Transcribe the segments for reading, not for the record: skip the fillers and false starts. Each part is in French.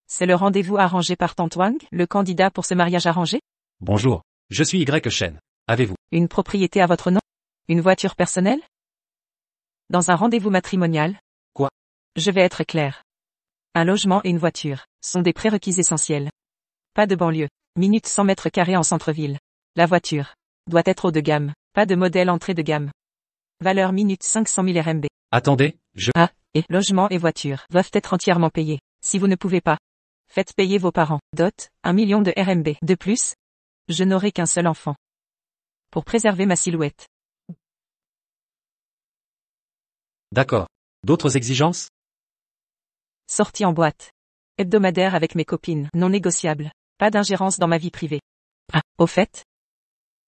C'est le rendez-vous arrangé par Tante Wang, le candidat pour ce mariage arrangé? Bonjour, je suis Y Shen. Avez-vous Une propriété à votre nom? Une voiture personnelle? Dans un rendez-vous matrimonial? Quoi? Je vais être clair. Un logement et une voiture sont des prérequis essentiels. Pas de banlieue. Minute 100 mètres carrés en centre-ville. La voiture doit être haut de gamme, pas de modèle entrée de gamme. Valeur minute 500 000 RMB. Attendez, Et logement et voiture doivent être entièrement payés. Si vous ne pouvez pas, faites payer vos parents. Dot, 1 million de RMB. De plus, je n'aurai qu'un seul enfant. Pour préserver ma silhouette. D'accord. D'autres exigences? Sortie en boîte. Hebdomadaire avec mes copines, non négociable. Pas d'ingérence dans ma vie privée. Ah, au fait?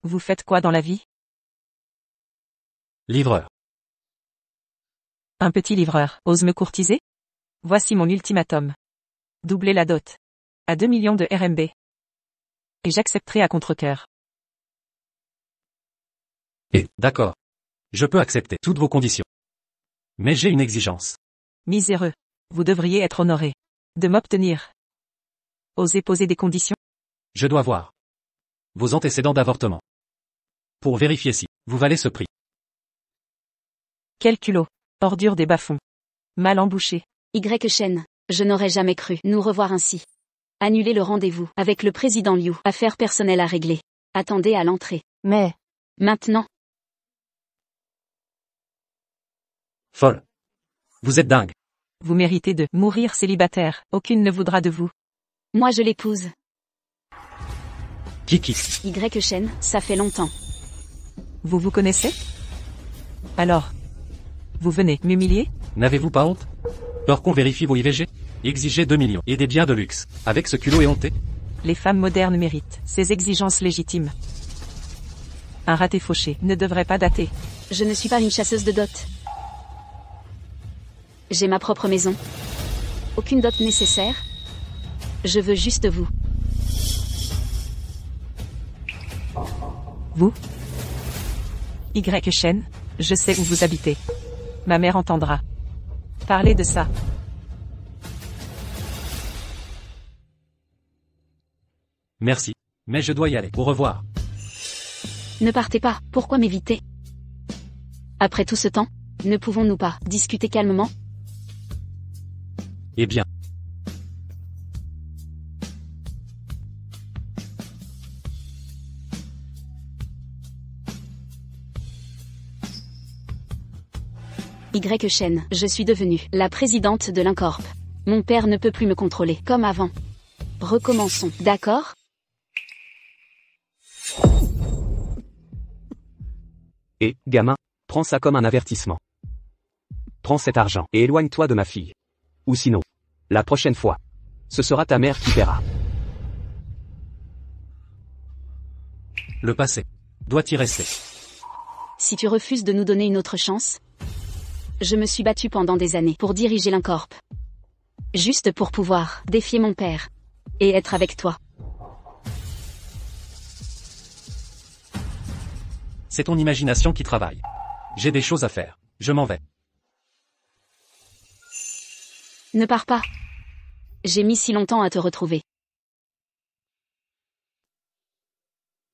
Vous faites quoi dans la vie? Livreur. Un petit livreur. Ose me courtiser? Voici mon ultimatum. Doublez la dot. À 2 millions de RMB. Et j'accepterai à contre-cœur. D'accord. Je peux accepter toutes vos conditions. Mais j'ai une exigence. Miséreux. Vous devriez être honoré. De m'obtenir. Osez poser des conditions? Je dois voir vos antécédents d'avortement. Pour vérifier si vous valez ce prix. Quel culot. Ordure des bas-fonds. Mal embouché. Y Shen, je n'aurais jamais cru nous revoir ainsi. Annulez le rendez-vous avec le président Liu. Affaires personnelles à régler. Attendez à l'entrée. Mais, Maintenant. Folle. Vous êtes dingue. vous méritez de mourir célibataire. Aucune ne voudra de vous. Moi je l'épouse. Kiki. Y Shen, ça fait longtemps. Vous vous connaissez? Alors, vous venez m'humilier? N'avez-vous pas honte? Peur qu'on vérifie vos IVG? Exigez 2 millions et des biens de luxe. Avec ce culot éhonté? Les femmes modernes méritent ces exigences légitimes. Un raté fauché ne devrait pas dater. Je ne suis pas une chasseuse de dot. J'ai ma propre maison. Aucune dot nécessaire. Je veux juste vous. Vous? Y Shen, je sais où vous habitez. Ma mère entendra. Parlez de ça. Merci. Mais je dois y aller. Au revoir. Ne partez pas, pourquoi m'éviter? Après tout ce temps, ne pouvons-nous pas discuter calmement? Eh bien. Y Shen, je suis devenue la présidente de l'Incorp. Mon père ne peut plus me contrôler comme avant. Recommençons, d'accord? Et, gamin, prends ça comme un avertissement. Prends cet argent et éloigne-toi de ma fille. Ou sinon, la prochaine fois, ce sera ta mère qui paiera. Le passé doit y rester. Si tu refuses de nous donner une autre chance, je me suis battue pendant des années pour diriger l'Incorp. Juste pour pouvoir défier mon père et être avec toi. C'est ton imagination qui travaille. J'ai des choses à faire. Je m'en vais. Ne pars pas. J'ai mis si longtemps à te retrouver.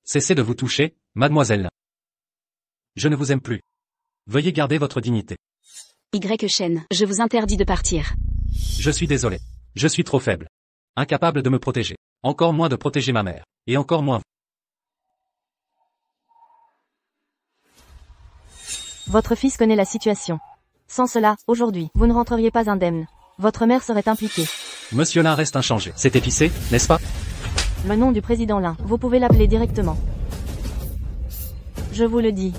Cessez de vous toucher, mademoiselle. Je ne vous aime plus. Veuillez garder votre dignité. Y Shen, je vous interdis de partir. Je suis désolé. Je suis trop faible. Incapable de me protéger. Encore moins de protéger ma mère. Et encore moins. Votre fils connaît la situation. Sans cela, aujourd'hui, vous ne rentreriez pas indemne. Votre mère serait impliquée. Monsieur Lin reste inchangé. C'est épicé, n'est-ce pas? Le nom du président Lin, vous pouvez l'appeler directement. Je vous le dis.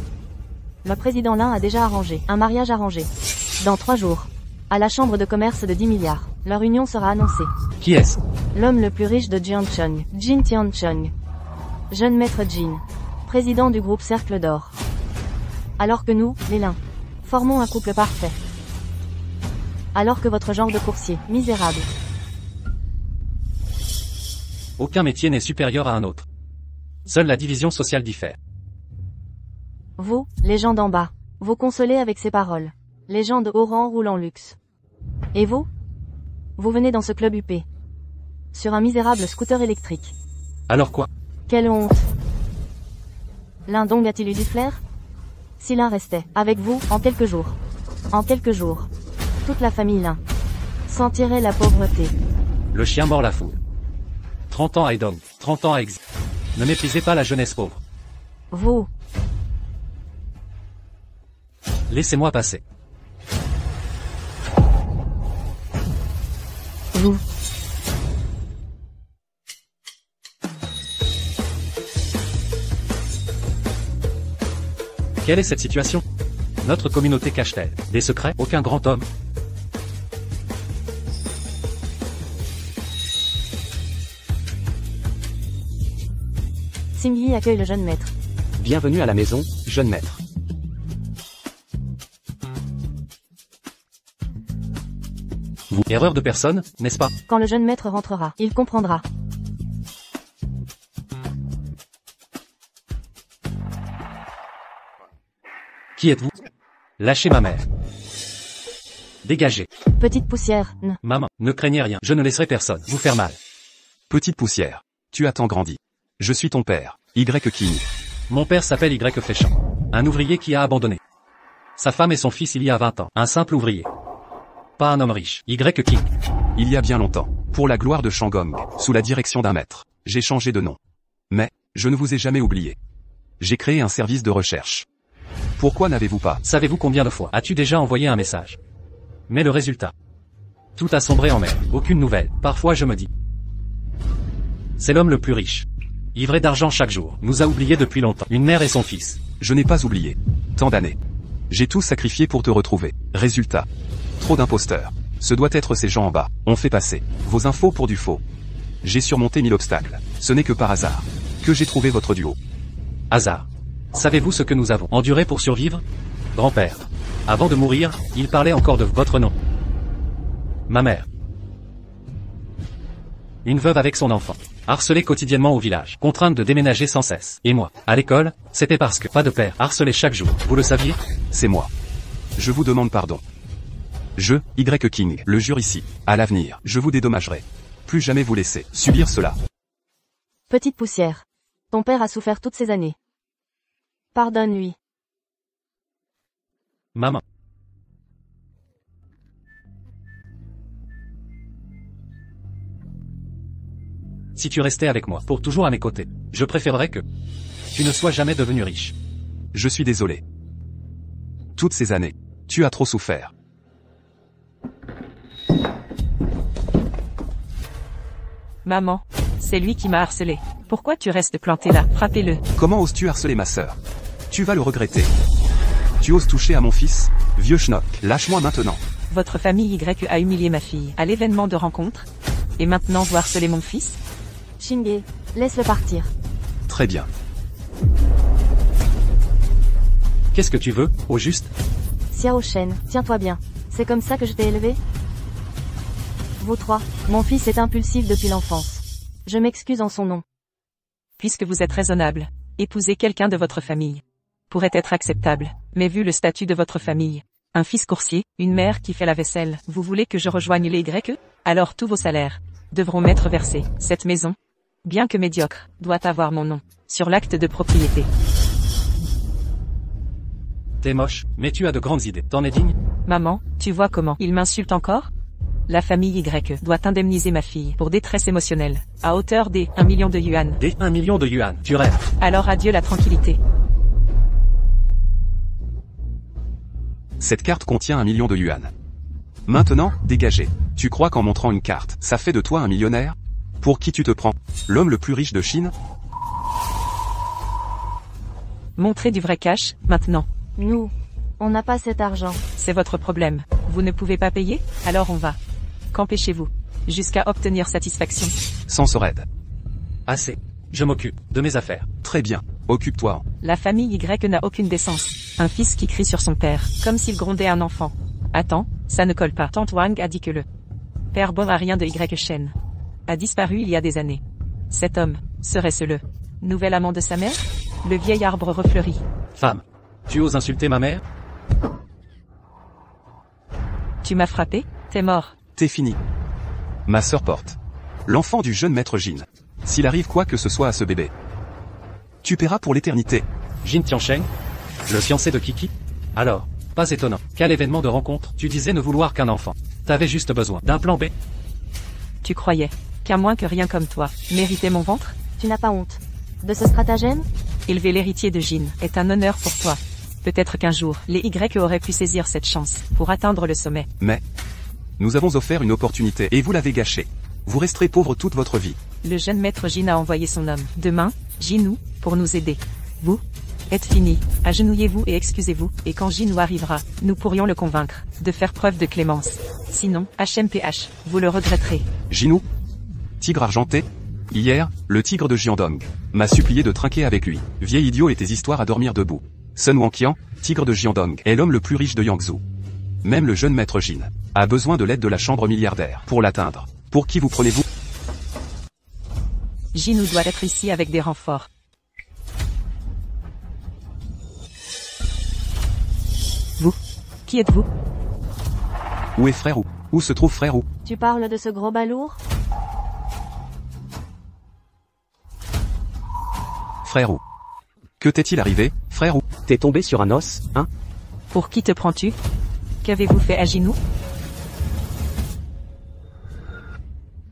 Le président Lin a déjà arrangé un mariage arrangé. Dans 3 jours. À la chambre de commerce de 10 milliards. Leur union sera annoncée. Qui est-ce? L'homme le plus riche de Jiancheng, Jin Tiancheng. Jeune maître Jin. Président du groupe Cercle d'Or. Alors que nous, les Lin, formons un couple parfait. Alors que votre genre de coursier, misérable. Aucun métier n'est supérieur à un autre. Seule la division sociale diffère. Vous, les gens d'en bas, vous consolez avec ces paroles. Les gens de haut rang roulent en luxe. Et vous? Vous venez dans ce club huppé. Sur un misérable scooter électrique. Alors quoi? Quelle honte. L'un Dong a-t-il eu du flair? Si l'un restait avec vous, en quelques jours. En quelques jours. Toute la famille Lin sentirait la pauvreté. Le chien mord la foule. 30 ans à Edong, 30 ans à Exil. Ne méprisez pas la jeunesse pauvre. Vous. Laissez-moi passer. Vous. Quelle est cette situation? Notre communauté cache-t-elle des secrets? Aucun grand homme. Xingyi accueille le jeune maître. Bienvenue à la maison, jeune maître. Vous, erreur de personne, n'est-ce pas? Quand le jeune maître rentrera, il comprendra. Qui êtes-vous? Lâchez ma mère. Dégagez. Petite poussière, Maman, ne craignez rien, je ne laisserai personne vous faire mal. Petite poussière. Tu as tant grandi. Je suis ton père, Y King. Mon père s'appelle Y Féchant. Un ouvrier qui a abandonné sa femme et son fils il y a 20 ans. Un simple ouvrier. Pas un homme riche. Y King. Il y a bien longtemps, pour la gloire de Shangong, sous la direction d'un maître, j'ai changé de nom. Mais, je ne vous ai jamais oublié. J'ai créé un service de recherche. Pourquoi n'avez-vous pas? Savez-vous combien de fois as-tu déjà envoyé un message? Mais le résultat. Tout a sombré en mer. Aucune nouvelle. Parfois je me dis. C'est l'homme le plus riche. Ivré d'argent chaque jour. Nous a oubliés depuis longtemps. Une mère et son fils. Je n'ai pas oublié. Tant d'années. J'ai tout sacrifié pour te retrouver. Résultat. Trop d'imposteurs. Ce doit être ces gens en bas. On fait passer vos infos pour du faux. J'ai surmonté 1000 obstacles. Ce n'est que par hasard que j'ai trouvé votre duo. Hasard. Savez-vous ce que nous avons enduré pour survivre? Grand-père. Avant de mourir, il parlait encore de votre nom. Ma mère. Une veuve avec son enfant. Harcelée quotidiennement au village. Contrainte de déménager sans cesse. Et moi, à l'école, c'était parce que pas de père. Harcelé chaque jour. Vous le saviez? C'est moi. Je vous demande pardon. Je, Y King, le jure ici. À l'avenir, je vous dédommagerai. Plus jamais vous laisser subir cela. Petite poussière. Ton père a souffert toutes ces années. Pardonne-lui. Maman. Si tu restais avec moi, pour toujours à mes côtés, je préférerais que tu ne sois jamais devenu riche. Je suis désolé. Toutes ces années, tu as trop souffert. Maman, c'est lui qui m'a harcelé. Pourquoi tu restes planté là? Frappez-le. Comment oses-tu harceler ma sœur? Tu vas le regretter. Tu oses toucher à mon fils? Vieux schnock, lâche-moi maintenant. Votre famille Y a humilié ma fille à l'événement de rencontre. Et maintenant vous harcelez mon fils? Xingyi, laisse-le partir. Très bien. Qu'est-ce que tu veux, au juste? Xiao Shen, tiens-toi bien. C'est comme ça que je t'ai élevé? Vous trois, mon fils est impulsif depuis l'enfance. Je m'excuse en son nom. Puisque vous êtes raisonnable, épouser quelqu'un de votre famille pourrait être acceptable, mais vu le statut de votre famille, un fils coursier, une mère qui fait la vaisselle, vous voulez que je rejoigne les YE? Alors tous vos salaires devront m'être versés. Cette maison, bien que médiocre, doit avoir mon nom sur l'acte de propriété. T'es moche, mais tu as de grandes idées. T'en es digne? Maman, tu vois comment il m'insulte encore? La famille Y doit indemniser ma fille pour détresse émotionnelle, à hauteur des 1 million de yuan. Des 1 million de yuan, tu rêves. Alors adieu la tranquillité. Cette carte contient 1 million de yuan. Maintenant, dégagez. Tu crois qu'en montrant une carte, ça fait de toi un millionnaire? Pour qui tu te prends? L'homme le plus riche de Chine? Montrez du vrai cash, maintenant. Nous, on n'a pas cet argent. C'est votre problème. Vous ne pouvez pas payer? Alors on va. Qu'empêchez-vous? Jusqu'à obtenir satisfaction. Sans raide. Assez. Je m'occupe de mes affaires. Très bien. Occupe-toi. La famille Y n'a aucune décence. Un fils qui crie sur son père, comme s'il grondait un enfant. Attends, ça ne colle pas. Tante Wang a dit que le père bon à rien de Y Shen a disparu il y a des années. Cet homme, serait-ce le nouvel amant de sa mère? Le vieil arbre refleuri. Femme. Tu oses insulter ma mère? Tu m'as frappé? T'es mort. T'es fini. Ma sœur porte L'enfant du jeune maître Jin. S'il arrive quoi que ce soit à ce bébé, tu paieras pour l'éternité. Jin Tiansheng? Le fiancé de Kiki? Alors, pas étonnant. Quel événement de rencontre? Tu disais ne vouloir qu'un enfant. T'avais juste besoin d'un plan B. Tu croyais qu'un moins que rien comme toi méritait mon ventre? Tu n'as pas honte de ce stratagème? Élever l'héritier de Jin est un honneur pour toi. Peut-être qu'un jour, les Y auraient pu saisir cette chance pour atteindre le sommet. Mais nous avons offert une opportunité et vous l'avez gâchée. Vous resterez pauvre toute votre vie. Le jeune maître Jin a envoyé son homme. Demain, Jinou, pour nous aider. Vous êtes fini. Agenouillez-vous et excusez-vous, et quand Jinou arrivera, nous pourrions le convaincre de faire preuve de clémence. Sinon, HMPH, vous le regretterez. Jinou? Tigre argenté? Hier, le tigre de Jiandong m'a supplié de trinquer avec lui. Vieil idiot et tes histoires à dormir debout. Sun Wanqian, tigre de Jiandong, est l'homme le plus riche de Yangzhou. Même le jeune maître Jin a besoin de l'aide de la chambre milliardaire pour l'atteindre. Pour qui vous prenez-vous? Jinou doit être ici avec des renforts. Vous? Qui êtes-vous? Où est Frère Wu? Où se trouve Frère Wu? Tu parles de ce gros balourd? Frère Wu. Que t'est-il arrivé, Frère Wu? T'es tombé sur un os, hein? Pour qui te prends-tu? Qu'avez-vous fait à Jinou?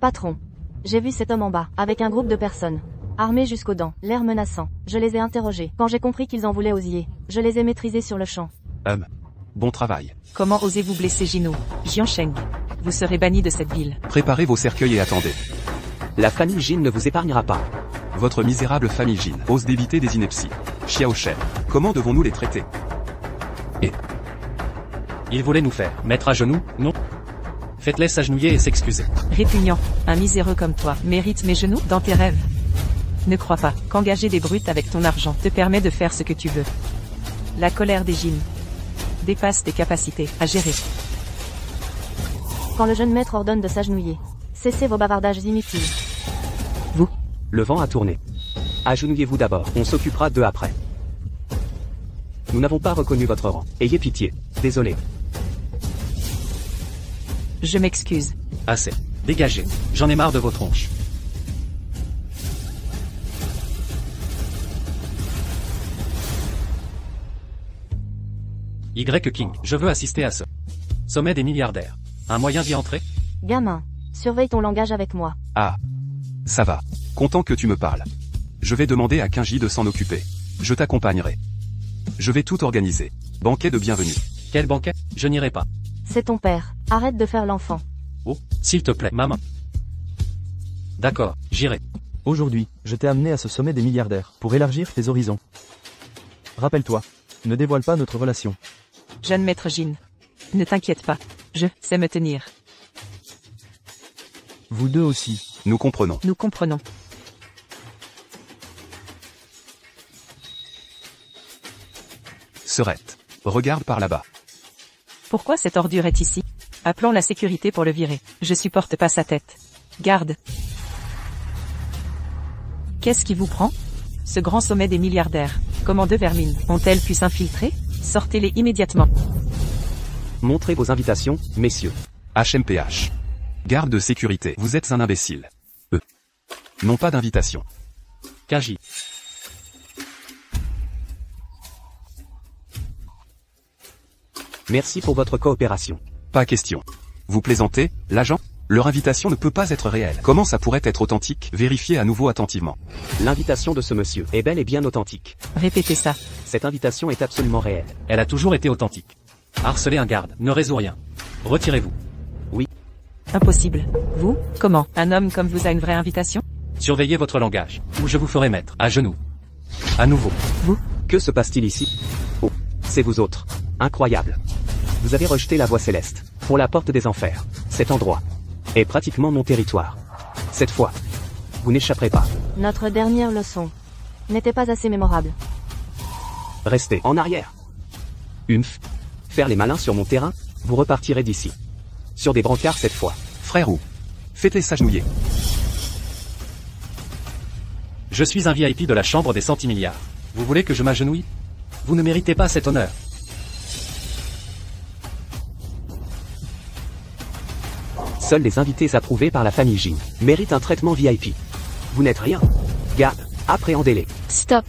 Patron. J'ai vu cet homme en bas, avec un groupe de personnes. Armés jusqu'aux dents, l'air menaçant. Je les ai interrogés. Quand j'ai compris qu'ils en voulaient osier, je les ai maîtrisés sur le champ. Bon travail. Comment osez-vous blesser Jinou? Jiansheng, vous serez banni de cette ville. Préparez vos cercueils et attendez. La famille Jin ne vous épargnera pas. Votre misérable famille Jin ose d'éviter des inepties. Xiao Shen, comment devons-nous les traiter? Il voulait nous faire mettre à genoux, non? Faites-les s'agenouiller et s'excuser. Répugnant, un miséreux comme toi mérite mes genoux dans tes rêves. Ne crois pas qu'engager des brutes avec ton argent te permet de faire ce que tu veux. La colère des Jin dépasse tes capacités à gérer. Quand le jeune maître ordonne de s'agenouiller, cessez vos bavardages inutiles. Vous? Le vent a tourné. Agenouillez-vous d'abord, on s'occupera d'eux après. Nous n'avons pas reconnu votre rang. Ayez pitié. Désolé. Je m'excuse. Assez. Dégagez. J'en ai marre de vos tronches. Y King, je veux assister à ce sommet des milliardaires. Un moyen d'y entrer? Gamin, surveille ton langage avec moi. Ah. Ça va. Content que tu me parles. Je vais demander à Kinji de s'en occuper. Je t'accompagnerai. Je vais tout organiser. Banquet de bienvenue. Quel banquet? Je n'irai pas. C'est ton père. Arrête de faire l'enfant. Oh, s'il te plaît, maman. D'accord, j'irai. Aujourd'hui, je t'ai amené à ce sommet des milliardaires, pour élargir tes horizons. Rappelle-toi, ne dévoile pas notre relation. Jeune maître Jin, ne t'inquiète pas, je sais me tenir. Vous deux aussi. Nous comprenons. Nous comprenons. Serette. Regarde par là-bas. Pourquoi cette ordure est ici? Appelons la sécurité pour le virer. Je supporte pas sa tête. Garde. Qu'est-ce qui vous prend? Ce grand sommet des milliardaires. Comment deux vermines ont-elles pu s'infiltrer? Sortez-les immédiatement. Montrez vos invitations, messieurs. HMPH. Garde de sécurité. Vous êtes un imbécile. Eux. Non pas d'invitation. Kaji. Merci pour votre coopération. Pas question. Vous plaisantez, l'agent? Leur invitation ne peut pas être réelle. Comment ça pourrait être authentique? Vérifiez à nouveau attentivement. L'invitation de ce monsieur est bel et bien authentique. Répétez ça. Cette invitation est absolument réelle. Elle a toujours été authentique. Harceler un garde ne résout rien. Retirez-vous. Impossible. Vous? Comment? Un homme comme vous a une vraie invitation? Surveillez votre langage, ou je vous ferai mettre à genoux. À nouveau. Vous? Que se passe-t-il ici? Oh, c'est vous autres. Incroyable. Vous avez rejeté la voie céleste, pour la porte des enfers. Cet endroit est pratiquement mon territoire. Cette fois, vous n'échapperez pas. Notre dernière leçon n'était pas assez mémorable. Restez en arrière. Faire les malins sur mon terrain, vous repartirez d'ici. Sur des brancards cette fois. Frère Wu. Faites-les s'agenouiller. Je suis un VIP de la chambre des centimilliards. Vous voulez que je m'agenouille? Vous ne méritez pas cet honneur. Seuls les invités approuvés par la famille Jin méritent un traitement VIP. Vous n'êtes rien. Garde, appréhendez-les. Stop.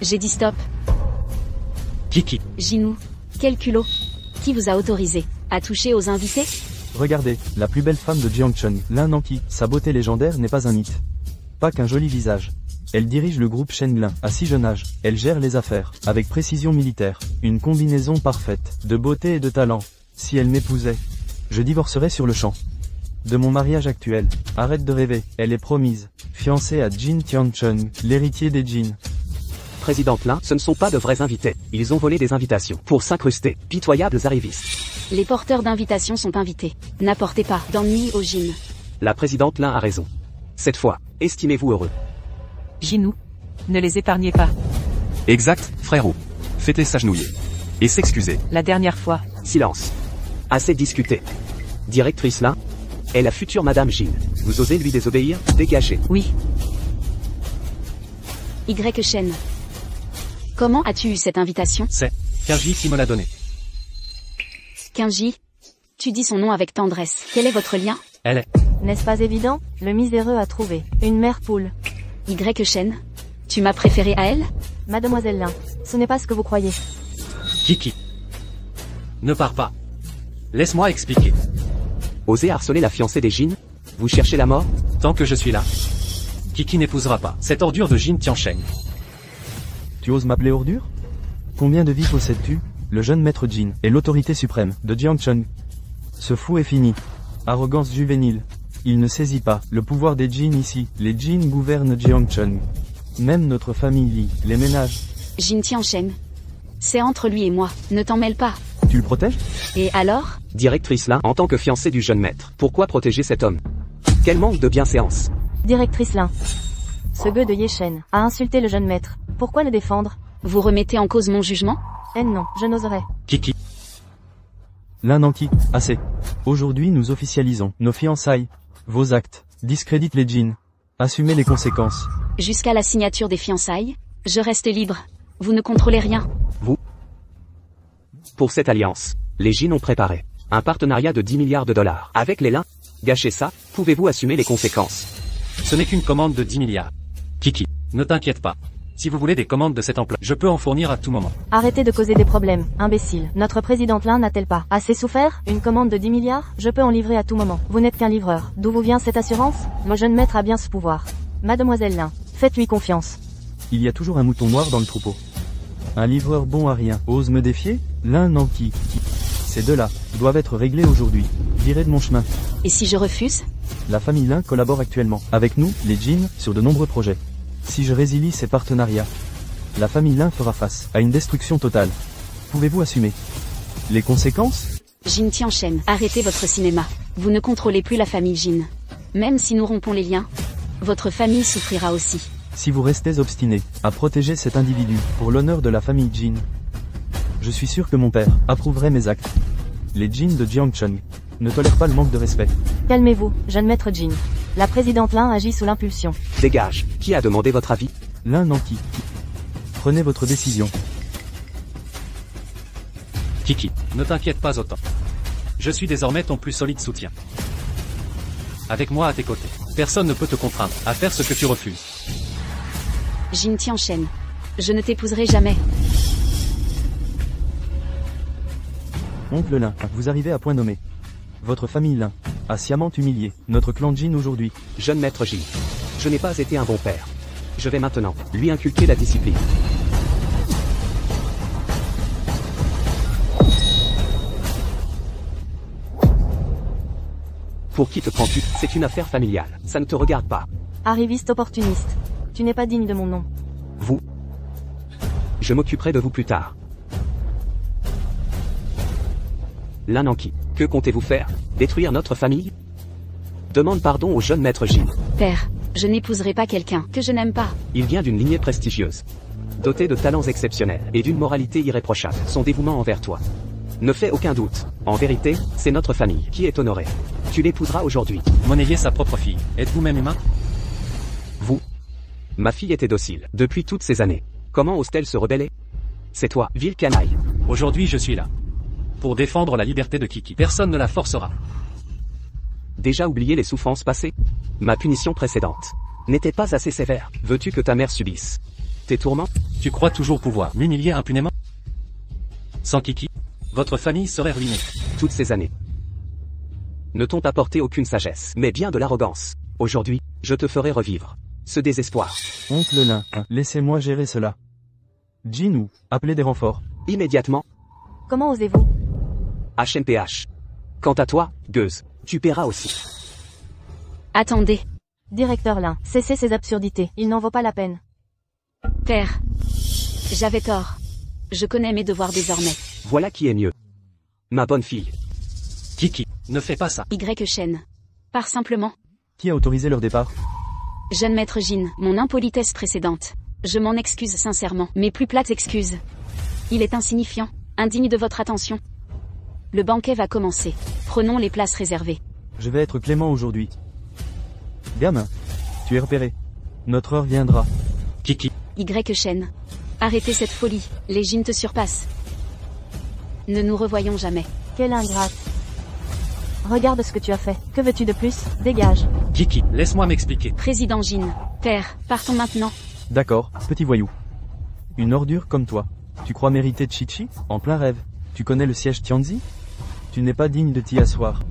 J'ai dit stop. Kiki. Jinou. Quel culot. Qui vous a autorisé à toucher aux invités? Regardez, la plus belle femme de Jiangchun, Lin Nanqi. Sa beauté légendaire n'est pas un mythe. Pas qu'un joli visage. Elle dirige le groupe Shenglin, à si jeune âge. Elle gère les affaires, avec précision militaire. Une combinaison parfaite, de beauté et de talent. Si elle m'épousait, je divorcerais sur le champ. De mon mariage actuel. Arrête de rêver, elle est promise. Fiancée à Jin Tiancheng, l'héritier des Jin. Présidente Lin, ce ne sont pas de vrais invités. Ils ont volé des invitations pour s'incruster. Pitoyables arrivistes. Les porteurs d'invitations sont invités. N'apportez pas d'ennui aux Jin. La présidente Lin a raison. Cette fois, estimez-vous heureux. Jinou. Ne les épargnez pas. Exact, frérot. Faites-les s'agenouiller. Et s'excuser. La dernière fois. Silence. Assez discuté. Directrice Lin est la future Madame Jin. Vous osez lui désobéir? Dégagez. Oui. Y. Shen. Comment as-tu eu cette invitation? C'est Kaji qui me l'a donné. Kinji. Tu dis son nom avec tendresse. Quel est votre lien? Elle est. N'est-ce pas évident? Le miséreux a trouvé une mère poule. Y. Shen. Tu m'as préféré à elle? Mademoiselle Lin, ce n'est pas ce que vous croyez. Kiki. Ne pars pas. Laisse-moi expliquer. Osez harceler la fiancée des Jin? Vous cherchez la mort? Tant que je suis là, Kiki n'épousera pas cette ordure de Jin Tiancheng. Tu oses m'appeler ordure? Combien de vies possèdes-tu? Le jeune maître Jin est l'autorité suprême de Jiangcheng. Ce fou est fini. Arrogance juvénile. Il ne saisit pas le pouvoir des Jin ici. Les Jin gouvernent Jiangcheng. Même notre famille Li les ménage. Jin Tiancheng. C'est entre lui et moi. Ne t'en mêle pas. Tu le protèges? Et alors? Directrice Lin, en tant que fiancée du jeune maître, pourquoi protéger cet homme? Quel manque de bienséance. Directrice Lin. Ce gueux de Yeshen a insulté le jeune maître. Pourquoi le défendre? Vous remettez en cause mon jugement? Eh non, je n'oserais. Kiki. Lin Nanqi, assez. Aujourd'hui nous officialisons nos fiançailles. Vos actes discréditent les Jin. Assumez les conséquences. Jusqu'à la signature des fiançailles, je reste libre. Vous ne contrôlez rien. Vous? Pour cette alliance, les Jin ont préparé un partenariat de 10 milliards de dollars. Avec les Lin, gâchez ça, pouvez-vous assumer les conséquences? Ce n'est qu'une commande de 10 milliards. Kiki. Ne t'inquiète pas. Si vous voulez des commandes de cette ampleur, je peux en fournir à tout moment. Arrêtez de causer des problèmes, imbécile. Notre présidente Lin n'a-t-elle pas assez souffert? Une commande de 10 milliards? Je peux en livrer à tout moment. Vous n'êtes qu'un livreur. D'où vous vient cette assurance? Mon jeune maître a bien ce pouvoir. Mademoiselle Lin, faites-lui confiance. Il y a toujours un mouton noir dans le troupeau. Un livreur bon à rien ose me défier? Lin Nanqi. Ces deux-là doivent être réglés aujourd'hui. Virez de mon chemin. Et si je refuse? La famille Lin collabore actuellement avec nous, les Jin, sur de nombreux projets. Si je résilie ces partenariats, la famille Lin fera face à une destruction totale. Pouvez-vous assumer les conséquences? Jin Tiancheng, arrêtez votre cinéma. Vous ne contrôlez plus la famille Jin. Même si nous rompons les liens, votre famille souffrira aussi. Si vous restez obstiné à protéger cet individu pour l'honneur de la famille Jin, je suis sûr que mon père approuverait mes actes. Les Jin de Jiangcheng ne tolèrent pas le manque de respect. Calmez-vous, jeune maître Jin. La présidente Lin agit sous l'impulsion. Dégage. Qui a demandé votre avis? Lin Nanqi. Prenez votre décision. Kiki. Ne t'inquiète pas autant. Je suis désormais ton plus solide soutien. Avec moi à tes côtés, personne ne peut te contraindre à faire ce que tu refuses. Jin Tiancheng. Je ne t'épouserai jamais. Oncle Lin, vous arrivez à point nommé. Votre famille Lin a sciemment humilié notre clan Jin aujourd'hui. Jeune maître Jin. Je n'ai pas été un bon père. Je vais maintenant lui inculquer la discipline. Pour qui te prends-tu? C'est une affaire familiale. Ça ne te regarde pas. Arriviste opportuniste. Tu n'es pas digne de mon nom. Vous? Je m'occuperai de vous plus tard. Lin Nanqi. Que comptez-vous faire? Détruire notre famille? Demande pardon au jeune maître Jin. Père, je n'épouserai pas quelqu'un que je n'aime pas. Il vient d'une lignée prestigieuse, dotée de talents exceptionnels et d'une moralité irréprochable. Son dévouement envers toi ne fait aucun doute. En vérité, c'est notre famille qui est honorée. Tu l'épouseras aujourd'hui. Monnayez sa propre fille. Êtes-vous même humain? Vous? Ma fille était docile depuis toutes ces années. Comment ose-t-elle se rebeller? C'est toi, vil canaille. Aujourd'hui je suis là. Pour défendre la liberté de Kiki. Personne ne la forcera. Déjà oublié les souffrances passées? Ma punition précédente n'était pas assez sévère. Veux-tu que ta mère subisse tes tourments? Tu crois toujours pouvoir m'humilier impunément? Sans Kiki, votre famille serait ruinée. Toutes ces années ne t'ont apporté aucune sagesse, mais bien de l'arrogance. Aujourd'hui, je te ferai revivre ce désespoir. Oncle Lin, laissez-moi gérer cela. Jean ou, appelez des renforts. Immédiatement, Comment osez-vous? HMPH. Quant à toi, gueuse, tu paieras aussi. Attendez, Directeur Lin, cessez ces absurdités, il n'en vaut pas la peine. père. J'avais tort. Je connais mes devoirs désormais. Voilà qui est mieux. Ma bonne fille. Kiki, ne fais pas ça. Y Shen. Par simplement, Qui a autorisé leur départ? jeune maître Jin, mon impolitesse précédente. Je m'en excuse sincèrement, mes plus plates excuses. Il est insignifiant, indigne de votre attention. Le banquet va commencer. Prenons les places réservées. Je vais être clément aujourd'hui. Gamin, tu es repéré. Notre heure viendra. Kiki, Y Shen. Arrêtez cette folie, les Jin te surpassent. Ne nous revoyons jamais. Quelle ingrate. Regarde ce que tu as fait. Que veux-tu de plus? Dégage. Kiki, laisse-moi m'expliquer. Président Jin. Père, partons maintenant. D'accord, petit voyou. Une ordure comme toi. Tu crois mériter Chichi? En plein rêve. Tu connais le siège Tianzi? Tu n'es pas digne de t'y asseoir.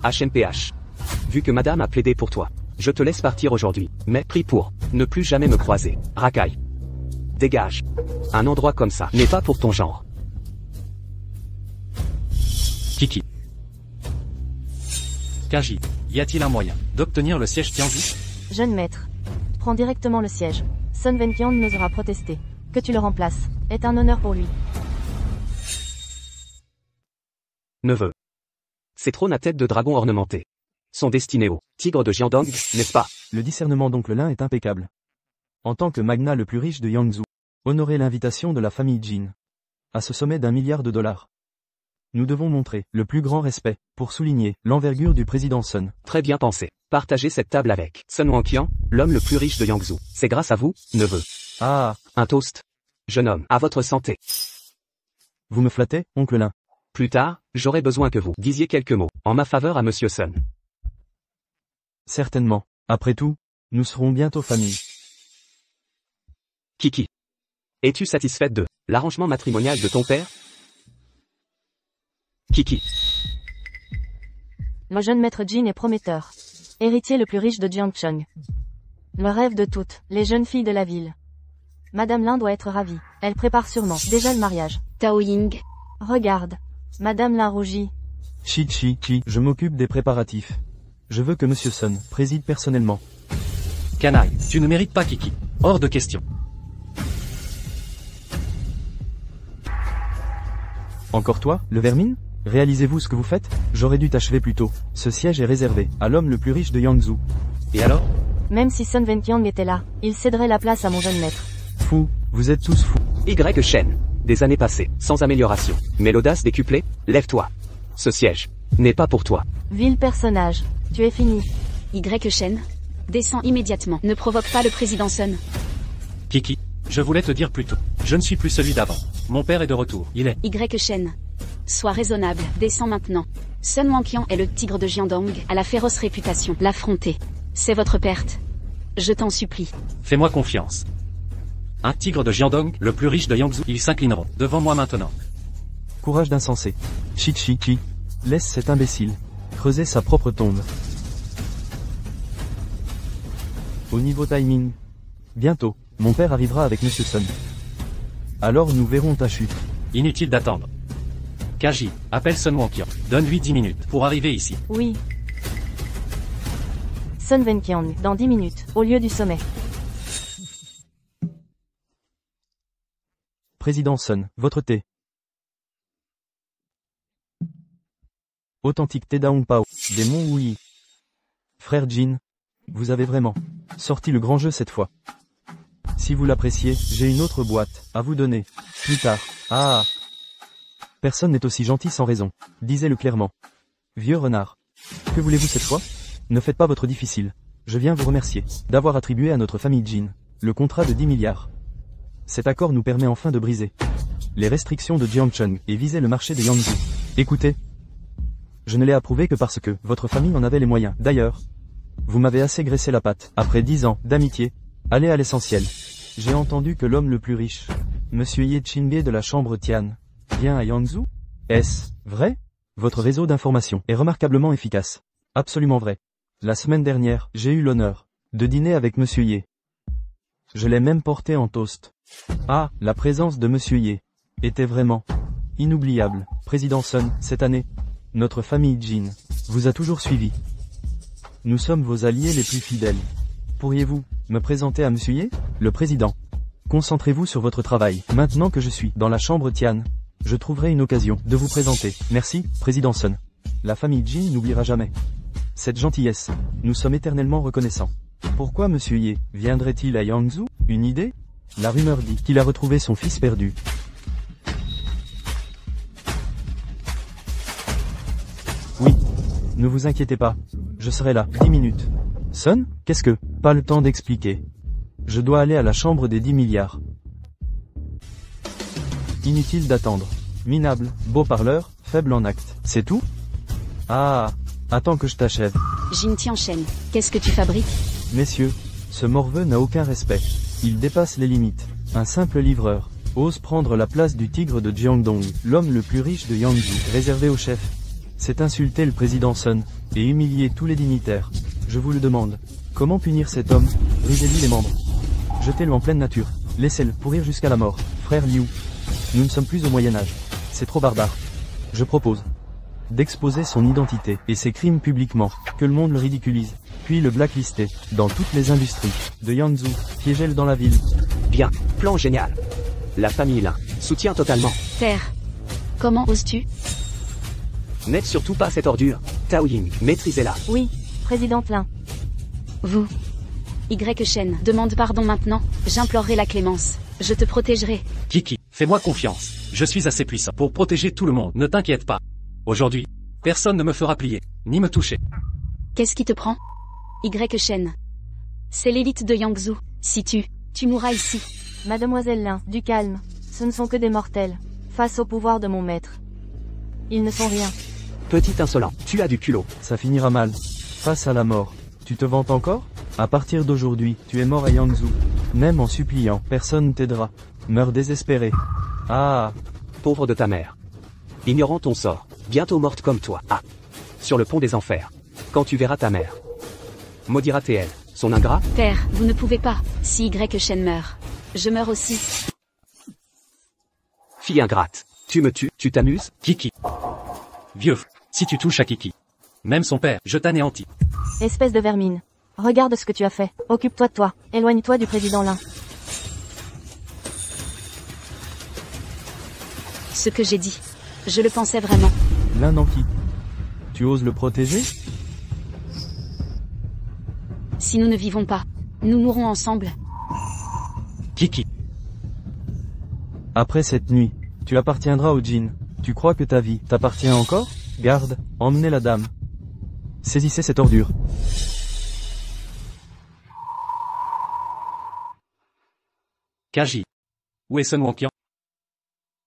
HMPH. Vu que madame a plaidé pour toi, je te laisse partir aujourd'hui, mais prie pour ne plus jamais me croiser. Racaille. Dégage. Un endroit comme ça n'est pas pour ton genre. Kiki. Kaji, y a-t-il un moyen d'obtenir le siège Tianzi? Jeune maître. Prends directement le siège. Sun Wenqian n'osera protester. Que tu le remplaces est un honneur pour lui. Neveu. Ces trônes à tête de dragon ornementés sont destinés au tigre de Jiandong, n'est-ce pas? Le discernement d'oncle Lin est impeccable. En tant que magnat le plus riche de Yangzhou, honorez l'invitation de la famille Jin à ce sommet d'1 milliard de dollars. Nous devons montrer le plus grand respect pour souligner l'envergure du président Sun. Très bien pensé. Partagez cette table avec Sun Wanqian, l'homme le plus riche de Yangzhou. C'est grâce à vous, neveu. Ah, Un toast. Jeune homme, à votre santé. vous me flattez, oncle Lin. Plus tard, j'aurai besoin que vous disiez quelques mots en ma faveur à Monsieur Sun. Certainement. Après tout, nous serons bientôt famille. Kiki. Es-tu satisfaite de l'arrangement matrimonial de ton père? Kiki. Le jeune maître Jin est prometteur. Héritier le plus riche de Jiangcheng. Le rêve de toutes les jeunes filles de la ville. Madame Lin doit être ravie. Elle prépare sûrement déjà le mariage. Tao Ying. Regarde. Madame Lin rougit. Chi, je m'occupe des préparatifs. Je veux que Monsieur Sun préside personnellement. Canaille, tu ne mérites pas Kiki. Hors de question. Encore toi, le vermine? Réalisez-vous ce que vous faites? J'aurais dû t'achever plus tôt. Ce siège est réservé à l'homme le plus riche de Yangzhou. Et alors? Même si Sun Wenqian était là, il céderait la place à mon jeune maître. Fou, vous êtes tous fous. Y Shen. Des années passées, sans amélioration. Mais l'audace décuplée, lève-toi. Ce siège n'est pas pour toi. Vil personnage. Tu es fini. Y Shen. Descends immédiatement. Ne provoque pas le président Sun. Kiki, je voulais te dire plus tôt. Je ne suis plus celui d'avant. Mon père est de retour. Il est. Y Shen. Sois raisonnable. Descends maintenant. Sun Wanqian est le tigre de Jiandong, à la féroce réputation. L'affronter, c'est votre perte. Je t'en supplie. Fais-moi confiance. Un tigre de Jiandong, le plus riche de Yangzhou, ils s'inclineront devant moi maintenant. Courage d'insensé. Chi, laisse cet imbécile creuser sa propre tombe. Au niveau timing. Bientôt, mon père arrivera avec Monsieur Sun. Alors nous verrons ta chute. Inutile d'attendre. Kaji, appelle Sun Wanqian. Donne-lui 10 minutes pour arriver ici. Oui. Sun Wenqian, dans 10 minutes, au lieu du sommet. Président Sun, votre thé. Authentique thé Daong Pao, des Monts Wuyi. Frère Jin, vous avez vraiment sorti le grand jeu cette fois. Si vous l'appréciez, j'ai une autre boîte à vous donner. Plus tard. Ah. Personne n'est aussi gentil sans raison. Disez-le clairement. Vieux renard. Que voulez-vous cette fois? Ne faites pas votre difficile. Je viens vous remercier d'avoir attribué à notre famille Jin le contrat de 10 milliards. Cet accord nous permet enfin de briser les restrictions de Jiangcheng et visait le marché de Yangzhou. Écoutez. Je ne l'ai approuvé que parce que votre famille en avait les moyens. D'ailleurs, vous m'avez assez graissé la patte. Après 10 ans d'amitié, allez à l'essentiel. J'ai entendu que l'homme le plus riche, Monsieur Ye Qingbe de la chambre Tian, vient à Yangzhou. Est-ce vrai? Votre réseau d'information est remarquablement efficace. Absolument vrai. La semaine dernière, j'ai eu l'honneur de dîner avec Monsieur Ye. Je l'ai même porté en toast. Ah, la présence de Monsieur Ye était vraiment inoubliable. Président Sun, cette année, notre famille Jin vous a toujours suivi. Nous sommes vos alliés les plus fidèles. Pourriez-vous me présenter à Monsieur Ye? Le président. Concentrez-vous sur votre travail. Maintenant que je suis dans la chambre Tian, je trouverai une occasion de vous présenter. Merci, président Sun. La famille Jin n'oubliera jamais cette gentillesse. Nous sommes éternellement reconnaissants. Pourquoi Monsieur Ye viendrait-il à Yangzhou? Une idée? La rumeur dit qu'il a retrouvé son fils perdu. Oui. Ne vous inquiétez pas. Je serai là. 10 minutes. Sun, qu'est-ce que? Pas le temps d'expliquer. Je dois aller à la chambre des 10 milliards. Inutile d'attendre. Minable, beau parleur, faible en acte. C'est tout? Ah. Attends que je t'achève. Jin Tianchen, qu'est-ce que tu fabriques? Messieurs, ce morveux n'a aucun respect. Il dépasse les limites. Un simple livreur ose prendre la place du tigre de Jiangdong, l'homme le plus riche de Yangzhou, réservé au chef. C'est insulter le président Sun et humilier tous les dignitaires. Je vous le demande. Comment punir cet homme? Brisez-lui les membres. Jetez-le en pleine nature. Laissez-le pourrir jusqu'à la mort. Frère Liu, nous ne sommes plus au Moyen-Âge. C'est trop barbare. Je propose d'exposer son identité et ses crimes publiquement, que le monde le ridiculise, puis le blacklister dans toutes les industries de Yangzhou, piégez-le dans la ville. Bien, plan génial. La famille Lin soutient totalement. Père, comment oses-tu? N'aide surtout pas cette ordure. Tao Ying, maîtrisez-la. Oui, président Lin. Vous. Y Shen, demande pardon maintenant, j'implorerai la clémence. Je te protégerai. Kiki, fais-moi confiance. Je suis assez puissant pour protéger tout le monde. Ne t'inquiète pas. Aujourd'hui, personne ne me fera plier, ni me toucher. Qu'est-ce qui te prend? Y Shen. C'est l'élite de Yangzhou. Si tu mourras ici. Mademoiselle Lin, du calme. Ce ne sont que des mortels. Face au pouvoir de mon maître. Ils ne sont rien. Petit insolent, tu as du culot. Ça finira mal. Face à la mort. Tu te vantes encore? À partir d'aujourd'hui, tu es mort à Yangzhou. Même en suppliant, personne ne t'aidera. Meurs désespéré. Ah. Pauvre de ta mère. Ignorant ton sort, bientôt morte comme toi. Ah. Sur le pont des enfers. Quand tu verras ta mère. Maudira TL, son ingrat. Père, vous ne pouvez pas. Si Y Shen meurt, je meurs aussi. Fille ingrate. Tu me tues, tu t'amuses? Kiki. Vieux, si tu touches à Kiki. Même son père, je t'anéantis. Espèce de vermine. Regarde ce que tu as fait. Occupe-toi de toi. Éloigne-toi du président Lin. Ce que j'ai dit. Je le pensais vraiment. Lin Nanki. Tu oses le protéger? Si nous ne vivons pas, nous mourrons ensemble. Kiki. Après cette nuit, tu appartiendras au djinn. Tu crois que ta vie t'appartient encore? Garde, emmenez la dame. Saisissez cette ordure. Kaji. Où est Sun Wonqian?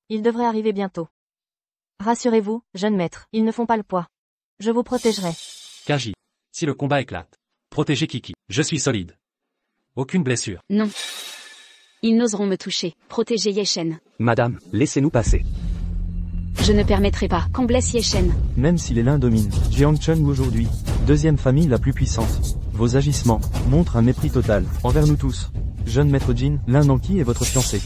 Il devrait arriver bientôt. Rassurez-vous, jeune maître, ils ne font pas le poids. Je vous protégerai. Kaji. Si le combat éclate, protégez Kiki. Je suis solide. Aucune blessure. Non. Ils n'oseront me toucher. Protégez Ye Shen. Madame, laissez-nous passer. Je ne permettrai pas qu'on blesse Ye Shen. Même si les Lin dominent, Jiangcheng aujourd'hui, deuxième famille la plus puissante, vos agissements montrent un mépris total envers nous tous. Jeune maître Jin, Lin Nanki est votre fiancé.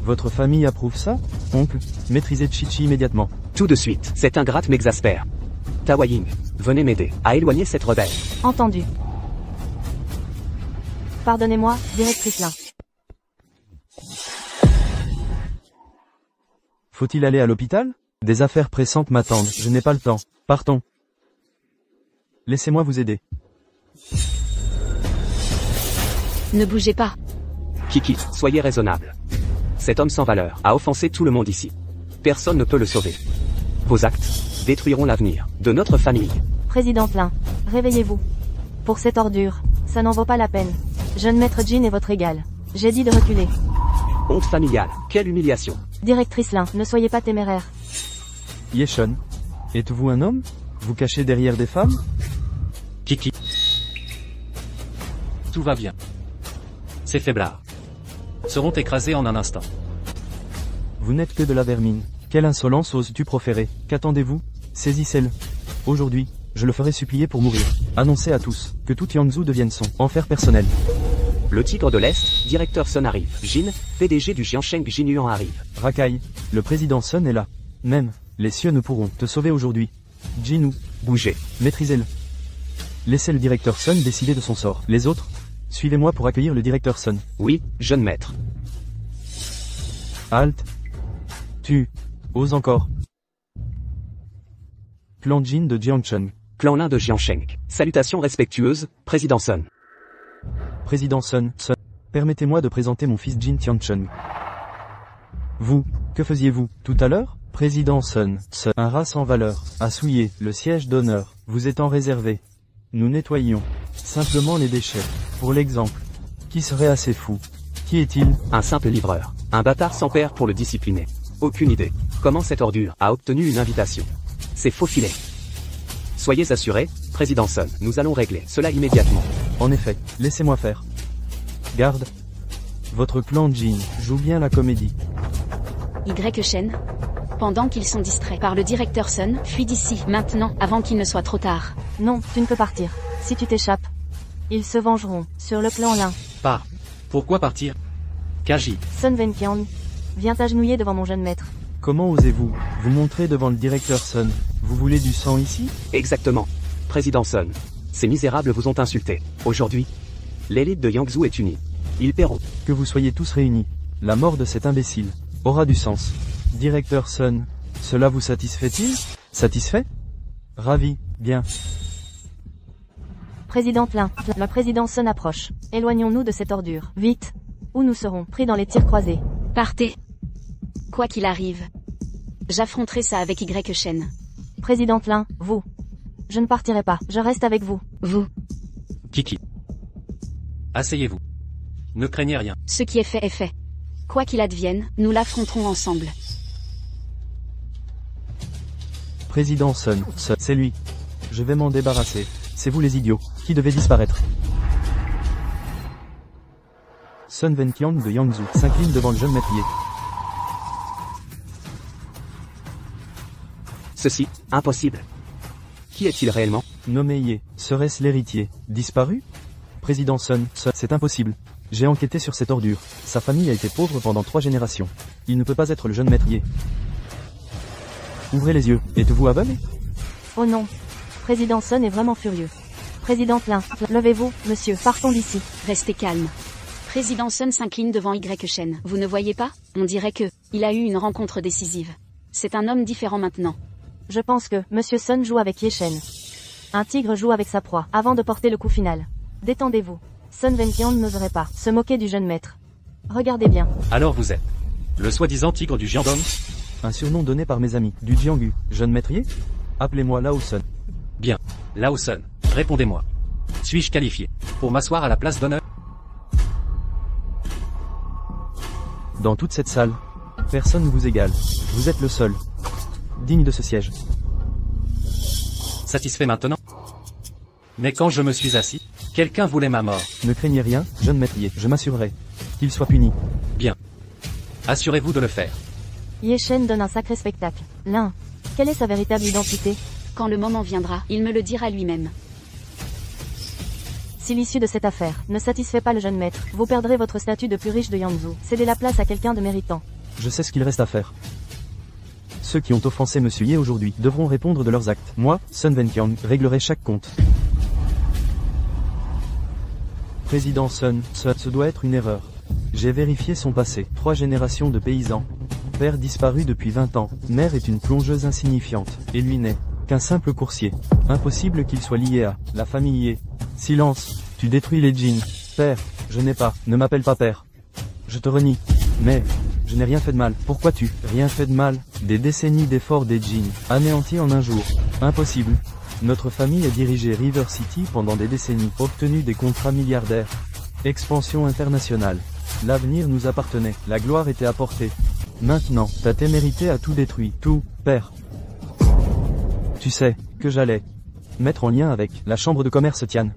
Votre famille approuve ça? Oncle, maîtrisez Chichi immédiatement. Tout de suite, cette ingrate m'exaspère. Tao Ying, venez m'aider à éloigner cette rebelle. Entendu. Pardonnez-moi, directrice Lin. Faut-il aller à l'hôpital? Des affaires pressantes m'attendent, je n'ai pas le temps. Partons. Laissez-moi vous aider. Ne bougez pas. Kiki, soyez raisonnable. Cet homme sans valeur a offensé tout le monde ici. Personne ne peut le sauver. Vos actes détruiront l'avenir de notre famille. Président Lin, réveillez-vous. Pour cette ordure, ça n'en vaut pas la peine. Jeune maître Jin est votre égal. J'ai dit de reculer. Honte familiale, quelle humiliation. Directrice Lin, ne soyez pas téméraire. Yeshon. Êtes-vous un homme? Vous cachez derrière des femmes? Kiki. Tout va bien. Ces faiblards seront écrasés en un instant. Vous n'êtes que de la vermine. Quelle insolence oses-tu proférer? Qu'attendez-vous? Saisissez-le. Aujourd'hui, je le ferai supplier pour mourir. Annoncez à tous que tout Yangzhou devienne son enfer personnel. Le tigre de l'Est, directeur Sun arrive. Jin, PDG du Jiansheng Jinyuan arrive. Rakai, le président Sun est là. Même, les cieux ne pourront te sauver aujourd'hui. Jinu, Bougez. maîtrisez-le. Laissez le directeur Sun décider de son sort. Les autres, suivez-moi pour accueillir le directeur Sun. Oui, jeune maître. Halte. Tu oses encore. Clan Jin de Jiangcheng. Clan Lin de Jiansheng. Salutations respectueuses, président Sun. Président Sun, permettez-moi de présenter mon fils Jin Tiancheng. Vous, que faisiez-vous tout à l'heure? Président Sun, un rat sans valeur, a souillé le siège d'honneur, vous étant réservé. Nous nettoyions simplement les déchets. Pour l'exemple, qui serait assez fou? Qui est-il? Un simple livreur. Un bâtard sans père pour le discipliner. Aucune idée. Comment cette ordure a obtenu une invitation? C'est faux filet. Soyez assurés, président Sun, nous allons régler cela immédiatement. En effet, laissez-moi faire. Garde. Votre clan Jin joue bien la comédie. Shen. Pendant qu'ils sont distraits par le directeur Sun, fuis d'ici, maintenant, avant qu'il ne soit trop tard. Non, tu ne peux partir. Si tu t'échappes, ils se vengeront sur le clan Lin. Pas. Pourquoi partir? Kaji. Sun Wenqiang, viens t'agenouiller devant mon jeune maître. Comment osez-vous vous montrer devant le directeur Sun? Vous voulez du sang ici? Exactement. Président Sun. Ces misérables vous ont insulté. Aujourd'hui, l'élite de Yangzhou est unie. Ils paieront. Que vous soyez tous réunis. La mort de cet imbécile aura du sens. Directeur Sun, cela vous satisfait-il? Satisfait? Ravi, bien. Président Lin, la présidence Sun approche. Éloignons-nous de cette ordure. Vite. Ou nous serons pris dans les tirs croisés. Partez. Quoi qu'il arrive, j'affronterai ça avec Shen. Président Lin, vous. Je ne partirai pas, je reste avec vous. Vous. Kiki. Asseyez-vous. Ne craignez rien. Ce qui est fait est fait. Quoi qu'il advienne, nous l'affronterons ensemble. Président Sun, c'est lui. Je vais m'en débarrasser. C'est vous les idiots, qui devez disparaître. Sun Wenqiang de Yangzhou s'incline devant le jeune maîtrier. Ceci, impossible. Qui est-il réellement? Nommé Ye, serait-ce l'héritier? Disparu? Président Sun, c'est impossible. J'ai enquêté sur cette ordure. Sa famille a été pauvre pendant 3 générations. Il ne peut pas être le jeune maîtrier. Ouvrez les yeux. Êtes-vous aveugle? Oh non. Président Sun est vraiment furieux. Président Lin, levez-vous, monsieur, partons d'ici. Restez calme. Président Sun s'incline devant Shen. Vous ne voyez pas? On dirait que, il a eu une rencontre décisive. C'est un homme différent maintenant. Je pense que, monsieur Sun joue avec Yeshen. Un tigre joue avec sa proie, avant de porter le coup final. Détendez-vous. Sun Wenqiang n'oserait pas se moquer du jeune maître. Regardez bien. Alors vous êtes le soi-disant tigre du Jiangdong? Un surnom donné par mes amis, du Jianghu. Jeune maîtrier? Appelez-moi Lao Sun. Bien. Lao Sun, répondez-moi. Suis-je qualifié pour m'asseoir à la place d'honneur? Dans toute cette salle, personne ne vous égale. Vous êtes le seul digne de ce siège. Satisfait maintenant? Mais quand je me suis assis, quelqu'un voulait ma mort. Ne craignez rien, jeune maîtrier, je m'assurerai qu'il soit puni. Bien. Assurez-vous de le faire. Yeshen donne un sacré spectacle. Lin, quelle est sa véritable identité? Quand le moment viendra, il me le dira lui-même. Si l'issue de cette affaire ne satisfait pas le jeune maître, vous perdrez votre statut de plus riche de Yangzhou. Cédez la place à quelqu'un de méritant. Je sais ce qu'il reste à faire. Ceux qui ont offensé Monsieur Ye aujourd'hui devront répondre de leurs actes. Moi, Sun Wenqiang, réglerai chaque compte. Président Sun, ce doit être une erreur. J'ai vérifié son passé. 3 générations de paysans. Père disparu depuis 20 ans. Mère est une plongeuse insignifiante. Et lui n'est qu'un simple coursier. Impossible qu'il soit lié à la famille Ye. Silence, tu détruis les djinns. Père, je n'ai pas, ne m'appelle pas père. Je te renie. Mais, je n'ai rien fait de mal. Pourquoi tu rien fait de mal? Des décennies d'efforts des djinns, anéantis en un jour. Impossible. Notre famille a dirigé River City pendant des décennies, obtenu des contrats milliardaires. Expansion internationale. L'avenir nous appartenait, la gloire était à portée. Maintenant, ta témérité a tout détruit, tout, père. Tu sais, que j'allais mettre en lien avec la chambre de commerce Tian.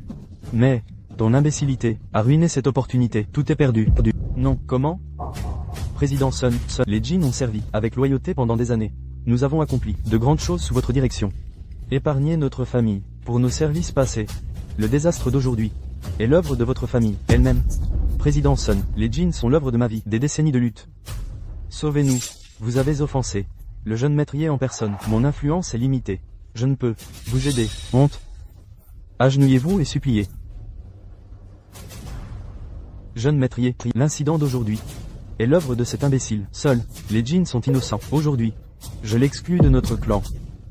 Mais, ton imbécilité a ruiné cette opportunité, tout est perdu. Non, comment? Président Sun, les Jin ont servi, avec loyauté pendant des années. Nous avons accompli de grandes choses sous votre direction. Épargnez notre famille, pour nos services passés. Le désastre d'aujourd'hui est l'œuvre de votre famille, elle-même. Président Sun, les Jin sont l'œuvre de ma vie, des décennies de lutte. Sauvez-nous, vous avez offensé le jeune maîtrier en personne, mon influence est limitée. Je ne peux vous aider, honte. Agenouillez-vous et suppliez. Jeune maîtrier, l'incident d'aujourd'hui est l'œuvre de cet imbécile. Seuls, les Jin sont innocents. Aujourd'hui, je l'exclus de notre clan.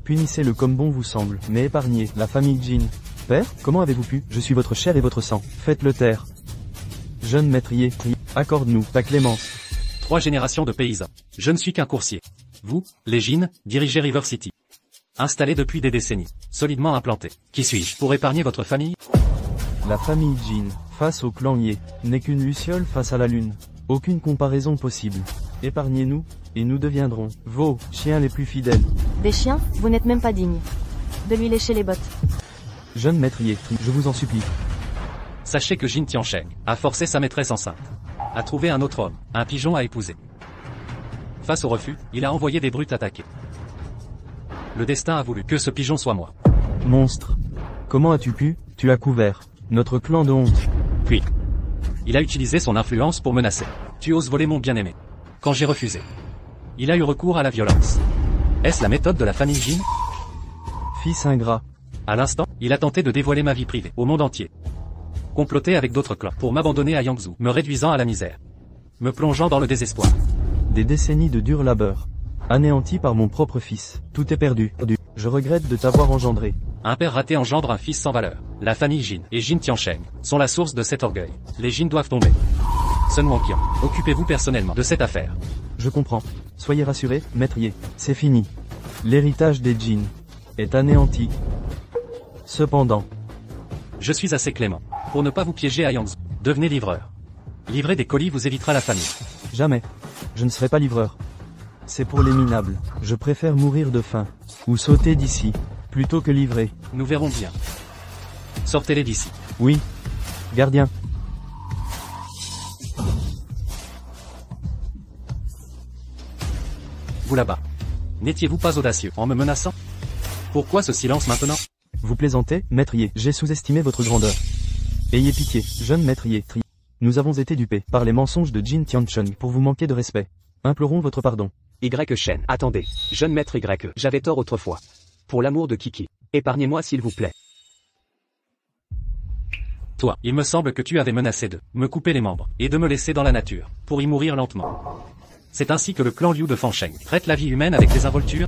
Punissez-le comme bon vous semble, mais épargnez la famille Jin. Père, comment avez-vous pu? Je suis votre chair et votre sang. Faites-le taire. Jeune maîtrier, accorde-nous ta clémence. 3 générations de paysans. Je ne suis qu'un coursier. Vous, les Jin, dirigez River City. Installé depuis des décennies, solidement implanté. Qui suis-je pour épargner votre famille? La famille Jin, face au clan Ye, n'est qu'une luciole face à la lune. Aucune comparaison possible. Épargnez-nous, et nous deviendrons vos chiens les plus fidèles. Des chiens, vous n'êtes même pas digne de lui lécher les bottes. Jeune maîtrier, je vous en supplie. Sachez que Jin Tiansheng a forcé sa maîtresse enceinte à trouver un autre homme, un pigeon à épouser. Face au refus, il a envoyé des brutes attaquer. Le destin a voulu que ce pigeon soit moi. Monstre. Comment as-tu pu? Tu as couvert notre clan de honte. Puis, il a utilisé son influence pour menacer. Tu oses voler mon bien-aimé. Quand j'ai refusé, il a eu recours à la violence. Est-ce la méthode de la famille Jin? Fils ingrat. À l'instant, il a tenté de dévoiler ma vie privée au monde entier. Comploter avec d'autres clans pour m'abandonner à Yangzhou, me réduisant à la misère. Me plongeant dans le désespoir. Des décennies de dur labeur. Anéanti par mon propre fils. Tout est perdu. Je regrette de t'avoir engendré. Un père raté engendre un fils sans valeur. La famille Jin et Jin Tiansheng sont la source de cet orgueil. Les Jin doivent tomber. Sun Wonqian, occupez-vous personnellement de cette affaire. Je comprends. Soyez rassurés, maîtrier. C'est fini. L'héritage des Jin est anéanti. Cependant, je suis assez clément pour ne pas vous piéger à Yangzhou. Devenez livreur. Livrer des colis vous évitera la famine. Jamais. Je ne serai pas livreur. C'est pour les minables. Je préfère mourir de faim ou sauter d'ici plutôt que livrer. Nous verrons bien. Sortez-les d'ici. Oui. Gardien. Vous là-bas. N'étiez-vous pas audacieux en me menaçant? Pourquoi ce silence maintenant? Vous plaisantez, maîtrier, j'ai sous-estimé votre grandeur. Ayez pitié, jeune maîtrier. Nous avons été dupés par les mensonges de Jin Tiancheng pour vous manquer de respect. Implorons votre pardon. Y Shen, attendez, jeune maître Y, j'avais tort autrefois. Pour l'amour de Kiki, épargnez-moi s'il vous plaît. Toi, il me semble que tu avais menacé de me couper les membres et de me laisser dans la nature pour y mourir lentement. C'est ainsi que le clan Liu de Fansheng traite la vie humaine avec désinvolture?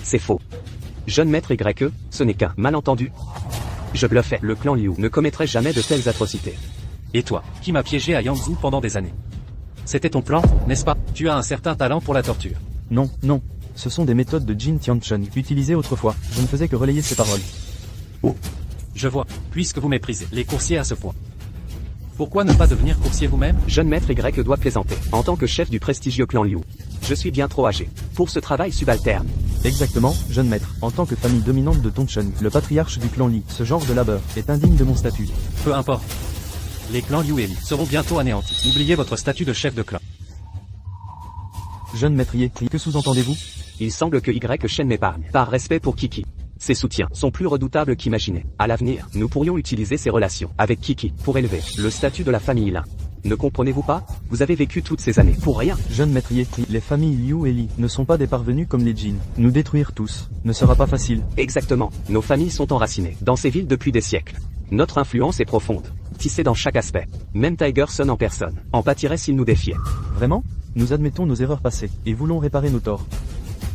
C'est faux. Jeune maître Y, ce n'est qu'un malentendu. Je bluffais, le clan Liu ne commettrait jamais de telles atrocités. Et toi, qui m'as piégé à Yangzhou pendant des années? C'était ton plan, n'est-ce pas? Tu as un certain talent pour la torture. Non, non. Ce sont des méthodes de Jin Tiancheng utilisées autrefois. Je ne faisais que relayer ces paroles. Oh. Je vois, puisque vous méprisez les coursiers à ce point. Pourquoi ne pas devenir coursier vous-même? Jeune maître Y doit plaisanter. En tant que chef du prestigieux clan Liu, je suis bien trop âgé pour ce travail subalterne. Exactement, jeune maître. En tant que famille dominante de Tongcheng, le patriarche du clan Li, ce genre de labeur est indigne de mon statut. Peu importe. Les clans Liu et Li seront bientôt anéantis. Oubliez votre statut de chef de clan. Jeune maîtrier, que sous-entendez-vous? Il semble que Y Shen m'épargne, par respect pour Kiki. Ses soutiens sont plus redoutables qu'imaginés. À l'avenir, nous pourrions utiliser ces relations avec Kiki pour élever le statut de la famille Lin. Ne comprenez-vous pas? Vous avez vécu toutes ces années pour rien. Jeune maîtrier, les familles Liu et Li ne sont pas des parvenus comme les Jin. Nous détruire tous ne sera pas facile. Exactement. Nos familles sont enracinées dans ces villes depuis des siècles. Notre influence est profonde, tissée dans chaque aspect. Même Tiger Sun en personne en pâtirait s'il nous défiait. Vraiment? Nous admettons nos erreurs passées et voulons réparer nos torts.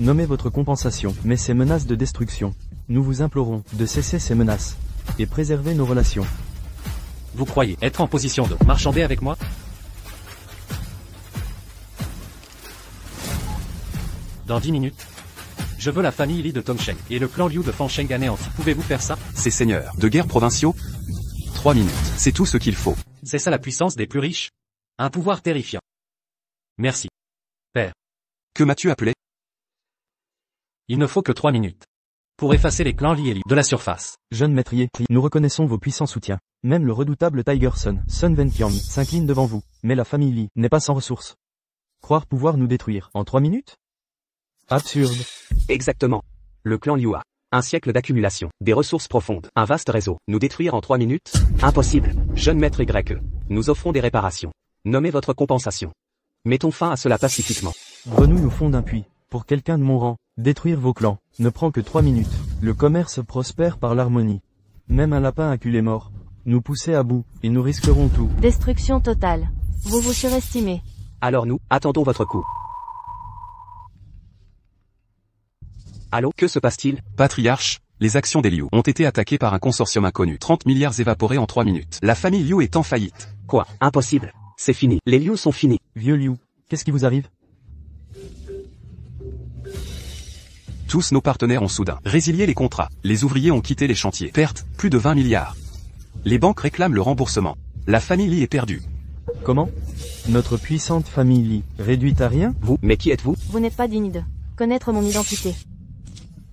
Nommez votre compensation, mais ces menaces de destruction. Nous vous implorons de cesser ces menaces et préserver nos relations. Vous croyez être en position de marchander avec moi? Dans 10 minutes, je veux la famille Li de Tongcheng et le clan Liu de Fansheng anéanti. Pouvez-vous faire ça? Ces seigneurs de guerre provinciaux? 3 minutes, c'est tout ce qu'il faut. C'est ça la puissance des plus riches? Un pouvoir terrifiant. Merci. Père. Que m'as-tu appelé? Il ne faut que 3 minutes. Pour effacer les clans Li et Liu de la surface. Jeune maîtrier, nous reconnaissons vos puissants soutiens. Même le redoutable Tigerson, Sun Venkiang, s'incline devant vous. Mais la famille Li n'est pas sans ressources. Croire pouvoir nous détruire en 3 minutes? Absurde. Exactement. Le clan Liu a un siècle d'accumulation, des ressources profondes, un vaste réseau. Nous détruire en 3 minutes? Impossible. Jeune maître YE. Nous offrons des réparations. Nommez votre compensation. Mettons fin à cela pacifiquement. Grenouille au fond d'un puits. Pour quelqu'un de mon rang, détruire vos clans ne prend que 3 minutes. Le commerce prospère par l'harmonie. Même un lapin acculé mort. Nous pousser à bout, et nous risquerons tout. Destruction totale. Vous vous surestimez. Alors nous, attendons votre coup. Allô, que se passe-t-il? Patriarche, les actions des Liu ont été attaquées par un consortium inconnu. 30 milliards évaporés en 3 minutes. La famille Liu est en faillite. Quoi? Impossible. C'est fini. Les Liu sont finis. Vieux Liu, qu'est-ce qui vous arrive? Tous nos partenaires ont soudain résilié les contrats. Les ouvriers ont quitté les chantiers. Perte, plus de 20 milliards. Les banques réclament le remboursement. La famille Li est perdue. Comment? Notre puissante famille Li, réduite à rien? Vous, mais qui êtes-vous? Vous n'êtes pas digne de connaître mon identité.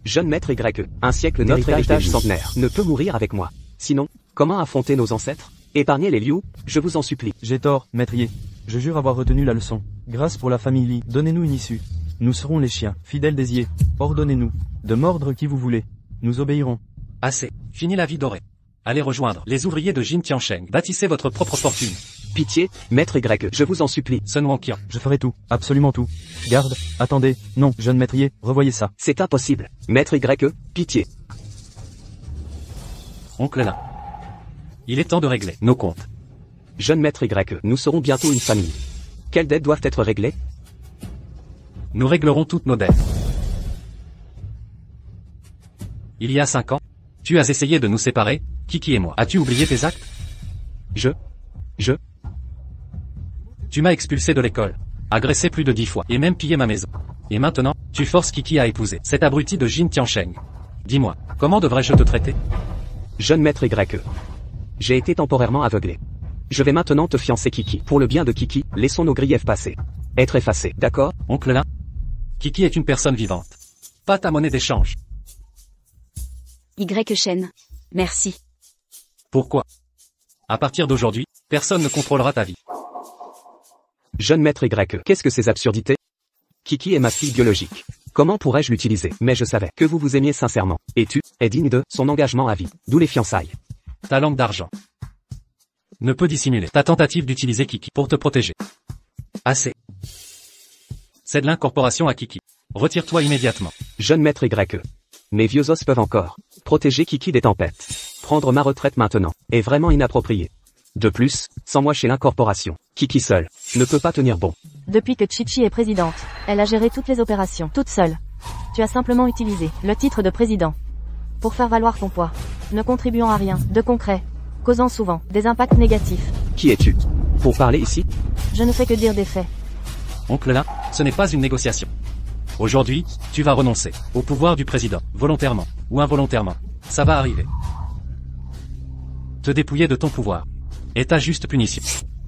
Jeune maître YE. Un siècle notre héritage centenaire ne peut mourir avec moi. Sinon, comment affronter nos ancêtres? Épargnez les Liu, je vous en supplie. J'ai tort, maîtrier. Je jure avoir retenu la leçon. Grâce pour la famille Li, donnez-nous une issue. Nous serons les chiens, fidèles des. Ordonnez-nous de mordre qui vous voulez. Nous obéirons. Assez. Fini la vie dorée. Allez rejoindre les ouvriers de Jin Tiansheng. Bâtissez votre propre fortune. Pitié, maître YE, je vous en supplie. Sun Wonqian. Je ferai tout, absolument tout. Garde, attendez, non, jeune maîtrier, revoyez ça. C'est impossible. Maître YE, pitié. Oncle Lin. Il est temps de régler nos comptes. Jeune maître YE, nous serons bientôt une famille. Quelles dettes doivent être réglées? Nous réglerons toutes nos dettes. Il y a 5 ans, tu as essayé de nous séparer, Kiki et moi. As-tu oublié tes actes? Tu m'as expulsé de l'école, agressé plus de 10 fois, et même pillé ma maison. Et maintenant, tu forces Kiki à épouser cet abruti de Jin Tiansheng. Dis-moi, comment devrais-je te traiter? Jeune maître YE. J'ai été temporairement aveuglé. Je vais maintenant te fiancer Kiki. Pour le bien de Kiki, laissons nos griefs passer. Être effacés, d'accord? Oncle Lin. Kiki est une personne vivante. Pas ta monnaie d'échange. Shen. Merci. Pourquoi? À partir d'aujourd'hui, personne ne contrôlera ta vie. Jeune maître YE, qu'est-ce que ces absurdités? Kiki est ma fille biologique. Comment pourrais-je l'utiliser? Mais je savais que vous vous aimiez sincèrement. Et tu es digne de son engagement à vie. D'où les fiançailles. Ta langue d'argent ne peut dissimuler ta tentative d'utiliser Kiki pour te protéger. Assez. C'est de l'incorporation à Kiki. Retire-toi immédiatement. Jeune maître YE. Mes vieux os peuvent encore protéger Kiki des tempêtes. Prendre ma retraite maintenant est vraiment inapproprié. De plus, sans moi chez l'incorporation, Kiki seule ne peut pas tenir bon. Depuis que Chichi est présidente, elle a géré toutes les opérations, toute seule. Tu as simplement utilisé le titre de président pour faire valoir ton poids, ne contribuant à rien de concret, causant souvent des impacts négatifs. Qui es-tu pour parler ici? Je ne fais que dire des faits. Oncle Lin, ce n'est pas une négociation. Aujourd'hui, tu vas renoncer au pouvoir du président, volontairement ou involontairement. Ça va arriver. Te dépouiller de ton pouvoir est ta juste punition.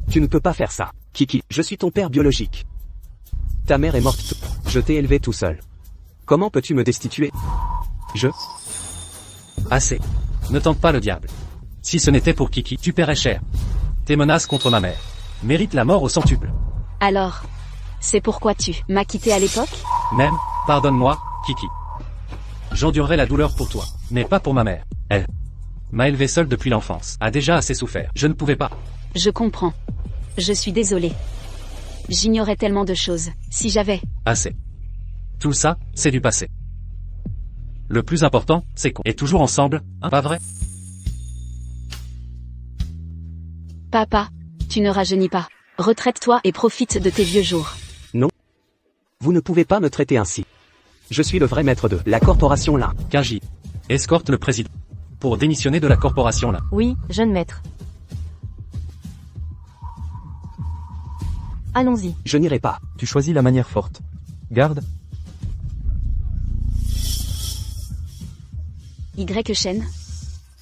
Tu ne peux pas faire ça. Kiki, je suis ton père biologique. Ta mère est morte. Je t'ai élevé tout seul. Comment peux-tu me destituer? Assez. Ne tente pas le diable. Si ce n'était pour Kiki, tu paierais cher. Tes menaces contre ma mère méritent la mort au centuple. Alors, c'est pourquoi tu m'as quitté à l'époque? Même, pardonne-moi, Kiki. J'endurerai la douleur pour toi, mais pas pour ma mère. Elle m'a élevé seule depuis l'enfance, a déjà assez souffert. Je ne pouvais pas. Je comprends. Je suis désolée. J'ignorais tellement de choses. Si j'avais... Assez. Tout ça, c'est du passé. Le plus important, c'est qu'on est toujours ensemble, hein, pas vrai? Papa, tu ne rajeunis pas. Retraite-toi et profite de tes vieux jours. Non. Vous ne pouvez pas me traiter ainsi. Je suis le vrai maître de la corporation là. Kaji, escorte le président pour démissionner de la corporation là. Oui, jeune maître. Allons-y. Je n'irai pas. Tu choisis la manière forte. Garde. Shen.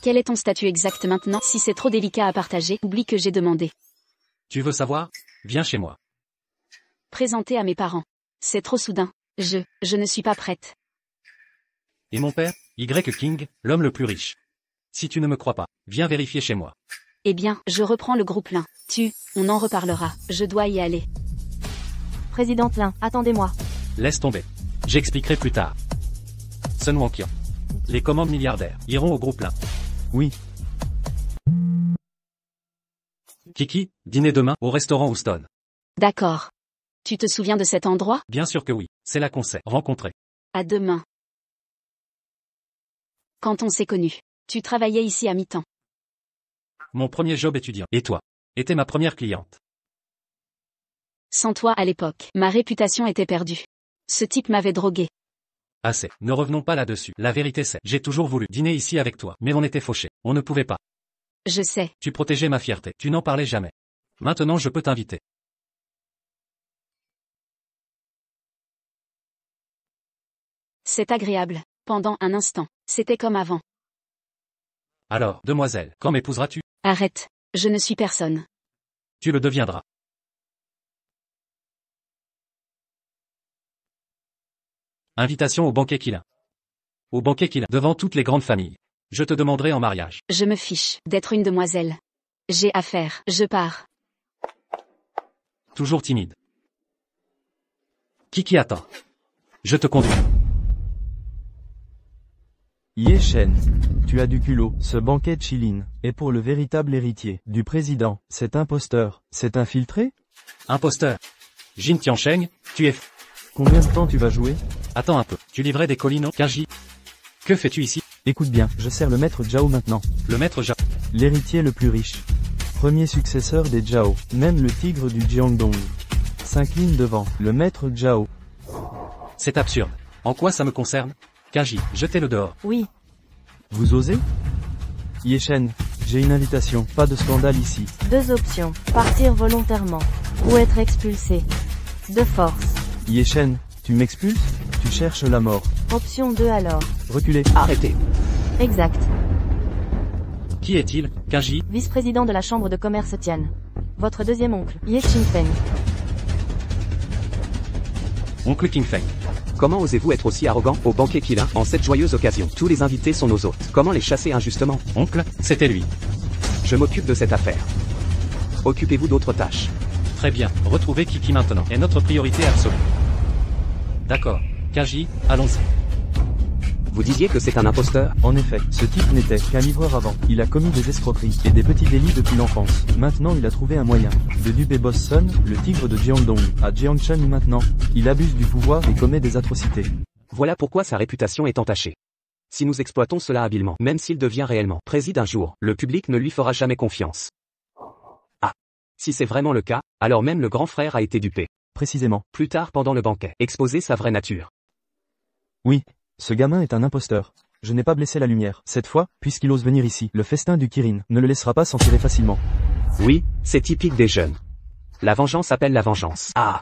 Quel est ton statut exact maintenant? Si c'est trop délicat à partager, oublie que j'ai demandé. Tu veux savoir? Viens chez moi. Présenter à mes parents. C'est trop soudain. Je ne suis pas prête. Et mon père, Y King, l'homme le plus riche. Si tu ne me crois pas, viens vérifier chez moi. Eh bien, je reprends le groupe Lin. On en reparlera. Je dois y aller. Présidente Lin, attendez-moi. Laisse tomber. J'expliquerai plus tard. Sun Wonkian. Les commandes milliardaires iront au groupe Lin. Oui, Kiki, dîner demain au restaurant Houston. D'accord. Tu te souviens de cet endroit? Bien sûr que oui, c'est là qu'on s'est rencontrés. À demain. Quand on s'est connus, tu travaillais ici à mi-temps. Mon premier job étudiant. Et toi? Était ma première cliente. Sans toi à l'époque, ma réputation était perdue. Ce type m'avait drogué. Assez. Ne revenons pas là-dessus. La vérité c'est, j'ai toujours voulu dîner ici avec toi, mais on était fauchés. On ne pouvait pas. Je sais. Tu protégeais ma fierté. Tu n'en parlais jamais. Maintenant je peux t'inviter. C'est agréable. Pendant un instant, c'était comme avant. Alors, demoiselle, quand m'épouseras-tu? Arrête. Je ne suis personne. Tu le deviendras. Invitation au banquet Kilin. Au banquet Kilin, devant toutes les grandes familles. Je te demanderai en mariage. Je me fiche d'être une demoiselle. J'ai affaire. Je pars. Toujours timide. Qui attend? Je te conduis. Ye Shen. Tu as du culot, ce banquet Chilin est pour le véritable héritier du président. Cet imposteur, c'est infiltré? Imposteur. Jin Tiansheng, tu es... Combien de temps tu vas jouer? Attends un peu. Tu livrais des collines, Kaji? Que fais-tu ici? Écoute bien, je sers le maître Zhao maintenant. Le maître Ja. L'héritier le plus riche. Premier successeur des Zhao. Même le tigre du Jiangdong s'incline devant le maître Zhao. C'est absurde. En quoi ça me concerne? Kaji, jetez-le dehors. Oui. Vous osez? Ye Shen, j'ai une invitation, pas de scandale ici. 2 options. Partir volontairement. Ou être expulsé. De force. Ye Shen, tu m'expulses? Tu cherches la mort. Option 2 alors. Reculez. Arrêtez. Exact. Qui est-il, Kaji? Vice-président de la chambre de commerce Tian. Votre deuxième oncle, Ye Qingfeng. Oncle Kingfeng. Comment osez-vous être aussi arrogant au banquet Kilin en cette joyeuse occasion? Tous les invités sont nos hôtes. Comment les chasser injustement? Oncle, c'était lui. Je m'occupe de cette affaire. Occupez-vous d'autres tâches. Très bien, retrouver Kiki maintenant est notre priorité absolue. D'accord. Kaji, allons-y. Vous disiez que c'est un imposteur? En effet, ce type n'était qu'un livreur avant. Il a commis des escroqueries et des petits délits depuis l'enfance. Maintenant il a trouvé un moyen de duper Boss Sun, le tigre de Jiangdong, à Jiangchen maintenant. Il abuse du pouvoir et commet des atrocités. Voilà pourquoi sa réputation est entachée. Si nous exploitons cela habilement, même s'il devient réellement président un jour, le public ne lui fera jamais confiance. Ah. Si c'est vraiment le cas, alors même le grand frère a été dupé. Précisément. Plus tard pendant le banquet, exposer sa vraie nature. Oui. Ce gamin est un imposteur. Je n'ai pas blessé la lumière. Cette fois, puisqu'il ose venir ici, le festin du Kirin ne le laissera pas s'en tirer facilement. Oui, c'est typique des jeunes. La vengeance appelle la vengeance. Ah.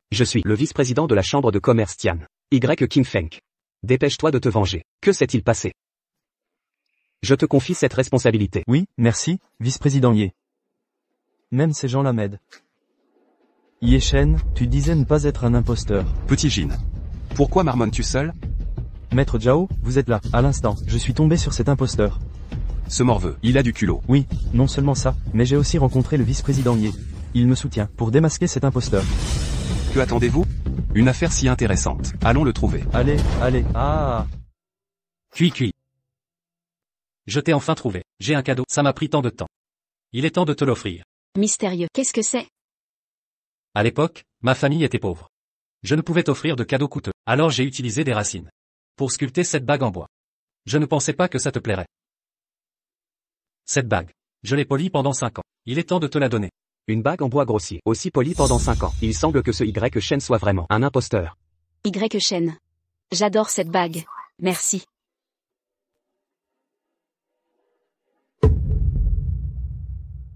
Je suis le vice-président de la chambre de commerce Tian. Y Qingfeng. Dépêche-toi de te venger. Que s'est-il passé? Je te confie cette responsabilité. Oui, merci, vice-président Ye. Même ces gens-là m'aident. Ye Shen, tu disais ne pas être un imposteur. Petit Jin. Pourquoi marmonnes-tu seul? Maître Zhao, vous êtes là, à l'instant. Je suis tombé sur cet imposteur. Ce morveux, il a du culot. Oui, non seulement ça, mais j'ai aussi rencontré le vice-président Ye. Il me soutient, pour démasquer cet imposteur. Que attendez-vous? Une affaire si intéressante. Allons le trouver. Allez, ah. Cui. Je t'ai enfin trouvé. J'ai un cadeau, ça m'a pris tant de temps. Il est temps de te l'offrir. Mystérieux. Qu'est-ce que c'est? À l'époque, ma famille était pauvre. Je ne pouvais t'offrir de cadeaux coûteux. Alors j'ai utilisé des racines pour sculpter cette bague en bois. Je ne pensais pas que ça te plairait. Cette bague, je l'ai polie pendant 5 ans. Il est temps de te la donner. Une bague en bois grossier, aussi polie pendant 5 ans. Il semble que ce Y Shen soit vraiment un imposteur. Y Shen. J'adore cette bague. Merci.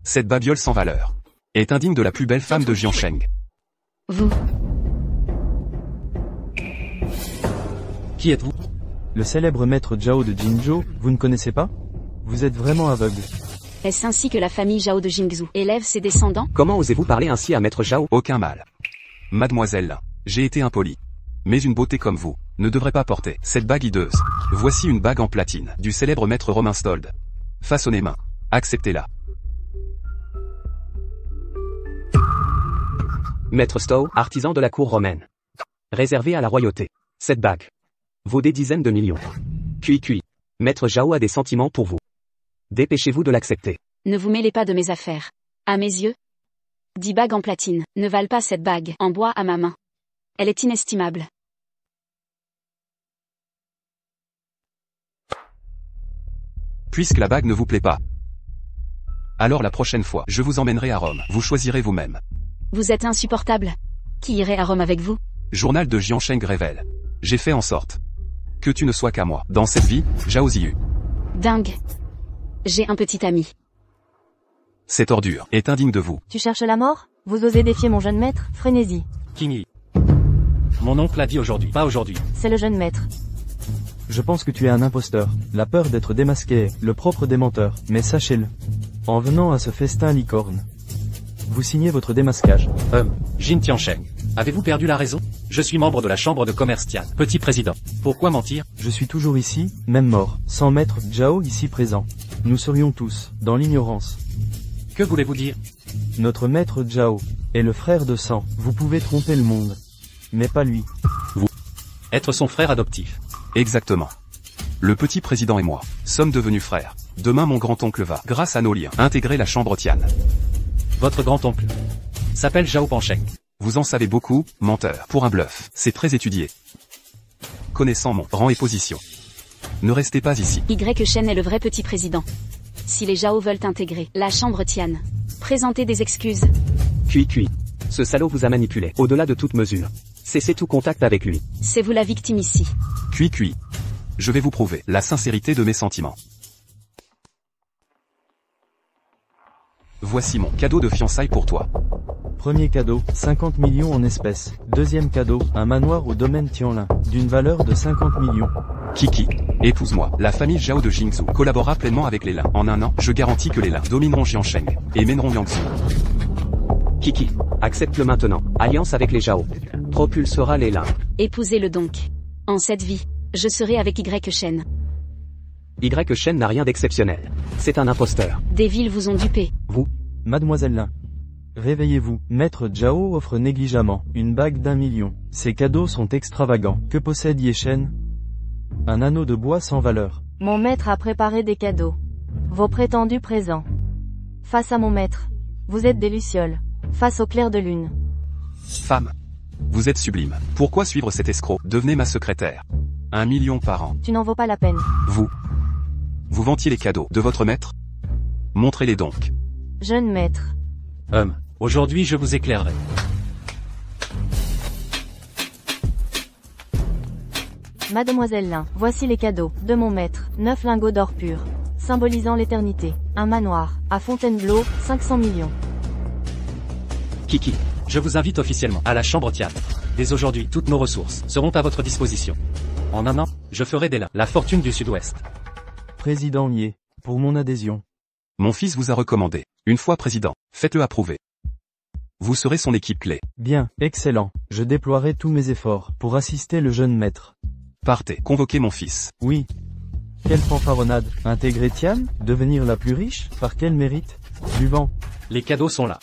Cette babiole sans valeur est indigne de la plus belle femme de Jiangsheng. Vous. Qui êtes-vous? Le célèbre maître Zhao de Jinzhou, vous ne connaissez pas? Vous êtes vraiment aveugle. Est-ce ainsi que la famille Zhao de Jingzhou élève ses descendants? Comment osez-vous parler ainsi à Maître Zhao? Aucun mal. Mademoiselle Lin, j'ai été impoli. Mais une beauté comme vous ne devrait pas porter cette bague hideuse. Voici une bague en platine du célèbre maître Romain Stold. Façonnée main. Acceptez-la. Maître Stowe, artisan de la cour romaine. Réservé à la royauté. Cette bague vaut des dizaines de millions. Cui. Maître Zhao a des sentiments pour vous. Dépêchez-vous de l'accepter. Ne vous mêlez pas de mes affaires. À mes yeux, 10 bagues en platine ne valent pas cette bague en bois à ma main. Elle est inestimable. Puisque la bague ne vous plaît pas, alors la prochaine fois, je vous emmènerai à Rome. Vous choisirez vous-même. Vous êtes insupportable. Qui irait à Rome avec vous? Journal de Jiansheng révèle. J'ai fait en sorte que tu ne sois qu'à moi. Dans cette vie, Zhao Ziyu. Dingue. J'ai un petit ami. Cette ordure est indigne de vous. Tu cherches la mort? Vous osez défier mon jeune maître? Frénésie. King Yi. Mon oncle a dit aujourd'hui, pas aujourd'hui. C'est le jeune maître. Je pense que tu es un imposteur. La peur d'être démasqué est le propre des menteurs. Mais sachez-le. En venant à ce festin licorne, vous signez votre démasquage. Jin Tiansheng. Avez-vous perdu la raison? Je suis membre de la chambre de commerce Tian. Petit président. Pourquoi mentir? Je suis toujours ici, même mort, sans maître Zhao ici présent. Nous serions tous dans l'ignorance. Que voulez-vous dire? Notre maître Zhao est le frère de sang. Vous pouvez tromper le monde, mais pas lui. Être son frère adoptif. Exactement. Le petit président et moi sommes devenus frères. Demain mon grand-oncle va, grâce à nos liens, intégrer la chambre Tian. Votre grand-oncle s'appelle Zhao Pansheng. Vous en savez beaucoup, menteur. Pour un bluff, c'est très étudié. Connaissant mon rang et position. Ne restez pas ici. Y Shen est le vrai petit président. Si les Zhao veulent intégrer la chambre Tian, présentez des excuses. Cui. Ce salaud vous a manipulé, au-delà de toute mesure. Cessez tout contact avec lui. C'est vous la victime ici. Cui. Je vais vous prouver la sincérité de mes sentiments. Voici mon cadeau de fiançailles pour toi. Premier cadeau, 50 millions en espèces. Deuxième cadeau, un manoir au domaine Tianlin, d'une valeur de 50 millions. Kiki, épouse-moi. La famille Zhao de Jingzhou collabora pleinement avec les Lin. En un an, je garantis que les Lin domineront Jiansheng et mèneront Yangtze. Kiki, accepte-le maintenant. Alliance avec les Zhao propulsera les Lin. Épousez-le donc. En cette vie, je serai avec Y Shen. Y Shen n'a rien d'exceptionnel. C'est un imposteur. Des villes vous ont dupé. Vous, Mademoiselle Lin. Réveillez-vous, maître Zhao offre négligemment une bague d'1 million. Ces cadeaux sont extravagants. Que possède Ye Shen? Un anneau de bois sans valeur. Mon maître a préparé des cadeaux. Vos prétendus présents. Face à mon maître. Vous êtes des lucioles. Face au clair de lune. Femme, vous êtes sublime. Pourquoi suivre cet escroc? Devenez ma secrétaire. 1 million par an. Tu n'en vaux pas la peine. Vous vantiez les cadeaux de votre maître? Montrez-les donc. Jeune maître. Aujourd'hui je vous éclairerai. Mademoiselle Lin, voici les cadeaux de mon maître. 9 lingots d'or pur, symbolisant l'éternité. Un manoir, à Fontainebleau, 500 millions. Kiki. Je vous invite officiellement à la chambre Tian. Dès aujourd'hui, toutes nos ressources seront à votre disposition. En un an, je ferai des Lin la fortune du Sud-Ouest. Président Ye, pour mon adhésion. Mon fils vous a recommandé. Une fois président, faites-le approuver. Vous serez son équipe clé. Bien, excellent. Je déploierai tous mes efforts pour assister le jeune maître. Partez, convoquez mon fils. Oui. Quelle fanfaronnade. Intégrer Tian? Devenir la plus riche? Par quel mérite? Du vent. Les cadeaux sont là.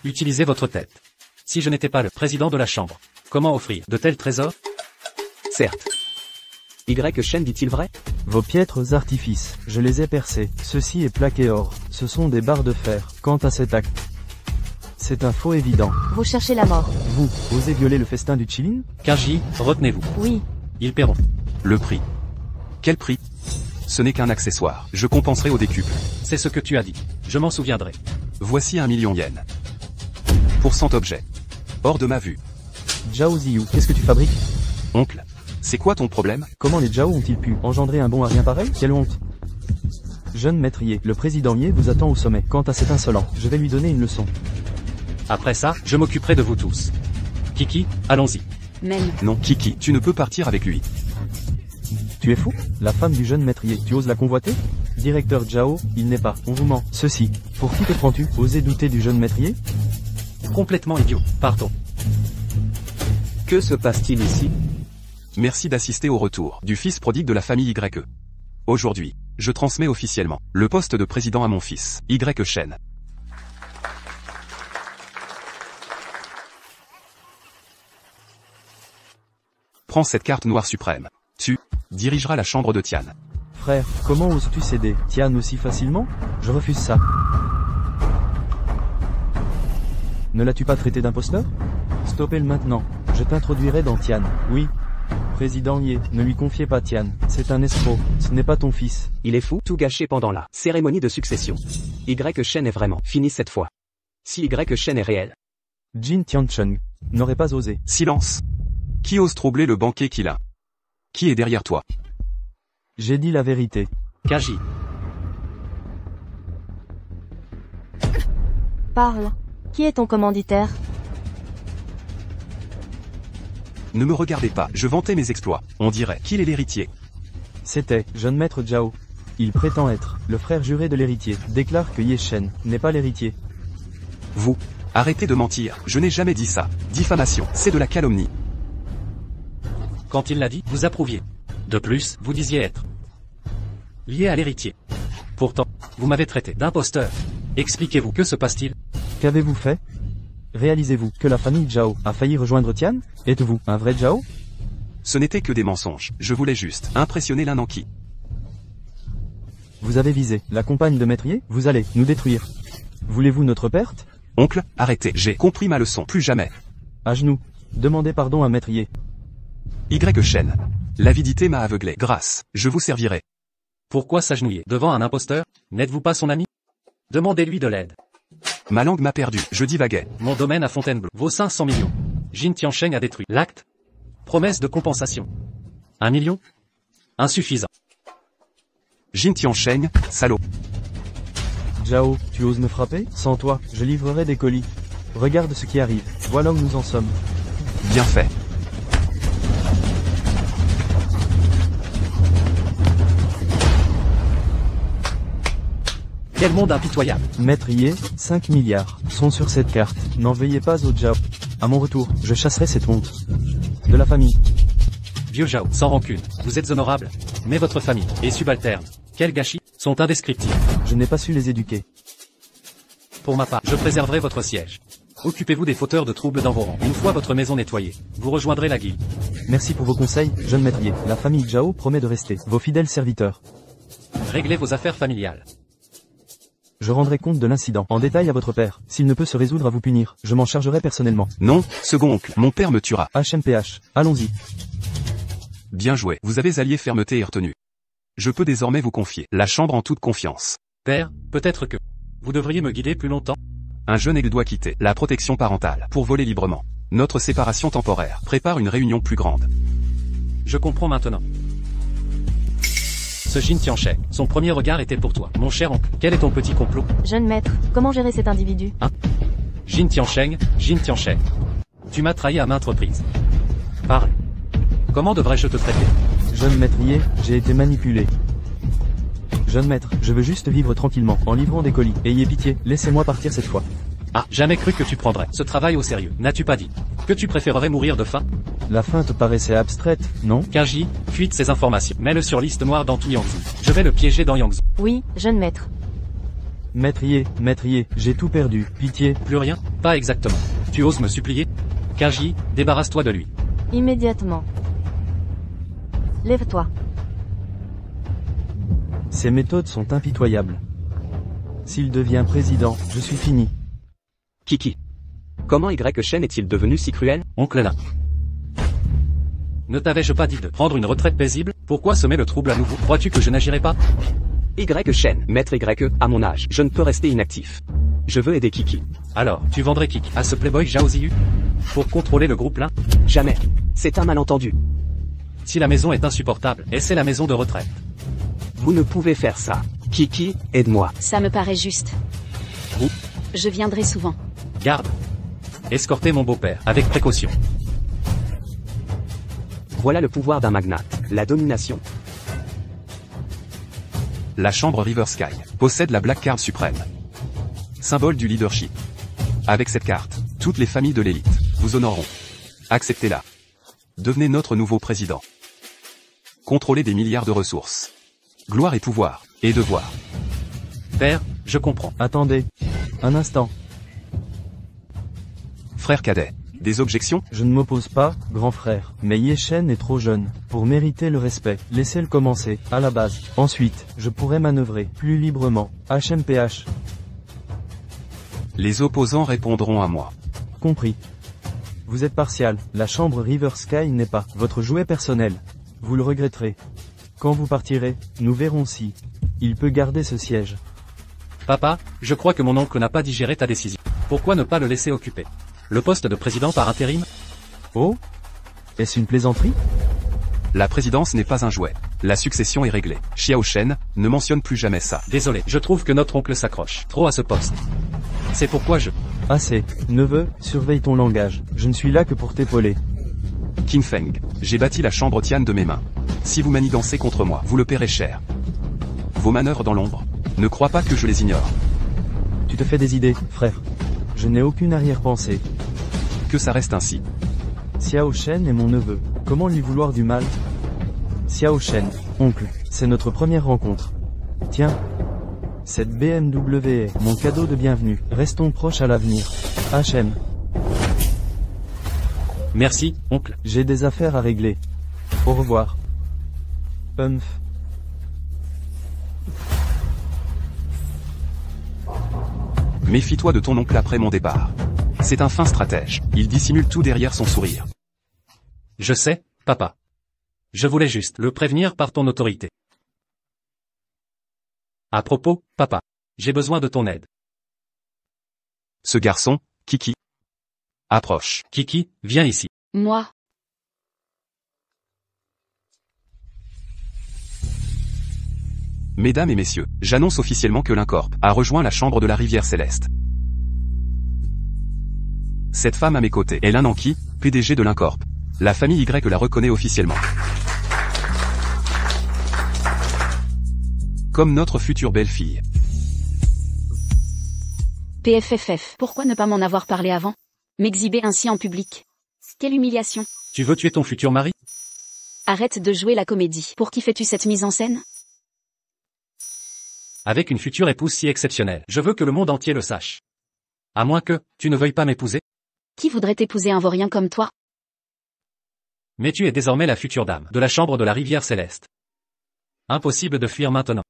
Utilisez votre tête. Si je n'étais pas le président de la chambre, comment offrir de tels trésors? Certes. Y Shen dit-il vrai? Vos piètres artifices, je les ai percés. Ceci est plaqué or. Ce sont des barres de fer. Quant à cet acte, c'est un faux évident. Vous cherchez la mort. Vous, osez violer le festin du Chilin? Kaji, retenez-vous. Oui. Ils paieront. Le prix. Quel prix? Ce n'est qu'un accessoire. Je compenserai au décuple. C'est ce que tu as dit. Je m'en souviendrai. Voici 1 million yen. Pour 100 objets. Hors de ma vue. Zhao Ziyu, qu'est-ce que tu fabriques? Oncle, c'est quoi ton problème? Comment les Zhao ont-ils pu engendrer un bon à rien pareil? Quelle honte! Jeune maître Ye, le président Ye vous attend au sommet. Quant à cet insolent, je vais lui donner une leçon. Après ça, je m'occuperai de vous tous. Kiki, allons-y. Même. Non, Kiki, tu ne peux partir avec lui. Tu es fou? La femme du jeune maître Ye, tu oses la convoiter? Directeur Zhao, il n'est pas, on vous ment. Ceci, pour qui te prends-tu? Osez douter du jeune maîtrier? Complètement idiot. Partons. Que se passe-t-il ici? Merci d'assister au retour du fils prodigue de la famille YE. Aujourd'hui, je transmets officiellement le poste de président à mon fils, Y Shen. Prends cette carte noire suprême. Tu dirigeras la chambre de Tian. Frère, comment oses-tu céder Tian aussi facilement? Je refuse ça. Ne l'as-tu pas traité d'imposteur? Stoppez-le maintenant. Je t'introduirai dans Tian. Oui. Président Ye, ne lui confiez pas Tian. C'est un escroc. Ce n'est pas ton fils. Il est fou, tout gâché pendant la cérémonie de succession. Y Shen est vraiment fini cette fois. Si Y Shen est réel. Jin Tiancheng n'aurait pas osé. Silence. Qui ose troubler le banquet qu'il a? Qui est derrière toi? J'ai dit la vérité. Kaji. Parle. Qui est ton commanditaire? Ne me regardez pas, je vantais mes exploits. On dirait qu'il est l'héritier. C'était, jeune maître Zhao. Il prétend être le frère juré de l'héritier. Déclare que Ye Shen n'est pas l'héritier. Vous, arrêtez de mentir, je n'ai jamais dit ça. Diffamation, c'est de la calomnie. Quand il l'a dit, vous approuviez. De plus, vous disiez être lié à l'héritier. Pourtant, vous m'avez traité d'imposteur. Expliquez-vous, que se passe-t-il? Qu'avez-vous fait? Réalisez-vous que la famille Zhao a failli rejoindre Tian? Êtes-vous un vrai Zhao? Ce n'était que des mensonges, je voulais juste impressionner l'un Nanki. Vous avez visé la compagne de Maître Ye? Vous allez nous détruire. Voulez-vous notre perte? Oncle, arrêtez, j'ai compris ma leçon, plus jamais. À genoux. Demandez pardon à Maître Ye. Y Shen. L'avidité m'a aveuglé. Grâce, je vous servirai. Pourquoi s'agenouiller devant un imposteur? N'êtes-vous pas son ami? Demandez-lui de l'aide. Ma langue m'a perdu, je divaguais. Mon domaine à Fontainebleau vaut 500 millions. Jin Tiancheng a détruit l'acte. Promesse de compensation. 1 million? Insuffisant. Jin Tiancheng, salaud. Zhao, tu oses me frapper? Sans toi, je livrerai des colis. Regarde ce qui arrive. Voilà où nous en sommes. Bien fait. Quel monde impitoyable. Maître Ye, 5 milliards sont sur cette carte. N'en veuillez pas au Zhao. À mon retour, je chasserai cette honte de la famille. Vieux Zhao, sans rancune, vous êtes honorable, mais votre famille et subalterne, quel gâchis, sont indescriptibles. Je n'ai pas su les éduquer. Pour ma part, je préserverai votre siège. Occupez-vous des fauteurs de troubles dans vos rangs. Une fois votre maison nettoyée, vous rejoindrez la guilde. Merci pour vos conseils, jeune Maître Ye. La famille Zhao promet de rester vos fidèles serviteurs. Réglez vos affaires familiales. Je rendrai compte de l'incident en détail à votre père. S'il ne peut se résoudre à vous punir, je m'en chargerai personnellement. Non, second oncle, mon père me tuera. HMPH, allons-y. Bien joué, vous avez allié fermeté et retenue. Je peux désormais vous confier la chambre en toute confiance. Père, peut-être que vous devriez me guider plus longtemps. Un jeune aigle doit quitter la protection parentale pour voler librement. Notre séparation temporaire prépare une réunion plus grande. Je comprends maintenant. Ce Jin Tiancheng, son premier regard était pour toi. Mon cher oncle, quel est ton petit complot? Jeune maître, comment gérer cet individu? Jin Tiancheng, Jin Tiancheng. Tu m'as trahi à maintes reprises. Parle. Comment devrais-je te traiter? Jeune Maître Ye, j'ai été manipulé. Jeune maître, je veux juste vivre tranquillement, en livrant des colis. Ayez pitié, laissez-moi partir cette fois. Ah, jamais cru que tu prendrais ce travail au sérieux. N'as-tu pas dit que tu préférerais mourir de faim? La fin te paraissait abstraite, non? Kaji, fuite ces informations. Mets-le sur liste noire dans tout Yangzhou. Je vais le piéger dans Yangzhou. Oui, jeune maître. Maître Ye, j'ai tout perdu, pitié. Plus rien? Pas exactement. Tu oses me supplier? Kaji, débarrasse-toi de lui. Immédiatement. Lève-toi. Ces méthodes sont impitoyables. S'il devient président, je suis fini. Kiki. Comment Y Shen est-il devenu si cruel? Oncle Lin. Ne t'avais-je pas dit de prendre une retraite paisible? Pourquoi semer le trouble à nouveau? Crois-tu que je n'agirai pas? Y Shen, maître Y, à mon âge, je ne peux rester inactif. Je veux aider Kiki. Alors, tu vendrais Kiki à ce playboy Zhao Ziyu? Pour contrôler le groupe Lin? Jamais. C'est un malentendu. Si la maison est insupportable, et c'est la maison de retraite. Vous ne pouvez faire ça. Kiki, aide-moi. Ça me paraît juste. Où? Je viendrai souvent. Garde. Escortez mon beau-père, avec précaution. Voilà le pouvoir d'un magnate. La domination. La chambre River Sky possède la Black Card suprême. Symbole du leadership. Avec cette carte, toutes les familles de l'élite vous honoreront. Acceptez-la. Devenez notre nouveau président. Contrôlez des milliards de ressources. Gloire et pouvoir, et devoir. Père, je comprends. Attendez. Un instant. Frère cadet, des objections? Je ne m'oppose pas, grand frère, mais Ye Shen est trop jeune pour mériter le respect. Laissez-le commencer, à la base. Ensuite, je pourrai manœuvrer plus librement. HMPH. Les opposants répondront à moi. Compris. Vous êtes partial, la chambre River Sky n'est pas votre jouet personnel. Vous le regretterez. Quand vous partirez, nous verrons si il peut garder ce siège. Papa, je crois que mon oncle n'a pas digéré ta décision. Pourquoi ne pas le laisser occuper le poste de président par intérim? Oh? Est-ce une plaisanterie? La présidence n'est pas un jouet. La succession est réglée. Xiao Shen, ne mentionne plus jamais ça. Désolé, je trouve que notre oncle s'accroche trop à ce poste. C'est pourquoi je... Assez. Neveu, surveille ton langage. Je ne suis là que pour t'épauler. Qin Feng, j'ai bâti la chambre Tian de mes mains. Si vous manigancez contre moi, vous le paierez cher. Vos manœuvres dans l'ombre, ne crois pas que je les ignore. Tu te fais des idées, frère. Je n'ai aucune arrière-pensée. Que ça reste ainsi. Xiao Shen est mon neveu. Comment lui vouloir du mal? Xiao Shen, oncle, c'est notre première rencontre. Tiens. Cette BMW est mon cadeau de bienvenue. Restons proches à l'avenir. HM. Merci, oncle. J'ai des affaires à régler. Au revoir. Humph. Méfie-toi de ton oncle après mon départ. C'est un fin stratège. Il dissimule tout derrière son sourire. Je sais, papa. Je voulais juste le prévenir par ton autorité. À propos, papa, j'ai besoin de ton aide. Ce garçon, Kiki, approche. Kiki, viens ici. Moi. Mesdames et messieurs, j'annonce officiellement que l'Incorp a rejoint la chambre de la Rivière Céleste. Cette femme à mes côtés est l'Ananki, PDG de l'Incorp. La famille Y la reconnaît officiellement. Comme notre future belle-fille. PFFF. Pourquoi ne pas m'en avoir parlé avant? M'exhiber ainsi en public. Quelle humiliation. Tu veux tuer ton futur mari? Arrête de jouer la comédie. Pour qui fais-tu cette mise en scène? Avec une future épouse si exceptionnelle, je veux que le monde entier le sache. À moins que, tu ne veuilles pas m'épouser? Qui voudrait épouser un vaurien comme toi? Mais tu es désormais la future dame de la chambre de la Rivière Céleste. Impossible de fuir maintenant.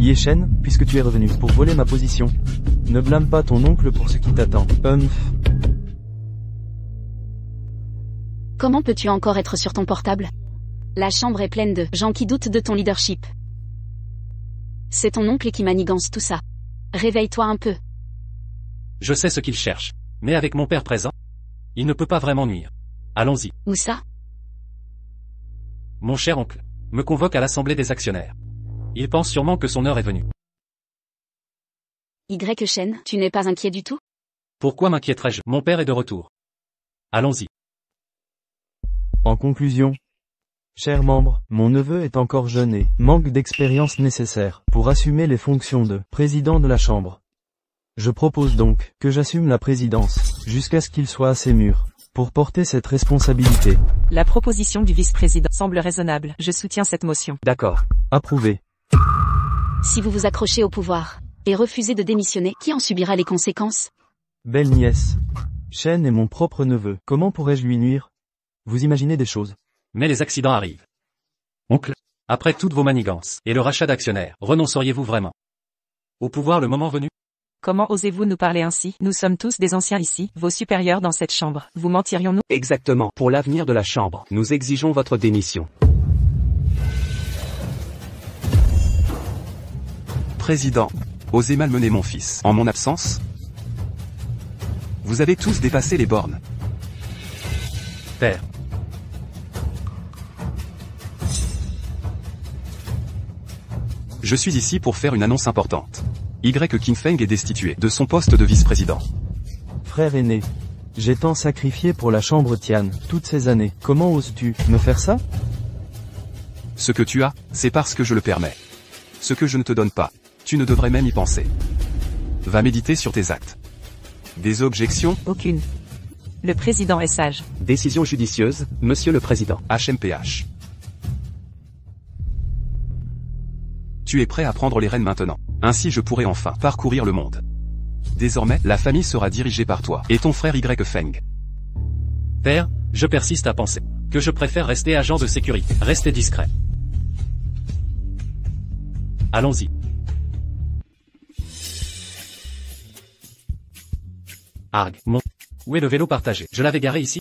Ye Shen, puisque tu es revenu pour voler ma position, ne blâme pas ton oncle pour ce qui t'attend. Humph. Comment peux-tu encore être sur ton portable? La chambre est pleine de gens qui doutent de ton leadership. C'est ton oncle qui manigance tout ça. Réveille-toi un peu. Je sais ce qu'il cherche. Mais avec mon père présent, il ne peut pas vraiment nuire. Allons-y. Où ça? Mon cher oncle me convoque à l'assemblée des actionnaires. Il pense sûrement que son heure est venue. Y Shen, tu n'es pas inquiet du tout? Pourquoi m'inquiéterais-je? Mon père est de retour. Allons-y. En conclusion, chers membres, mon neveu est encore jeune et manque d'expérience nécessaire pour assumer les fonctions de président de la Chambre. Je propose donc que j'assume la présidence jusqu'à ce qu'il soit assez mûr pour porter cette responsabilité. La proposition du vice-président semble raisonnable. Je soutiens cette motion. D'accord. Approuvé. Si vous vous accrochez au pouvoir et refusez de démissionner, qui en subira les conséquences? Belle nièce. Shen est mon propre neveu. Comment pourrais-je lui nuire? Vous imaginez des choses. Mais les accidents arrivent. Oncle, après toutes vos manigances et le rachat d'actionnaires, renonceriez-vous vraiment au pouvoir le moment venu? Comment osez-vous nous parler ainsi? Nous sommes tous des anciens ici, vos supérieurs dans cette chambre. Vous mentirions-nous? Exactement. Pour l'avenir de la Chambre, nous exigeons votre démission. Président, osez malmener mon fils en mon absence? Vous avez tous dépassé les bornes. Père. Je suis ici pour faire une annonce importante. Qin Feng est destitué de son poste de vice-président. Frère aîné. J'ai tant sacrifié pour la chambre Tian, toutes ces années. Comment oses-tu me faire ça? Ce que tu as, c'est parce que je le permets. Ce que je ne te donne pas, tu ne devrais même y penser. Va méditer sur tes actes. Des objections? Aucune. Le président est sage. Décision judicieuse, monsieur le président. HMPH. Tu es prêt à prendre les rênes maintenant. Ainsi je pourrai enfin parcourir le monde. Désormais, la famille sera dirigée par toi et ton frère Y Feng. Père, je persiste à penser que je préfère rester agent de sécurité. Restez discret. Allons-y. Arg, où est le vélo partagé? Je l'avais garé ici?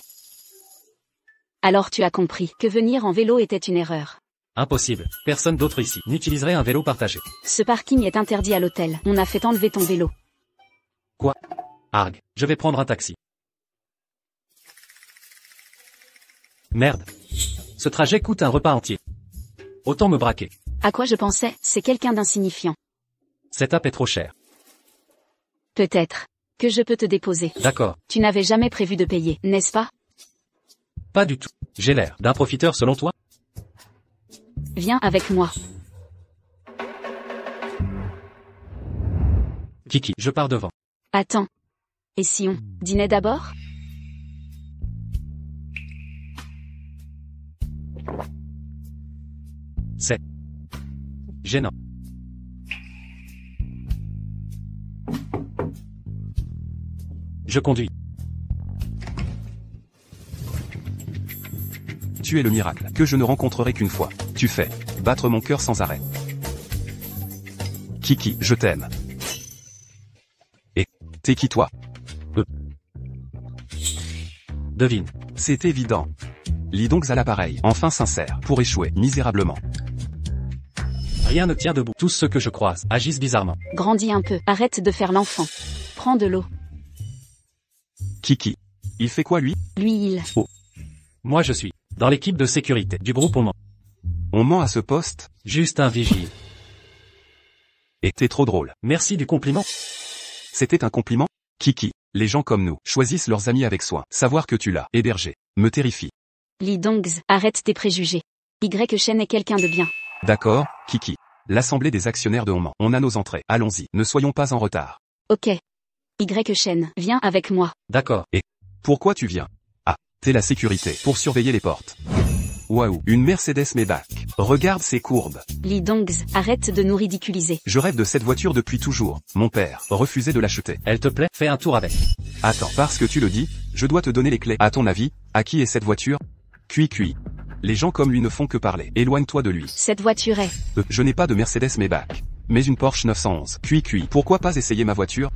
Alors tu as compris que venir en vélo était une erreur. Impossible. Personne d'autre ici n'utiliserait un vélo partagé. Ce parking est interdit à l'hôtel. On a fait enlever ton vélo. Quoi? Arg, je vais prendre un taxi. Merde. Ce trajet coûte un repas entier. Autant me braquer. À quoi je pensais, c'est quelqu'un d'insignifiant. Cette app est trop chère. Peut-être que je peux te déposer. D'accord. Tu n'avais jamais prévu de payer, n'est-ce pas? Pas du tout. J'ai l'air d'un profiteur selon toi? Viens avec moi. Kiki, je pars devant. Attends. Et si on dînait d'abord? C'est gênant. Je conduis. Tu es le miracle que je ne rencontrerai qu'une fois. Tu fais battre mon cœur sans arrêt. Kiki, je t'aime. Et t'es qui toi? Devine. C'est évident. Lis donc à l'appareil, enfin sincère, pour échouer misérablement. Rien ne tient debout. Tous ceux que je croise agissent bizarrement. Grandis un peu. Arrête de faire l'enfant. Prends de l'eau. Kiki. Il fait quoi lui? Lui il. Moi je suis dans l'équipe de sécurité du groupe On ment. On ment à ce poste? Juste un vigile. Et t'es trop drôle. Merci du compliment. C'était un compliment? Kiki. Les gens comme nous choisissent leurs amis avec soin. Savoir que tu l'as hébergé me terrifie. Li Dongs, arrête tes préjugés. Y Shen est quelqu'un de bien. D'accord, Kiki. L'assemblée des actionnaires de On ment. On a nos entrées. Allons-y. Ne soyons pas en retard. Ok. Y Shen, viens avec moi. D'accord. Et pourquoi tu viens? Ah, t'es la sécurité pour surveiller les portes. Waouh, une Mercedes Maybach. Regarde ces courbes. Li Dongs, arrête de nous ridiculiser. Je rêve de cette voiture depuis toujours. Mon père refusait de l'acheter. Elle te plaît? Fais un tour avec. Attends, parce que tu le dis, je dois te donner les clés. À ton avis, à qui est cette voiture? Cui. Les gens comme lui ne font que parler. Éloigne-toi de lui. Cette voiture est... Je n'ai pas de Mercedes Maybach. Mais une Porsche 911. Cui. Pourquoi pas essayer ma voiture?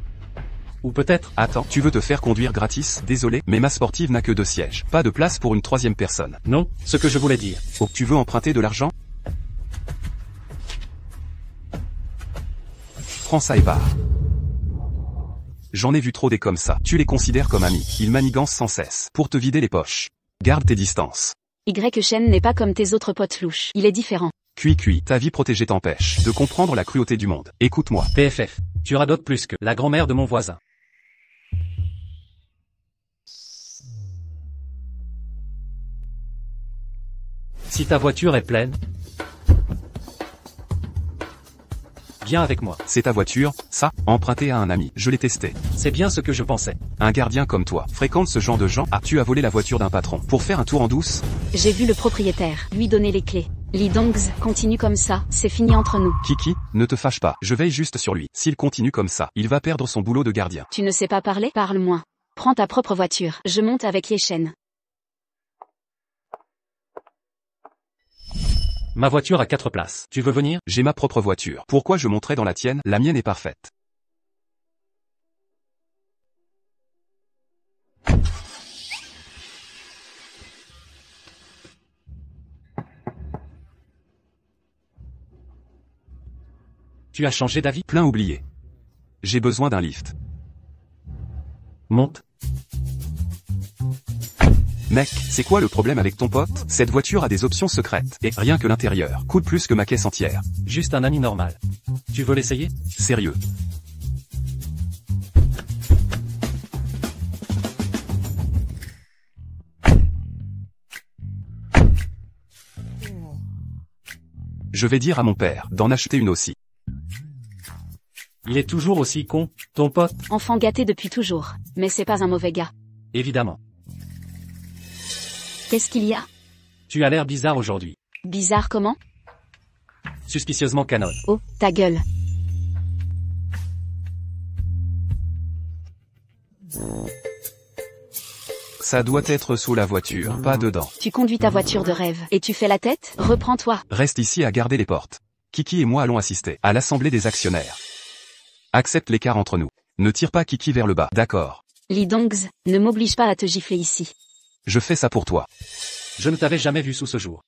Ou peut-être... Attends, tu veux te faire conduire gratis? Désolé, mais ma sportive n'a que 2 sièges. Pas de place pour une 3e personne. Non, ce que je voulais dire. Oh, tu veux emprunter de l'argent? Prends ça et pars. J'en ai vu trop des comme ça. Tu les considères comme amis. Ils manigancent sans cesse. Pour te vider les poches. Garde tes distances. Y Shen n'est pas comme tes autres potes louches. Il est différent. Cui. Ta vie protégée t'empêche de comprendre la cruauté du monde. Écoute-moi. PFF. Tu radotes plus que la grand-mère de mon voisin. Si ta voiture est pleine, viens avec moi. C'est ta voiture, ça, empruntée à un ami. Je l'ai testé. C'est bien ce que je pensais. Un gardien comme toi fréquente ce genre de gens. Ah, tu as volé la voiture d'un patron pour faire un tour en douce? J'ai vu le propriétaire lui donner les clés. Li Dongs, continue comme ça, c'est fini entre nous. Kiki, ne te fâche pas. Je veille juste sur lui. S'il continue comme ça, il va perdre son boulot de gardien. Tu ne sais pas parler? Parle moins. Prends ta propre voiture. Je monte avec Ye Shen. Ma voiture a 4 places. Tu veux venir? J'ai ma propre voiture. Pourquoi je monterais dans la tienne? La mienne est parfaite. Tu as changé d'avis? Plein oublié. J'ai besoin d'un lift. Monte. Mec, c'est quoi le problème avec ton pote? Cette voiture a des options secrètes. Et rien que l'intérieur coûte plus que ma caisse entière. Juste un ami normal. Tu veux l'essayer? Sérieux. Je vais dire à mon père d'en acheter une aussi. Il est toujours aussi con, ton pote? Enfant gâté depuis toujours, mais c'est pas un mauvais gars. Évidemment. Qu'est-ce qu'il y a? Tu as l'air bizarre aujourd'hui. Bizarre comment? Suspicieusement canon. Oh, ta gueule. Ça doit être sous la voiture, pas dedans. Tu conduis ta voiture de rêve, et tu fais la tête? Reprends-toi. Reste ici à garder les portes. Kiki et moi allons assister à l'assemblée des actionnaires. Accepte l'écart entre nous. Ne tire pas Kiki vers le bas, d'accord? Li Dongs, ne m'oblige pas à te gifler ici. Je fais ça pour toi. Je ne t'avais jamais vu sous ce jour.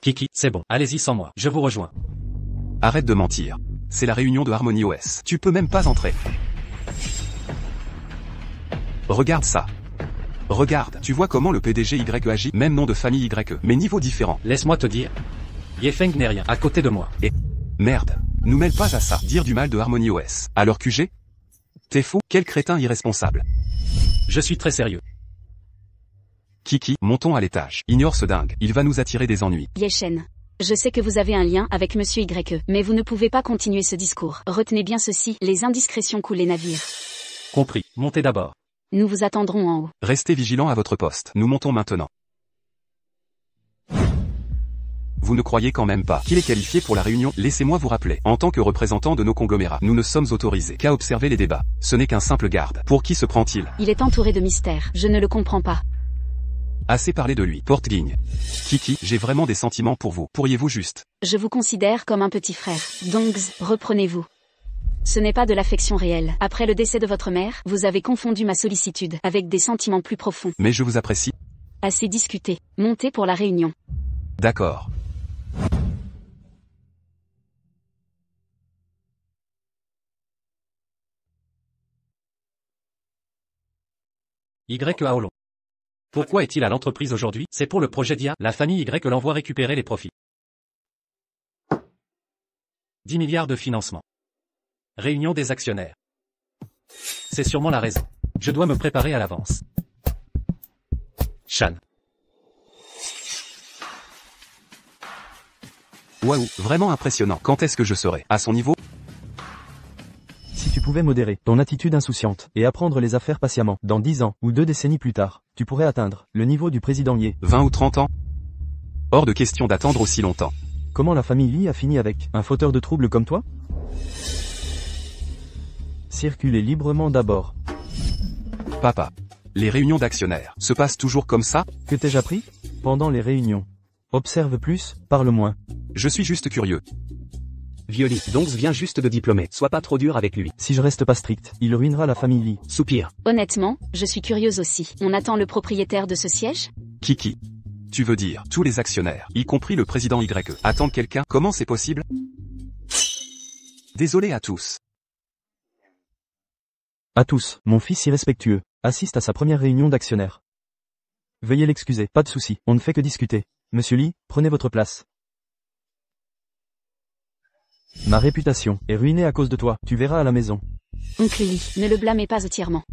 Kiki, c'est bon, allez-y sans moi, je vous rejoins. Arrête de mentir. C'est la réunion de Harmony OS. Tu peux même pas entrer. Regarde ça. Regarde, tu vois comment le PDG YE agit, même nom de famille YE, mais niveau différent. Laisse-moi te dire. Yefeng n'est rien, à côté de moi. Et, merde, nous mêle pas à ça, dire du mal de Harmony OS. Alors QG? T'es fou, quel crétin irresponsable. Je suis très sérieux. Kiki, montons à l'étage. Ignore ce dingue, il va nous attirer des ennuis. Yechen. Je sais que vous avez un lien avec Monsieur YE, mais vous ne pouvez pas continuer ce discours. Retenez bien ceci, les indiscrétions coulent les navires. Compris, montez d'abord. Nous vous attendrons en haut. Restez vigilants à votre poste, nous montons maintenant. Vous ne croyez quand même pas qu'il est qualifié pour la réunion? Laissez-moi vous rappeler, en tant que représentant de nos conglomérats, nous ne sommes autorisés qu'à observer les débats. Ce n'est qu'un simple garde. Pour qui se prend-il? Il est entouré de mystères, je ne le comprends pas. Assez parlé de lui, porte-ligne. Kiki, j'ai vraiment des sentiments pour vous. Pourriez-vous juste? Je vous considère comme un petit frère. Dongs, reprenez-vous. Ce n'est pas de l'affection réelle. Après le décès de votre mère, vous avez confondu ma sollicitude avec des sentiments plus profonds. Mais je vous apprécie. Assez discuté. Montez pour la réunion. D'accord. YE Aolon. Pourquoi est-il à l'entreprise aujourd'hui? C'est pour le projet d'IA, la famille YE l'envoie récupérer les profits. 10 milliards de financement. Réunion des actionnaires. C'est sûrement la raison. Je dois me préparer à l'avance. Shan. Waouh, vraiment impressionnant. Quand est-ce que je serai à son niveau? Si tu pouvais modérer ton attitude insouciante et apprendre les affaires patiemment, dans 10 ans ou 2 décennies plus tard, tu pourrais atteindre le niveau du président Ye. 20 ou 30 ans? Hors de question d'attendre aussi longtemps. Comment la famille Li a fini avec un fauteur de troubles comme toi? Circulez librement d'abord. Papa. Les réunions d'actionnaires se passent toujours comme ça? Que t'ai-je appris? Pendant les réunions. Observe plus, parle moins. Je suis juste curieux. Violi, Dongs vient juste de diplômer. Sois pas trop dur avec lui. Si je reste pas strict, il ruinera la famille Li. Soupir. Honnêtement, je suis curieuse aussi. On attend le propriétaire de ce siège? Kiki. Tu veux dire, tous les actionnaires, y compris le président YE, attendent quelqu'un? Comment c'est possible? Désolé à tous. À tous, mon fils irrespectueux assiste à sa première réunion d'actionnaires. Veuillez l'excuser, pas de souci, on ne fait que discuter. Monsieur Li, prenez votre place. Ma réputation est ruinée à cause de toi, tu verras à la maison. Oncle Li, ne le blâmez pas entièrement.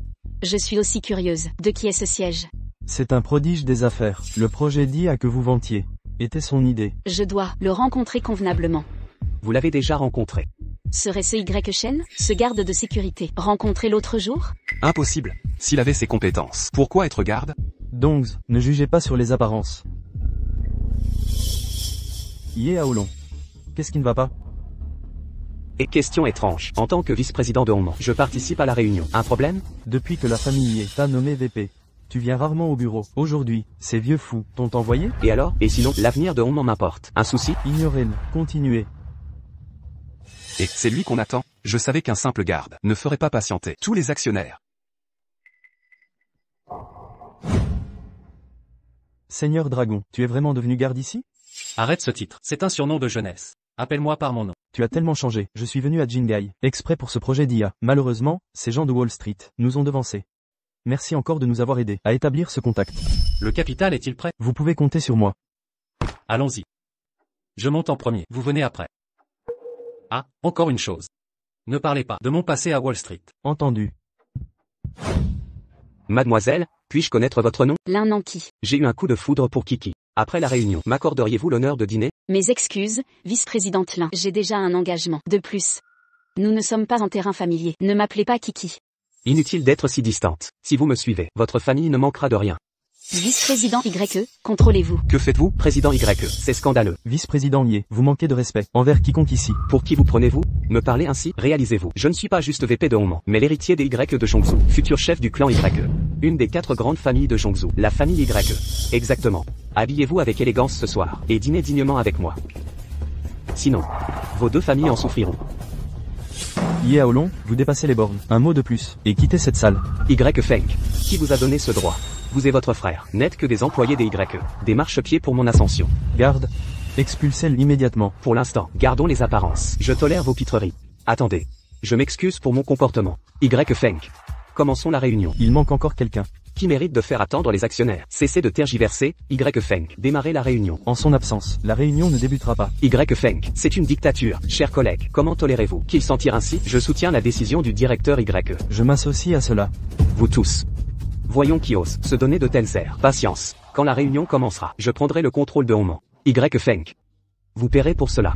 Je suis aussi curieuse, de qui est ce siège? C'est un prodige des affaires. Le projet d'IA que vous vantiez était son idée. Je dois le rencontrer convenablement. Vous l'avez déjà rencontré. Serait-ce YE Shen, ce garde de sécurité, rencontré l'autre jour? Impossible. S'il avait ses compétences, pourquoi être garde? Dongs, ne jugez pas sur les apparences. Ye Aolon. Qu'est-ce qui ne va pas? Et question étrange. En tant que vice-président de Honman, je participe à la réunion. Un problème? Depuis que la famille Ye t'a nommé VP, tu viens rarement au bureau. Aujourd'hui, ces vieux fous t'ont envoyé? Et alors? Et sinon, l'avenir de Honman m'importe. Un souci? Ignorez-le, continuez. Et c'est lui qu'on attend. Je savais qu'un simple garde ne ferait pas patienter tous les actionnaires. Seigneur Dragon, tu es vraiment devenu garde ici? Arrête ce titre, c'est un surnom de jeunesse. Appelle-moi par mon nom. Tu as tellement changé, je suis venu à Jingai, exprès pour ce projet d'IA. Malheureusement, ces gens de Wall Street nous ont devancés. Merci encore de nous avoir aidés à établir ce contact. Le capital est-il prêt? Vous pouvez compter sur moi. Allons-y. Je monte en premier, vous venez après. Ah, encore une chose. Ne parlez pas de mon passé à Wall Street. Entendu. Mademoiselle, puis-je connaître votre nom? L'un Nanki. J'ai eu un coup de foudre pour Kiki. Après la réunion, m'accorderiez-vous l'honneur de dîner? Mes excuses, vice-présidente Lin. J'ai déjà un engagement. De plus, nous ne sommes pas en terrain familier. Ne m'appelez pas Kiki. Inutile d'être si distante. Si vous me suivez, votre famille ne manquera de rien. Vice-président YE, contrôlez-vous. Que faites-vous, président YE? C'est scandaleux. Vice-président Yé, vous manquez de respect envers quiconque ici. Pour qui vous prenez-vous? Me parlez ainsi? Réalisez-vous. Je ne suis pas juste VP de Honman, mais l'héritier des Y de Zhongzhou, futur chef du clan YE. Une des 4 grandes familles de Zhongzhou, la famille YE. Exactement. Habillez-vous avec élégance ce soir, et dînez dignement avec moi. Sinon, vos 2 familles en souffriront. Yé Aolon, vous dépassez les bornes. Un mot de plus, et quittez cette salle. Y Feng. Qui vous a donné ce droit? Vous et votre frère, n'êtes que des employés des YE. Des marchepieds pour mon ascension. Garde. Expulsez-le immédiatement. Pour l'instant, gardons les apparences. Je tolère vos pitreries. Attendez. Je m'excuse pour mon comportement. Y Feng. Commençons la réunion. Il manque encore quelqu'un. Qui mérite de faire attendre les actionnaires? Cessez de tergiverser. Y Feng. Démarrez la réunion. En son absence, la réunion ne débutera pas. Y Feng. C'est une dictature. Chers collègues, comment tolérez-vous qu'il s'en tire ainsi? Je soutiens la décision du directeur YE. Je m'associe à cela. Vous tous. Voyons qui ose se donner de telles airs. Patience. Quand la réunion commencera, je prendrai le contrôle de Honman. Y Feng. Vous paierez pour cela.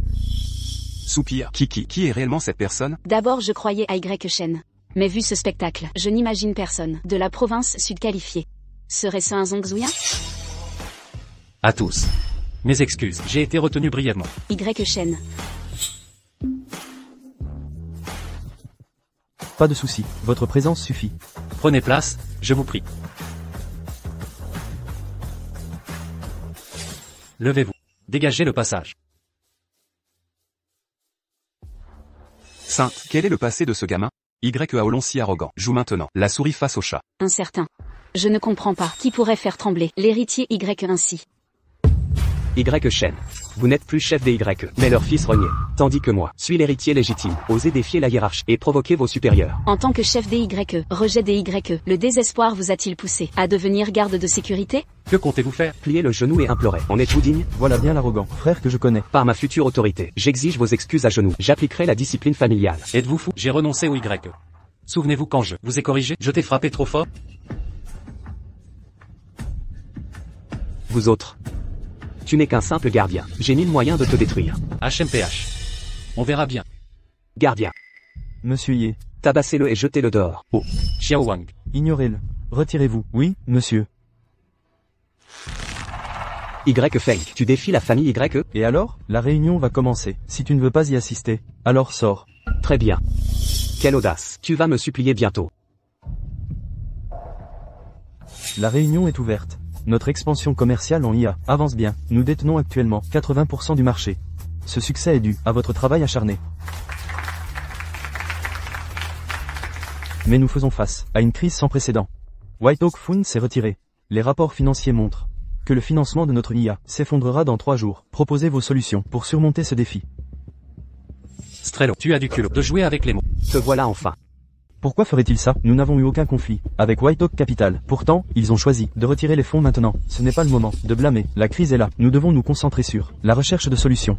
Soupir. Qui est réellement cette personne? D'abord je croyais à Y Shen. Mais vu ce spectacle, je n'imagine personne de la province sud qualifiée. Serait-ce un Zhongzhouien? À tous. Mes excuses, j'ai été retenu brièvement. Y Shen. Pas de souci, votre présence suffit. Prenez place, je vous prie. Levez-vous. Dégagez le passage. Sainte, quel est le passé de ce gamin? Y Aolon si arrogant, joue maintenant la souris face au chat. Incertain. Je ne comprends pas. Qui pourrait faire trembler l'héritier Y ainsi? Y Shen. Vous n'êtes plus chef des YE, mais leur fils renié. Tandis que moi, suis l'héritier légitime. Osez défier la hiérarchie et provoquer vos supérieurs. En tant que chef des YE, rejet des YE, le désespoir vous a-t-il poussé à devenir garde de sécurité? Que comptez-vous faire? Pliez le genou et implorez. En êtes-vous digne? Voilà bien l'arrogant frère que je connais. Par ma future autorité, j'exige vos excuses à genoux. J'appliquerai la discipline familiale. Êtes-vous fou? J'ai renoncé au YE. Souvenez-vous quand je vous ai corrigé? Je t'ai frappé trop fort? Vous autres. Tu n'es qu'un simple gardien. J'ai 1000 moyens de te détruire. HMPH. On verra bien. Gardien. Monsieur Yé. Tabassez-le et jetez-le dehors. Oh, Xiao Wang. Ignorez-le. Retirez-vous. Oui, monsieur. Y Feng. Tu défies la famille YE? Et alors? La réunion va commencer. Si tu ne veux pas y assister, alors sors. Très bien. Quelle audace. Tu vas me supplier bientôt. La réunion est ouverte. Notre expansion commerciale en IA avance bien. Nous détenons actuellement 80% du marché. Ce succès est dû à votre travail acharné. Mais nous faisons face à une crise sans précédent. White Oak Fund s'est retiré. Les rapports financiers montrent que le financement de notre IA s'effondrera dans 3 jours. Proposez vos solutions pour surmonter ce défi. Strello, tu as du culot de jouer avec les mots. Te voilà enfin. Pourquoi ferait-il ça? Nous n'avons eu aucun conflit avec White Oak Capital. Pourtant, ils ont choisi de retirer les fonds maintenant. Ce n'est pas le moment de blâmer. La crise est là. Nous devons nous concentrer sur la recherche de solutions.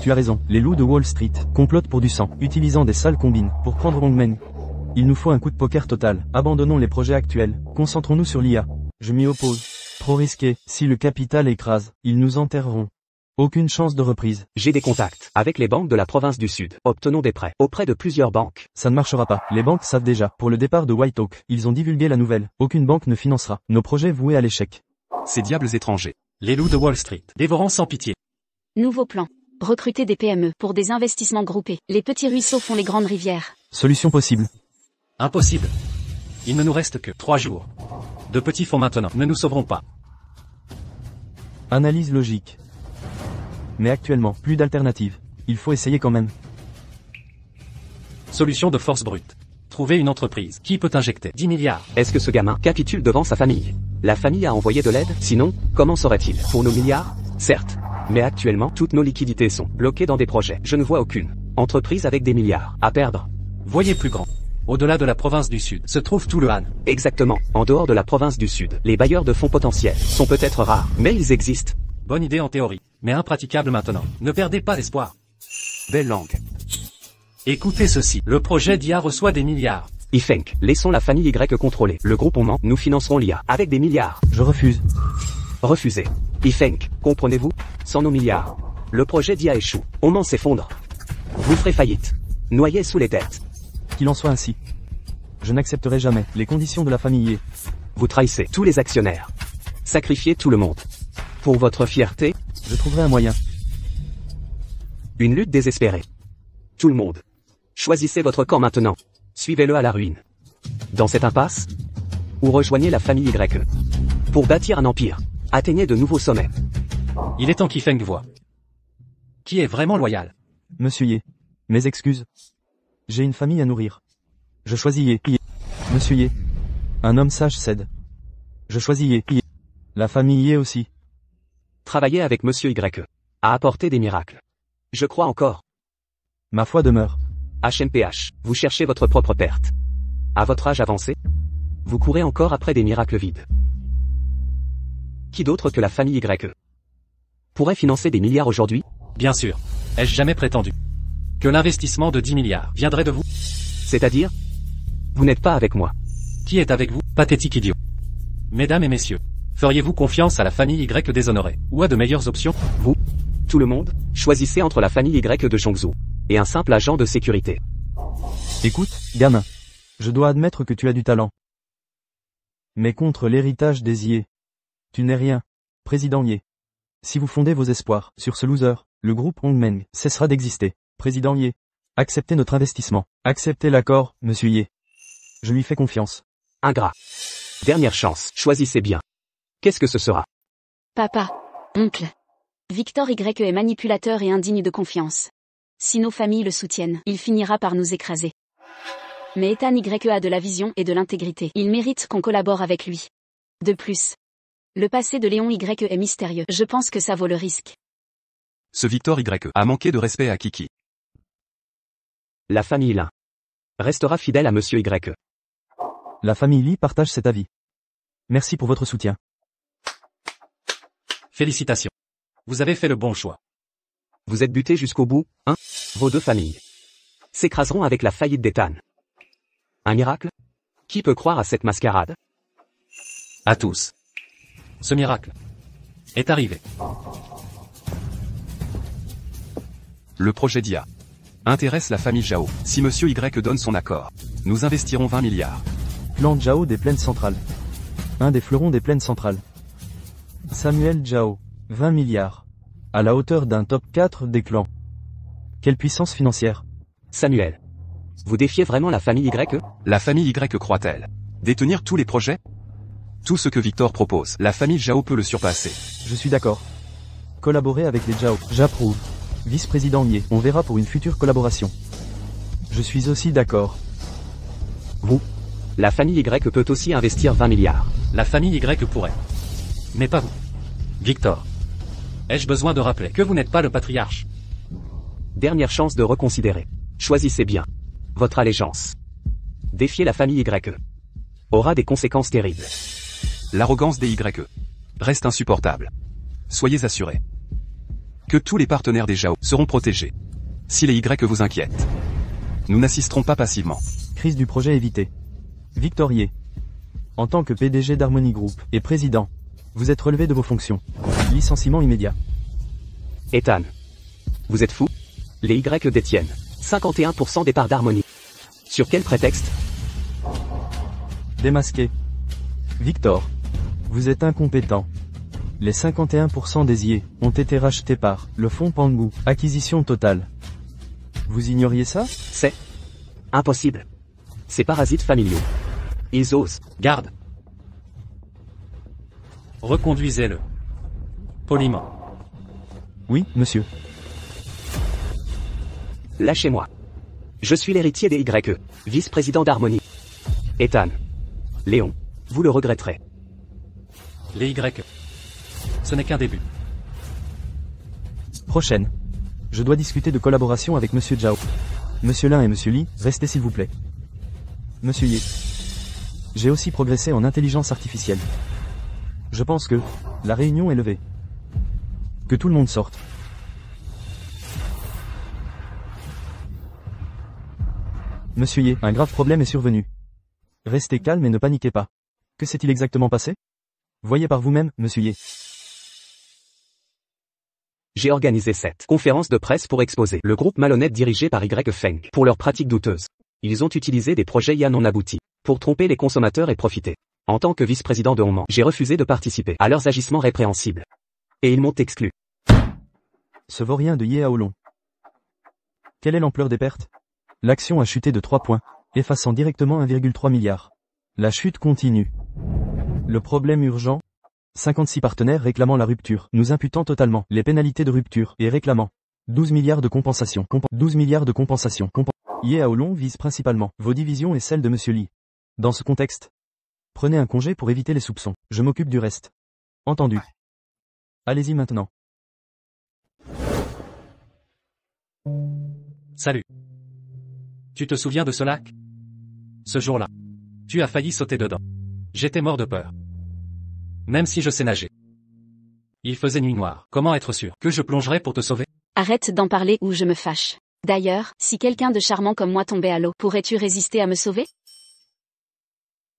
Tu as raison. Les loups de Wall Street complotent pour du sang, utilisant des sales combines pour prendre Hongmen. Il nous faut un coup de poker total. Abandonnons les projets actuels. Concentrons-nous sur l'IA. Je m'y oppose. Trop risqué. Si le capital écrase, ils nous enterreront. Aucune chance de reprise. J'ai des contacts avec les banques de la province du Sud. Obtenons des prêts auprès de plusieurs banques. Ça ne marchera pas. Les banques savent déjà. Pour le départ de White Oak, ils ont divulgué la nouvelle. Aucune banque ne financera nos projets voués à l'échec. Ces diables étrangers. Les loups de Wall Street, dévorant sans pitié. Nouveau plan. Recruter des PME pour des investissements groupés. Les petits ruisseaux font les grandes rivières. Solution possible. Impossible. Il ne nous reste que 3 jours. De petits fonds maintenant ne nous sauveront pas. Analyse logique. Mais actuellement, plus d'alternatives. Il faut essayer quand même. Solution de force brute. Trouver une entreprise qui peut injecter 10 milliards. Est-ce que ce gamin capitule devant sa famille? La famille a envoyé de l'aide? Sinon, comment saurait-il? Pour nos milliards? Certes. Mais actuellement, toutes nos liquidités sont bloquées dans des projets. Je ne vois aucune entreprise avec des milliards à perdre. Voyez plus grand. Au-delà de la province du Sud se trouve tout le Han. Exactement. En dehors de la province du Sud, les bailleurs de fonds potentiels sont peut-être rares, mais ils existent. Bonne idée en théorie, mais impraticable maintenant. Ne perdez pas l'espoir. Belle langue. Écoutez ceci, le projet d'IA reçoit des milliards. Ifeng, laissons la famille Y contrôler. Le groupe Honman, nous financerons l'IA avec des milliards. Je refuse. Refusez. Ifeng, comprenez-vous? Sans nos milliards, Le projet d'IA échoue. Oman s'effondre. Vous ferez faillite. Noyé sous les dettes. Qu'il en soit ainsi. Je n'accepterai jamais les conditions de la famille Yé. Vous trahissez tous les actionnaires. Sacrifiez tout le monde. Pour votre fierté, Je trouverai un moyen. une lutte désespérée. Tout le monde. Choisissez votre camp maintenant. Suivez-le à la ruine. Dans cette impasse, ou rejoignez la famille Y. Pour bâtir un empire, atteignez de nouveaux sommets. Il est temps qu'Ifeng voie. Qui est vraiment loyal? Monsieur Yé. Mes excuses. J'ai une famille à nourrir. Je choisis Yé. Monsieur Yé. Un homme sage cède. Je choisis Yé. La famille Yé aussi. Travaillez avec Monsieur Y. À apporter des miracles. Je crois encore. Ma foi demeure. HMPH, vous cherchez votre propre perte. À votre âge avancé, vous courez encore après des miracles vides. Qui d'autre que la famille Y pourrait financer des milliards aujourd'hui? Bien sûr. Ai-je jamais prétendu que l'investissement de 10 milliards viendrait de vous? C'est-à-dire? Vous n'êtes pas avec moi. Qui est avec vous? Pathétique idiot. Mesdames et messieurs, feriez-vous confiance à la famille Y déshonorée, ou à de meilleures options? Vous, tout le monde, choisissez entre la famille Y de Zhongzhou et un simple agent de sécurité. Écoute, gamin. Je dois admettre que tu as du talent. Mais contre l'héritage des Yé, tu n'es rien. Président Yé. Si vous fondez vos espoirs sur ce loser, le groupe Hongmeng cessera d'exister. Président Yé. Acceptez notre investissement. Acceptez l'accord, monsieur Yé. Je lui fais confiance. Ingrat. Dernière chance, choisissez bien. Qu'est-ce que ce sera? Papa. Oncle. Victor Y est manipulateur et indigne de confiance. Si nos familles le soutiennent, il finira par nous écraser. Mais Ethan Y a de la vision et de l'intégrité. Il mérite qu'on collabore avec lui. De plus, le passé de Léon Y est mystérieux. Je pense que ça vaut le risque. Ce Victor Y a manqué de respect à Kiki. La famille Lin restera fidèle à Monsieur Y. La famille Lee partage cet avis. Merci pour votre soutien. Félicitations. Vous avez fait le bon choix. Vous êtes buté jusqu'au bout, hein? Vos deux familles s'écraseront avec la faillite d'Ethan. Un miracle? Qui peut croire à cette mascarade? À tous. Ce miracle est arrivé. Le projet d'IA intéresse la famille Zhao. Si Monsieur Y donne son accord, nous investirons 20 milliards. Clan Zhao des plaines centrales. Un des fleurons des plaines centrales. Samuel Zhao. 20 milliards. À la hauteur d'un top 4 des clans. Quelle puissance financière. Samuel. Vous défiez vraiment la famille Y? La famille Y croit-elle détenir tous les projets? Tout ce que Victor propose, la famille Zhao peut le surpasser. Je suis d'accord. Collaborer avec les Zhao. J'approuve. Vice-président Yé. On verra pour une future collaboration. Je suis aussi d'accord. Vous, la famille Y peut aussi investir 20 milliards. La famille Y pourrait. Mais pas vous. Victor. Ai-je besoin de rappeler que vous n'êtes pas le patriarche? Dernière chance de reconsidérer. Choisissez bien votre allégeance. Défier la famille Y aura des conséquences terribles. L'arrogance des Y reste insupportable. Soyez assurés que tous les partenaires des Zhao seront protégés. Si les Y vous inquiètent, nous n'assisterons pas passivement. Crise du projet évitée. Victor Yé. En tant que PDG d'Harmony Group et président, vous êtes relevé de vos fonctions. Licenciement immédiat. Ethan. Vous êtes fou? Les Y détiennent 51% des parts d'Harmony. Sur quel prétexte? Démasqué. Victor. Vous êtes incompétent. Les 51% des Yé ont été rachetés par le fonds Pangu. Acquisition totale. Vous ignoriez ça? C'est impossible. Ces parasites familiaux. Ils osent. Garde. Reconduisez-le. Poliment. Oui, monsieur. Lâchez-moi. Je suis l'héritier des Y, vice-président d'Harmony. Ethan. Léon. Vous le regretterez. Les Y. Ce n'est qu'un début. Prochaine. Je dois discuter de collaboration avec Monsieur Zhao. Monsieur Lin et Monsieur Li, restez s'il vous plaît. Monsieur Yé. J'ai aussi progressé en intelligence artificielle. Je pense que la réunion est levée. Que tout le monde sorte. Monsieur Yé, un grave problème est survenu. Restez calme et ne paniquez pas. Que s'est-il exactement passé? Voyez par vous-même, Monsieur Yé. J'ai organisé cette conférence de presse pour exposer le groupe malhonnête dirigé par Y Feng pour leurs pratiques douteuses. Ils ont utilisé des projets IA non aboutis pour tromper les consommateurs et profiter. En tant que vice-président de Honman, j'ai refusé de participer à leurs agissements répréhensibles. Et ils m'ont exclu. Ce vaurien de Ye Haolong. Quelle est l'ampleur des pertes? L'action a chuté de 3 points, effaçant directement 1,3 milliard. La chute continue. Le problème urgent? 56 partenaires réclamant la rupture, nous imputant totalement les pénalités de rupture et réclamant 12 milliards de compensation. 12 milliards de compensation. Ye Haolong vise principalement vos divisions et celles de Monsieur Li. Dans ce contexte, prenez un congé pour éviter les soupçons. Je m'occupe du reste. Entendu. Allez-y maintenant. Salut. Tu te souviens de ce lac? Ce jour-là, tu as failli sauter dedans. J'étais mort de peur. Même si je sais nager. Il faisait nuit noire. Comment être sûr que je plongerais pour te sauver? Arrête d'en parler ou je me fâche. D'ailleurs, si quelqu'un de charmant comme moi tombait à l'eau, pourrais-tu résister à me sauver?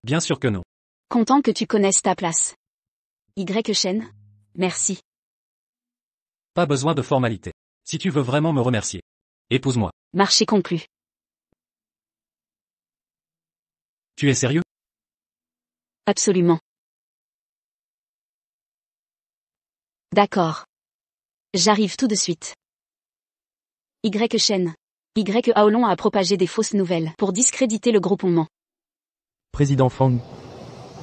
Bien sûr que non. Content que tu connaisses ta place. Y Shen? Merci. Pas besoin de formalité. Si tu veux vraiment me remercier, épouse-moi. Marché conclu. Tu es sérieux? Absolument. D'accord. J'arrive tout de suite. Y Shen. Y Haolong a propagé des fausses nouvelles pour discréditer le groupe Honman. Président Fang.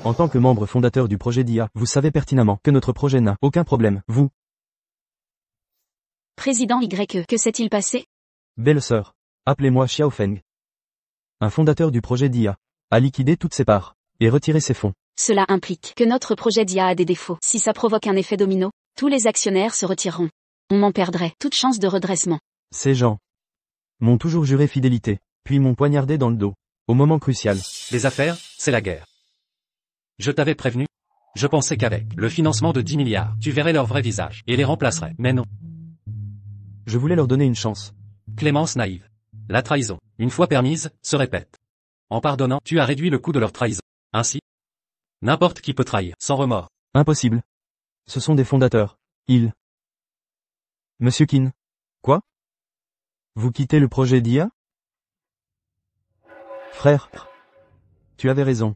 En tant que membre fondateur du projet d'IA, vous savez pertinemment que notre projet n'a aucun problème, vous. Président Y, que s'est-il passé? Belle sœur. Appelez-moi Xiao Feng. Un fondateur du projet d'IA a liquidé toutes ses parts et retiré ses fonds. Cela implique que notre projet d'IA a des défauts. Si ça provoque un effet domino, tous les actionnaires se retireront. On m'en perdrait toute chance de redressement. Ces gens m'ont toujours juré fidélité, puis m'ont poignardé dans le dos, au moment crucial. Les affaires, c'est la guerre. Je t'avais prévenu. Je pensais qu'avec le financement de 10 milliards, tu verrais leur vrai visage et les remplacerais. Mais non. Je voulais leur donner une chance. Clémence naïve. La trahison, une fois permise, se répète. En pardonnant, tu as réduit le coût de leur trahison. Ainsi, n'importe qui peut trahir, sans remords. Impossible. Ce sont des fondateurs. Ils. Monsieur Qin. Quoi? Vous quittez le projet d'IA? Frère. Tu avais raison.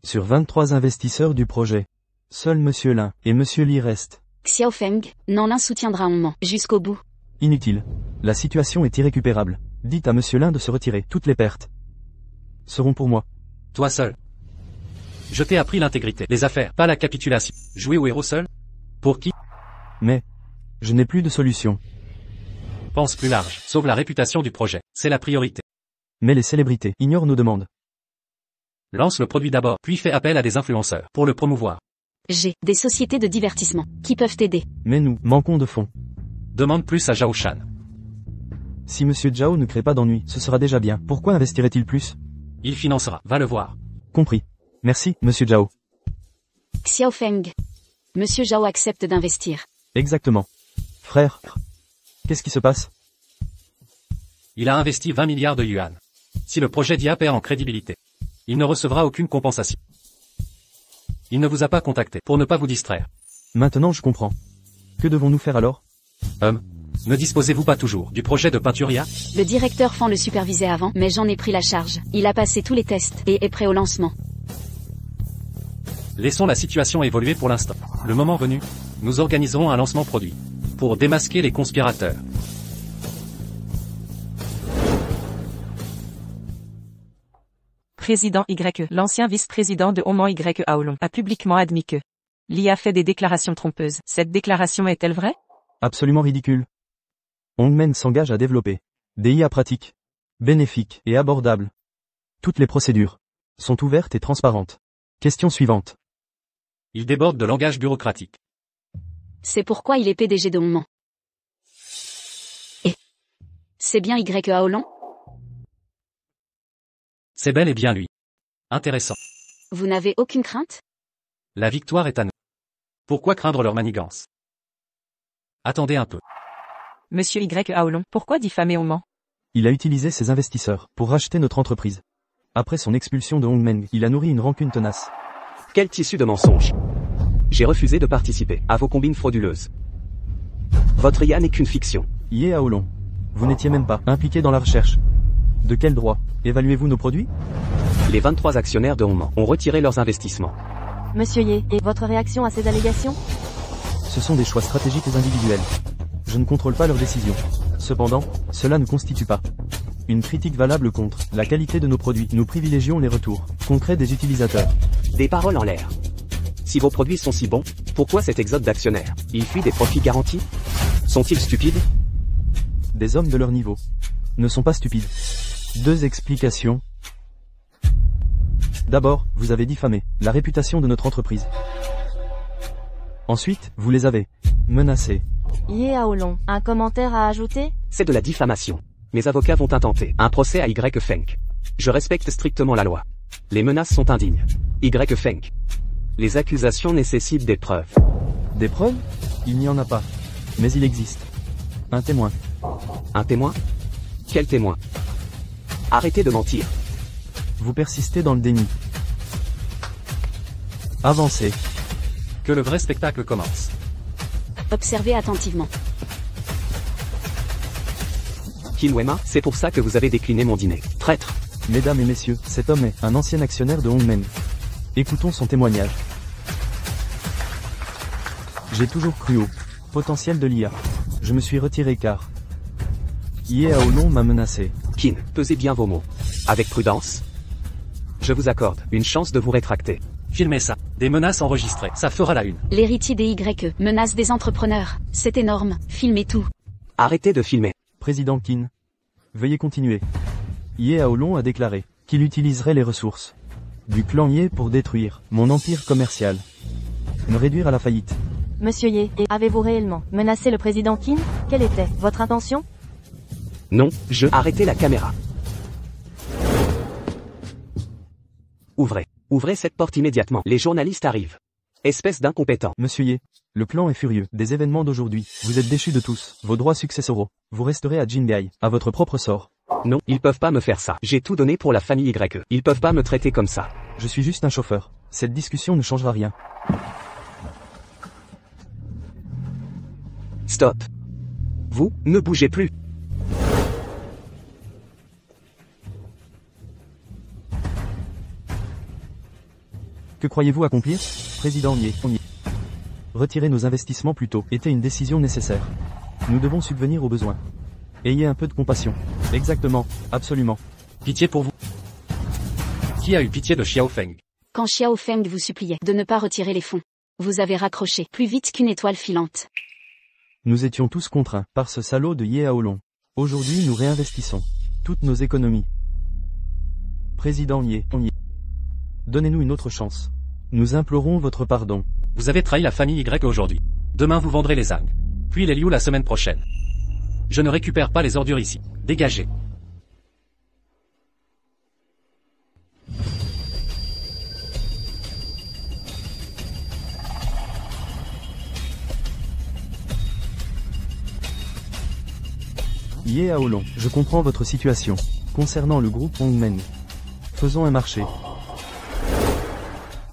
Sur 23 investisseurs du projet, seuls Monsieur Lin et Monsieur Li restent. Xiao Feng, non, l'un soutiendra Honman jusqu'au bout. Inutile. La situation est irrécupérable. Dites à Monsieur Lin de se retirer. Toutes les pertes seront pour moi. Toi seul. Je t'ai appris l'intégrité, les affaires, pas la capitulation. Jouer au héros seul? Pour qui? Mais je n'ai plus de solution. Pense plus large, sauve la réputation du projet, c'est la priorité. Mais les célébrités ignorent nos demandes. Lance le produit d'abord, puis fais appel à des influenceurs pour le promouvoir. J'ai des sociétés de divertissement qui peuvent t'aider. Mais nous manquons de fonds. Demande plus à Zhao Shan. Si Monsieur Zhao ne crée pas d'ennui, ce sera déjà bien. Pourquoi investirait-il plus? Il financera, va le voir. Compris. Merci, Monsieur Zhao. Xiao Feng. Monsieur Zhao accepte d'investir. Exactement. Frère. Qu'est-ce qui se passe? Il a investi 20 milliards de yuan. Si le projet d'IA perd en crédibilité, il ne recevra aucune compensation. Il ne vous a pas contacté pour ne pas vous distraire. Maintenant je comprends. Que devons-nous faire alors? Ne disposez-vous pas toujours du projet de peinture IA? Le directeur Fan le supervisait avant, mais j'en ai pris la charge. Il a passé tous les tests et est prêt au lancement. Laissons la situation évoluer pour l'instant. Le moment venu, nous organiserons un lancement produit pour démasquer les conspirateurs. Président Y, l'ancien vice-président de Honman Y Haolong, a publiquement admis que l'IA fait des déclarations trompeuses. Cette déclaration est-elle vraie? Absolument ridicule. Hongmen s'engage à développer des IA pratiques, bénéfiques et abordables. Toutes les procédures sont ouvertes et transparentes. Question suivante. Il déborde de langage bureaucratique. C'est pourquoi il est PDG de Honman. Et c'est bien Y Haolong? C'est bel et bien lui. Intéressant. Vous n'avez aucune crainte? La victoire est à nous. Pourquoi craindre leur manigance? Attendez un peu. Monsieur Y Haolong, pourquoi diffamer Honman? Il a utilisé ses investisseurs pour racheter notre entreprise. Après son expulsion de Hongmen, il a nourri une rancune tenace. Quel tissu de mensonges. J'ai refusé de participer à vos combines frauduleuses. Votre IA n'est qu'une fiction. Yé Aolon. Vous n'étiez même pas impliqué dans la recherche. De quel droit évaluez-vous nos produits? Les 23 actionnaires de Onman ont retiré leurs investissements. Monsieur Ye, et votre réaction à ces allégations? Ce sont des choix stratégiques et individuels. Je ne contrôle pas leurs décisions. Cependant, cela ne constitue pas une critique valable contre la qualité de nos produits. Nous privilégions les retours concrets des utilisateurs. Des paroles en l'air. Si vos produits sont si bons, pourquoi cet exode d'actionnaires? Ils fuient des profits garantis? Sont-ils stupides? Des hommes de leur niveau ne sont pas stupides. 2 explications. D'abord, vous avez diffamé la réputation de notre entreprise. Ensuite, vous les avez menacés. Ye Aolon, un commentaire à ajouter? C'est de la diffamation. Mes avocats vont intenter un procès à Y Feng. Je respecte strictement la loi. Les menaces sont indignes. Y Feng. Les accusations nécessitent des preuves. Des preuves? Il n'y en a pas. Mais il existe un témoin. Un témoin? Quel témoin? Arrêtez de mentir. Vous persistez dans le déni. Avancez. Que le vrai spectacle commence. Observez attentivement. Kinwema, c'est pour ça que vous avez décliné mon dîner. Traître. Mesdames et messieurs, cet homme est un ancien actionnaire de Hongmen. Écoutons son témoignage. J'ai toujours cru au potentiel de l'IA. Je me suis retiré car Ye Aolon m'a menacé. Kin, pesez bien vos mots. Avec prudence. Je vous accorde une chance de vous rétracter. Filmez ça. Des menaces enregistrées. Ça fera la une. L'héritier des YE menace des entrepreneurs. C'est énorme. Filmez tout. Arrêtez de filmer. Président Qin. Veuillez continuer. Ye Aolon a déclaré qu'il utiliserait les ressources du clan Ye pour détruire mon empire commercial. Me réduire à la faillite. Monsieur Ye, et avez-vous réellement menacé le président Qin? Quelle était votre intention? Non, arrêtez la caméra. Ouvrez. Ouvrez cette porte immédiatement. Les journalistes arrivent. Espèce d'incompétent. Monsieur Ye, le clan est furieux des événements d'aujourd'hui. Vous êtes déchus de tous vos droits successoraux. Vous resterez à Jingai, à votre propre sort. Non, ils peuvent pas me faire ça. J'ai tout donné pour la famille YE. Ils peuvent pas me traiter comme ça. Je suis juste un chauffeur. Cette discussion ne changera rien. Stop. Vous, ne bougez plus. Que croyez-vous accomplir, Président Ye? Retirer nos investissements plus tôt était une décision nécessaire. Nous devons subvenir aux besoins. Ayez un peu de compassion. Exactement, absolument. Pitié pour vous. Qui a eu pitié de Xiao Feng? Quand Xiao Feng vous suppliait de ne pas retirer les fonds, vous avez raccroché plus vite qu'une étoile filante. Nous étions tous contraints par ce salaud de Ye Aolon. Aujourd'hui nous réinvestissons toutes nos économies. Président Ye, donnez-nous une autre chance. Nous implorons votre pardon. Vous avez trahi la famille Y aujourd'hui. Demain vous vendrez les Zhang. Puis les Liu la semaine prochaine. Je ne récupère pas les ordures ici. Dégagez. Ye Aolon, je comprends votre situation. Concernant le groupe Hongmen. Faisons un marché.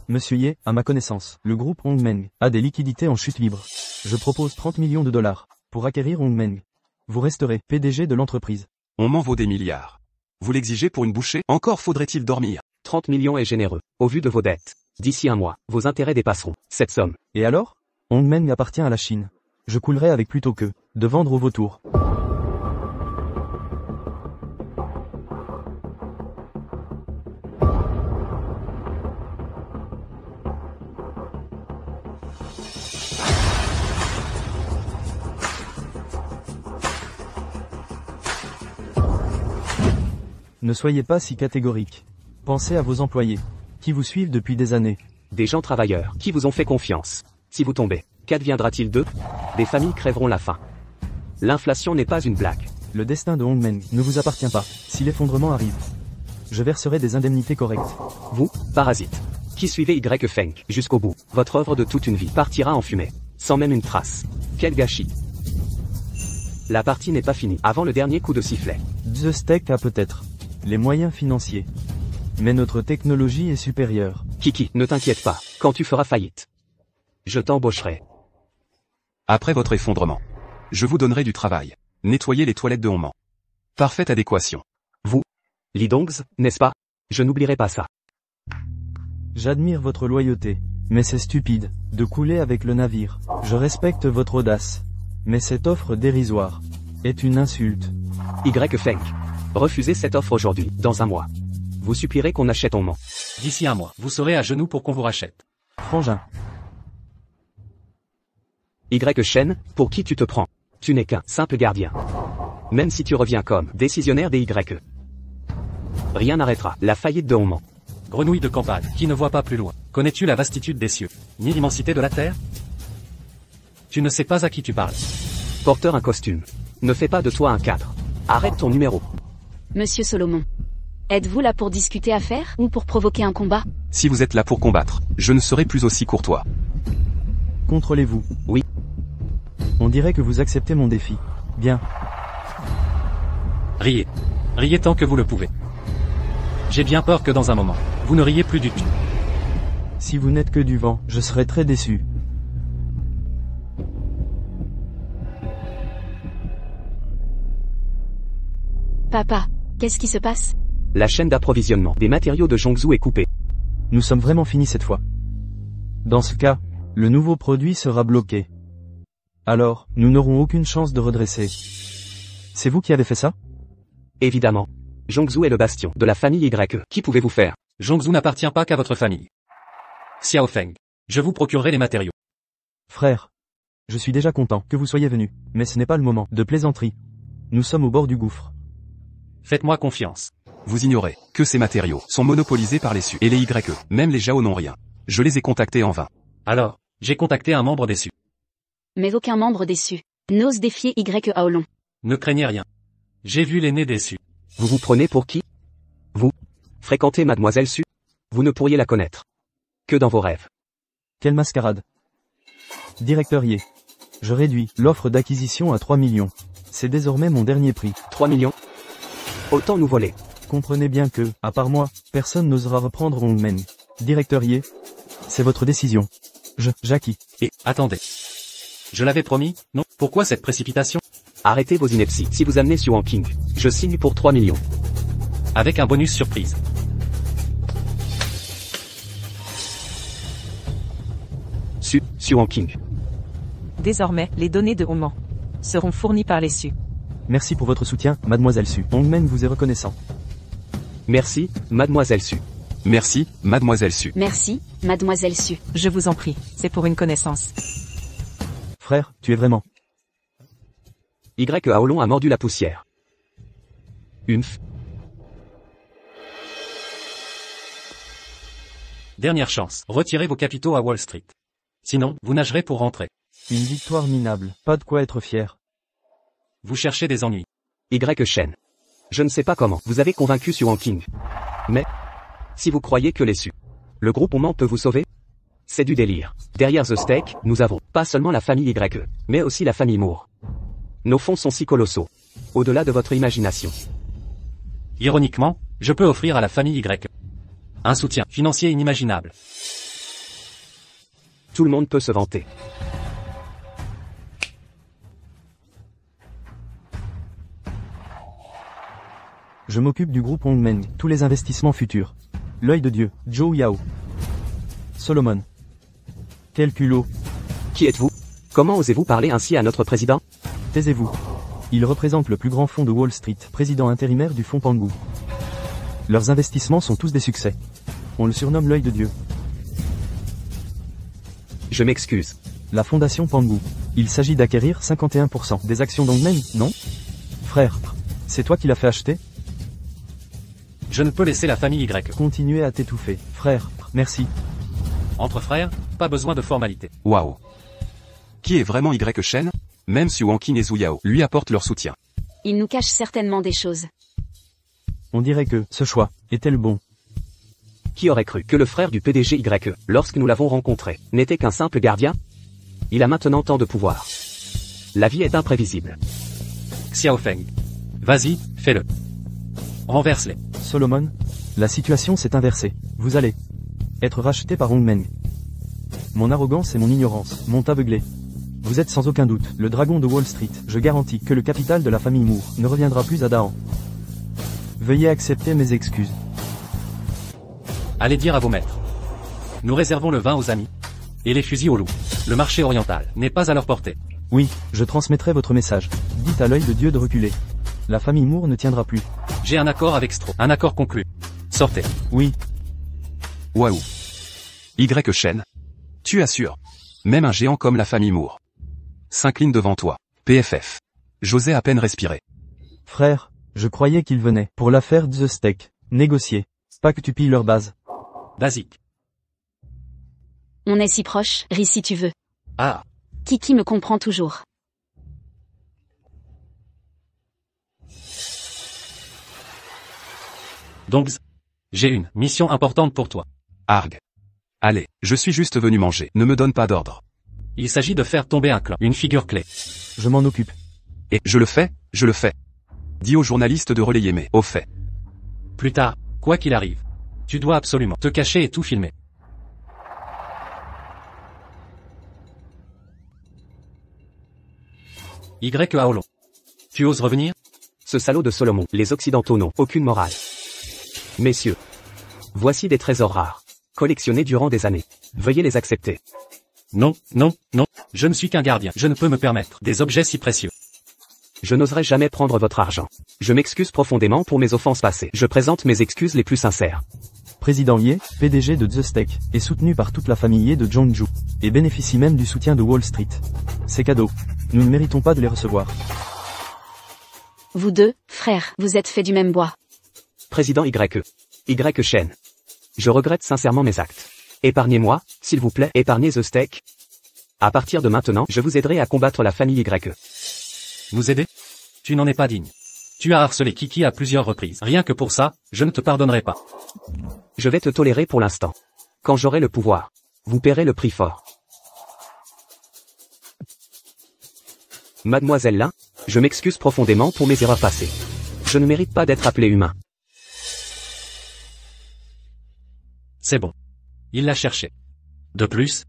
Monsieur Ye, à ma connaissance, le groupe Hongmen a des liquidités en chute libre. Je propose 30 millions de dollars pour acquérir Hongmen. Vous resterez PDG de l'entreprise. On m'en vaut des milliards. Vous l'exigez pour une bouchée? Encore faudrait-il dormir. 30 millions est généreux, au vu de vos dettes. D'ici un mois, vos intérêts dépasseront cette somme. Et alors? Hongmen appartient à la Chine. Je coulerai avec plutôt que de vendre au vautour. Ne soyez pas si catégorique. Pensez à vos employés, qui vous suivent depuis des années. Des gens travailleurs, qui vous ont fait confiance. Si vous tombez, qu'adviendra-t-il d'eux? Des familles crèveront la faim. L'inflation n'est pas une blague. Le destin de Hongmen ne vous appartient pas. Si l'effondrement arrive, je verserai des indemnités correctes. Vous, parasite, qui suivez Y Feng jusqu'au bout, votre œuvre de toute une vie partira en fumée, sans même une trace. Quel gâchis. La partie n'est pas finie avant le dernier coup de sifflet. The Steak a peut-être les moyens financiers. Mais notre technologie est supérieure. Kiki, ne t'inquiète pas, quand tu feras faillite, je t'embaucherai. Après votre effondrement, Je vous donnerai du travail. Nettoyez les toilettes de Honman. Parfaite adéquation. Li Dongs, n'est-ce pas? Je n'oublierai pas ça. J'admire votre loyauté. Mais c'est stupide, de couler avec le navire. Je respecte votre audace. Mais cette offre dérisoire est une insulte. Y Feng. Refusez cette offre aujourd'hui, dans un mois. Vous supplierez qu'on achète Honman. D'ici un mois, vous serez à genoux pour qu'on vous rachète. Frangin. Y Shen, pour qui tu te prends? Tu n'es qu'un simple gardien. Même si tu reviens comme décisionnaire des YE. Rien n'arrêtera la faillite de Honman. Grenouille de campagne, qui ne voit pas plus loin. Connais-tu la vastitude des cieux, ni l'immensité de la terre? Tu ne sais pas à qui tu parles. Porteur un costume. Ne fais pas de toi un cadre. Arrête ton numéro. Monsieur Solomon. Êtes-vous là pour discuter affaires ou pour provoquer un combat? Si vous êtes là pour combattre, je ne serai plus aussi courtois. Contrôlez-vous. Oui. On dirait que vous acceptez mon défi. Bien. Riez. Riez tant que vous le pouvez. J'ai bien peur que dans un moment, vous ne riez plus du tout. Si vous n'êtes que du vent, je serai très déçu. Papa, qu'est-ce qui se passe? La chaîne d'approvisionnement des matériaux de Zhongzhou est coupée. Nous sommes vraiment finis cette fois. Dans ce cas, le nouveau produit sera bloqué. Alors, nous n'aurons aucune chance de redresser. C'est vous qui avez fait ça? Évidemment. Zhongzhou est le bastion de la famille YE. Qui pouvez-vous faire? Zhongzhou n'appartient pas qu'à votre famille. Xiao Feng. Je vous procurerai les matériaux. Frère. Je suis déjà content que vous soyez venu, mais ce n'est pas le moment de plaisanterie. Nous sommes au bord du gouffre. Faites-moi confiance. Vous ignorez que ces matériaux sont monopolisés par les Su et les YE. Même les Jao n'ont rien. Je les ai contactés en vain. Alors, j'ai contacté un membre déçu. Mais aucun membre déçu n'ose défier YE Aolon. Ne craignez rien. J'ai vu l'aîné déçu. Vous vous prenez pour qui? Vous fréquentez Mademoiselle Su? Vous ne pourriez la connaître que dans vos rêves. Quelle mascarade. Directeur Ye. Je réduis l'offre d'acquisition à 3 millions. C'est désormais mon dernier prix. 3 millions? Autant nous voler. Comprenez bien que, à part moi, personne n'osera reprendre Hongmen. Directeur Ye. C'est votre décision. J'acquis. Et, attendez. Je l'avais promis, non? Pourquoi cette précipitation? Arrêtez vos inepties. Si vous amenez Su King, je signe pour 3 millions. Avec un bonus surprise. Su King. Désormais, les données de Honman seront fournies par les Su. Merci pour votre soutien, Mademoiselle Su. Hongmen vous est reconnaissant. Merci, Mademoiselle Su. Merci, Mademoiselle Su. Merci, Mademoiselle Su. Je vous en prie, c'est pour une connaissance. Frère, tu es vraiment... Y Aolon a mordu la poussière. Dernière chance, retirez vos capitaux à Wall Street. Sinon, vous nagerez pour rentrer. Une victoire minable, pas de quoi être fier. Vous cherchez des ennuis. Y Shen. Je ne sais pas comment vous avez convaincu Su King. Mais, si vous croyez que les Su, le groupe Honman peut vous sauver, c'est du délire. Derrière The Stake, nous avons pas seulement la famille YE, mais aussi la famille Moore. Nos fonds sont si colossaux. Au-delà de votre imagination. Ironiquement, je peux offrir à la famille YE un soutien financier inimaginable. Tout le monde peut se vanter. Je m'occupe du groupe Hongmen, tous les investissements futurs. L'œil de Dieu, Zhou Yao. Solomon. Quel culot. Qui êtes-vous? Comment osez-vous parler ainsi à notre président? Taisez-vous. Il représente le plus grand fonds de Wall Street, président intérimaire du fonds Pangu. Leurs investissements sont tous des succès. On le surnomme l'œil de Dieu. Je m'excuse. La fondation Pangu. Il s'agit d'acquérir 51% des actions d'Hongmen, non? Frère, c'est toi qui l'as fait acheter? Je ne peux laisser la famille YE. Continuez à t'étouffer. Frère, merci. Entre frères, pas besoin de formalité. Waouh. Qui est vraiment Y Shen? Même Su King et Zhu Yao lui apportent leur soutien. Il nous cache certainement des choses. On dirait que ce choix était le bon. Qui aurait cru que le frère du PDG YE, lorsque nous l'avons rencontré, n'était qu'un simple gardien? Il a maintenant tant de pouvoir. La vie est imprévisible. Xiao Feng. Vas-y, fais-le. Renverse-les. Solomon, la situation s'est inversée. Vous allez être racheté par Hongmen. Mon arrogance et mon ignorance m'ont aveuglé. Vous êtes sans aucun doute le dragon de Wall Street. Je garantis que le capital de la famille Moore ne reviendra plus à Daan. Veuillez accepter mes excuses. Allez dire à vos maîtres. Nous réservons le vin aux amis. Et les fusils aux loups. Le marché oriental n'est pas à leur portée. Oui, je transmettrai votre message. Dites à l'œil de Dieu de reculer. La famille Moore ne tiendra plus. J'ai un accord avec Stro. Un accord conclu. Sortez. Oui, Waouh. Y. Shen. Tu assures. Même un géant comme la famille Moore s'incline devant toi. PFF. J'osais à peine respirer. frère, je croyais qu'ils venaient pour l'affaire The Steak. Négocier. Pas que tu pilles leur base. Basique. On est si proche, ris si tu veux. Ah. Kiki me comprend toujours. Donc, j'ai une mission importante pour toi. Arg. Allez, je suis juste venu manger. Ne me donne pas d'ordre. Il s'agit de faire tomber un clan, une figure clé. Je m'en occupe. Et je le fais. Dis aux journalistes de relayer mes au fait. Plus tard, quoi qu'il arrive, tu dois absolument te cacher et tout filmer. Y. Aolon. Tu oses revenir? Ce salaud de Solomon, les Occidentaux n'ont aucune morale. Messieurs, voici des trésors rares, collectionnés durant des années. Veuillez les accepter. Non, non, non, je ne suis qu'un gardien. Je ne peux me permettre des objets si précieux. Je n'oserais jamais prendre votre argent. Je m'excuse profondément pour mes offenses passées. Je présente mes excuses les plus sincères. Président Ye, PDG de The Steak, est soutenu par toute la famille Ye de Jeonju, et bénéficie même du soutien de Wall Street. C'est cadeau. Nous ne méritons pas de les recevoir. Vous deux, frères, vous êtes faits du même bois. Président Y. Shen. Je regrette sincèrement mes actes. Épargnez-moi, s'il vous plaît, épargnez The Steak. À partir de maintenant, je vous aiderai à combattre la famille Y. Nous aider? Tu n'en es pas digne. Tu as harcelé Kiki à plusieurs reprises. Rien que pour ça, je ne te pardonnerai pas. Je vais te tolérer pour l'instant. Quand j'aurai le pouvoir, vous paierez le prix fort. Mademoiselle Lin, je m'excuse profondément pour mes erreurs passées. Je ne mérite pas d'être appelé humain. C'est bon. Il l'a cherché. De plus,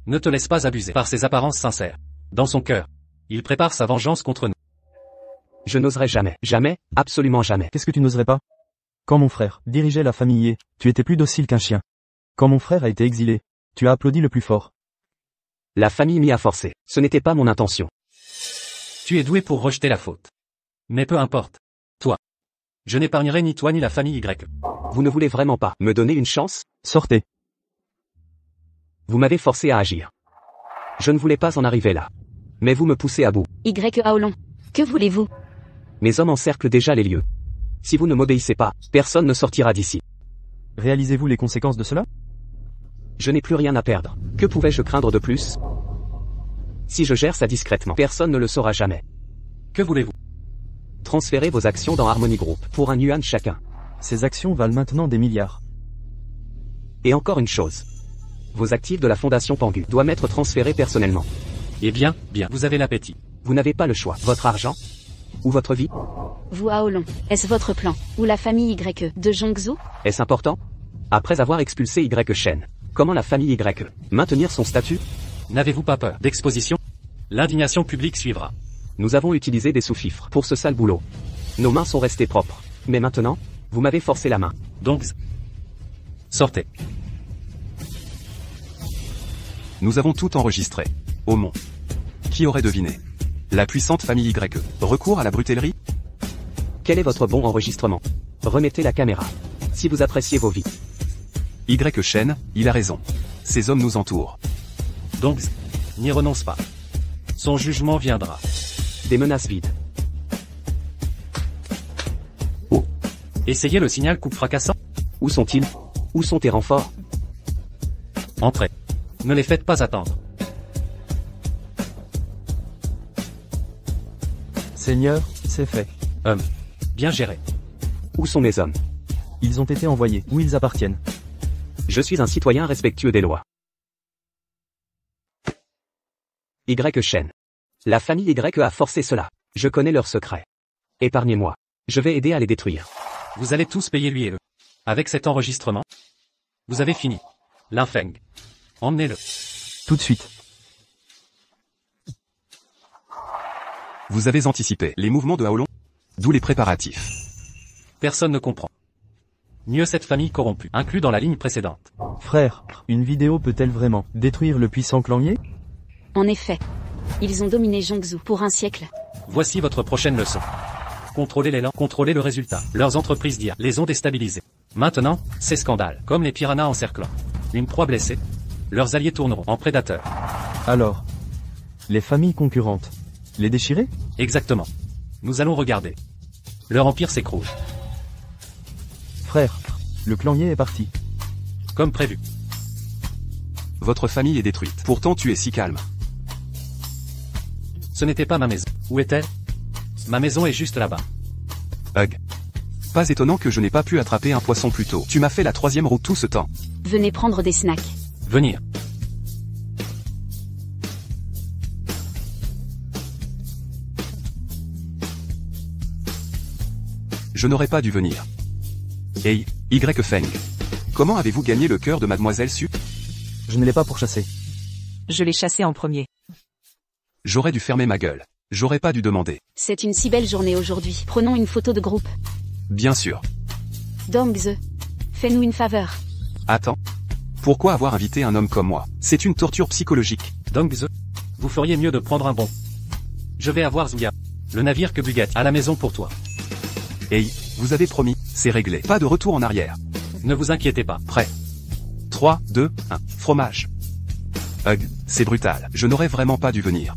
ne te laisse pas abuser par ses apparences sincères. Dans son cœur, il prépare sa vengeance contre nous. Je n'oserai jamais, jamais, absolument jamais. Qu'est-ce que tu n'oserais pas? Quand mon frère dirigeait la famille Ye, tu étais plus docile qu'un chien. Quand mon frère a été exilé, tu as applaudi le plus fort. La famille m'y a forcé. Ce n'était pas mon intention. Tu es doué pour rejeter la faute. Mais peu importe. Toi. Je n'épargnerai ni toi ni la famille Y. Vous ne voulez vraiment pas me donner une chance? Sortez. Vous m'avez forcé à agir. Je ne voulais pas en arriver là. Mais vous me poussez à bout. Y. Aolon. Que voulez-vous? Mes hommes encerclent déjà les lieux. Si vous ne m'obéissez pas, personne ne sortira d'ici. Réalisez-vous les conséquences de cela? Je n'ai plus rien à perdre. Que pouvais-je craindre de plus? Si je gère ça discrètement, personne ne le saura jamais. Que voulez-vous? Transférez vos actions dans Harmony Group, pour 1 yuan chacun. Ces actions valent maintenant des milliards. Et encore une chose. Vos actifs de la fondation Pangu doivent m'être transférés personnellement. Eh bien, bien, vous avez l'appétit. Vous n'avez pas le choix. Votre argent? Ou votre vie? Vous Aolon, est-ce votre plan? Ou la famille Y de Jongzhou? Est-ce important? Après avoir expulsé Y Shen, comment la famille Y maintenir son statut? N'avez-vous pas peur d'exposition? L'indignation publique suivra. Nous avons utilisé des sous-fifres pour ce sale boulot. Nos mains sont restées propres. Mais maintenant, vous m'avez forcé la main. Donc, sortez. Nous avons tout enregistré. Au mont. Qui aurait deviné? La puissante famille Y. Recours à la brutellerie? Quel est votre bon enregistrement? Remettez la caméra. Si vous appréciez vos vies. Y. Shen, il a raison. Ces hommes nous entourent. Donc, n'y renonce pas. Son jugement viendra. Des menaces vides. Essayez le signal coupe fracassant. Où sont-ils? Où sont tes renforts? Entrez. Ne les faites pas attendre. Seigneur, c'est fait. Bien géré. Où sont mes hommes? Ils ont été envoyés où ils appartiennent. Je suis un citoyen respectueux des lois. Y. Shen. La famille Y a forcé cela. Je connais leurs secrets. Épargnez-moi. Je vais aider à les détruire. Vous allez tous payer lui et eux. Avec cet enregistrement, vous avez fini. Lin Feng. Emmenez-le. Tout de suite. Vous avez anticipé les mouvements de Aolon? D'où les préparatifs. Personne ne comprend. Mieux cette famille corrompue, inclus dans la ligne précédente. Frère, une vidéo peut-elle vraiment détruire le puissant clan Ye? En effet. Ils ont dominé Zhongzhou pour un siècle. Voici votre prochaine leçon. Contrôlez l'élan, contrôlez le résultat. Leurs entreprises d'hier les ont déstabilisés. Maintenant, c'est scandale, comme les piranhas encerclant. Une proie blessée. Leurs alliés tourneront en prédateurs. Alors, les familles concurrentes, les déchirer? Exactement. Nous allons regarder. Leur empire s'écroule. Frère, le clan Ye est parti. Comme prévu. Votre famille est détruite. Pourtant tu es si calme. Ce n'était pas ma maison. Où est-elle? Ma maison est juste là-bas. Hug. Pas étonnant que je n'ai pas pu attraper un poisson plus tôt. Tu m'as fait la 3e roue tout ce temps. Venez prendre des snacks. Venir. Je n'aurais pas dû venir. Hey, Y Feng. Comment avez-vous gagné le cœur de Mademoiselle Su? Je ne l'ai pas pourchassé. Je l'ai chassé en premier. J'aurais dû fermer ma gueule. J'aurais pas dû demander. C'est une si belle journée aujourd'hui. Prenons une photo de groupe. Bien sûr. Dongze. Fais-nous une faveur. Attends. Pourquoi avoir invité un homme comme moi? C'est une torture psychologique. Dongze. Vous feriez mieux de prendre un bon. Je vais avoir Zouya. Le navire que Bugatti à la maison pour toi. Hey, vous avez promis, c'est réglé. Pas de retour en arrière. Ne vous inquiétez pas. Prêt. 3, 2, 1. Fromage. Hug, c'est brutal. Je n'aurais vraiment pas dû venir.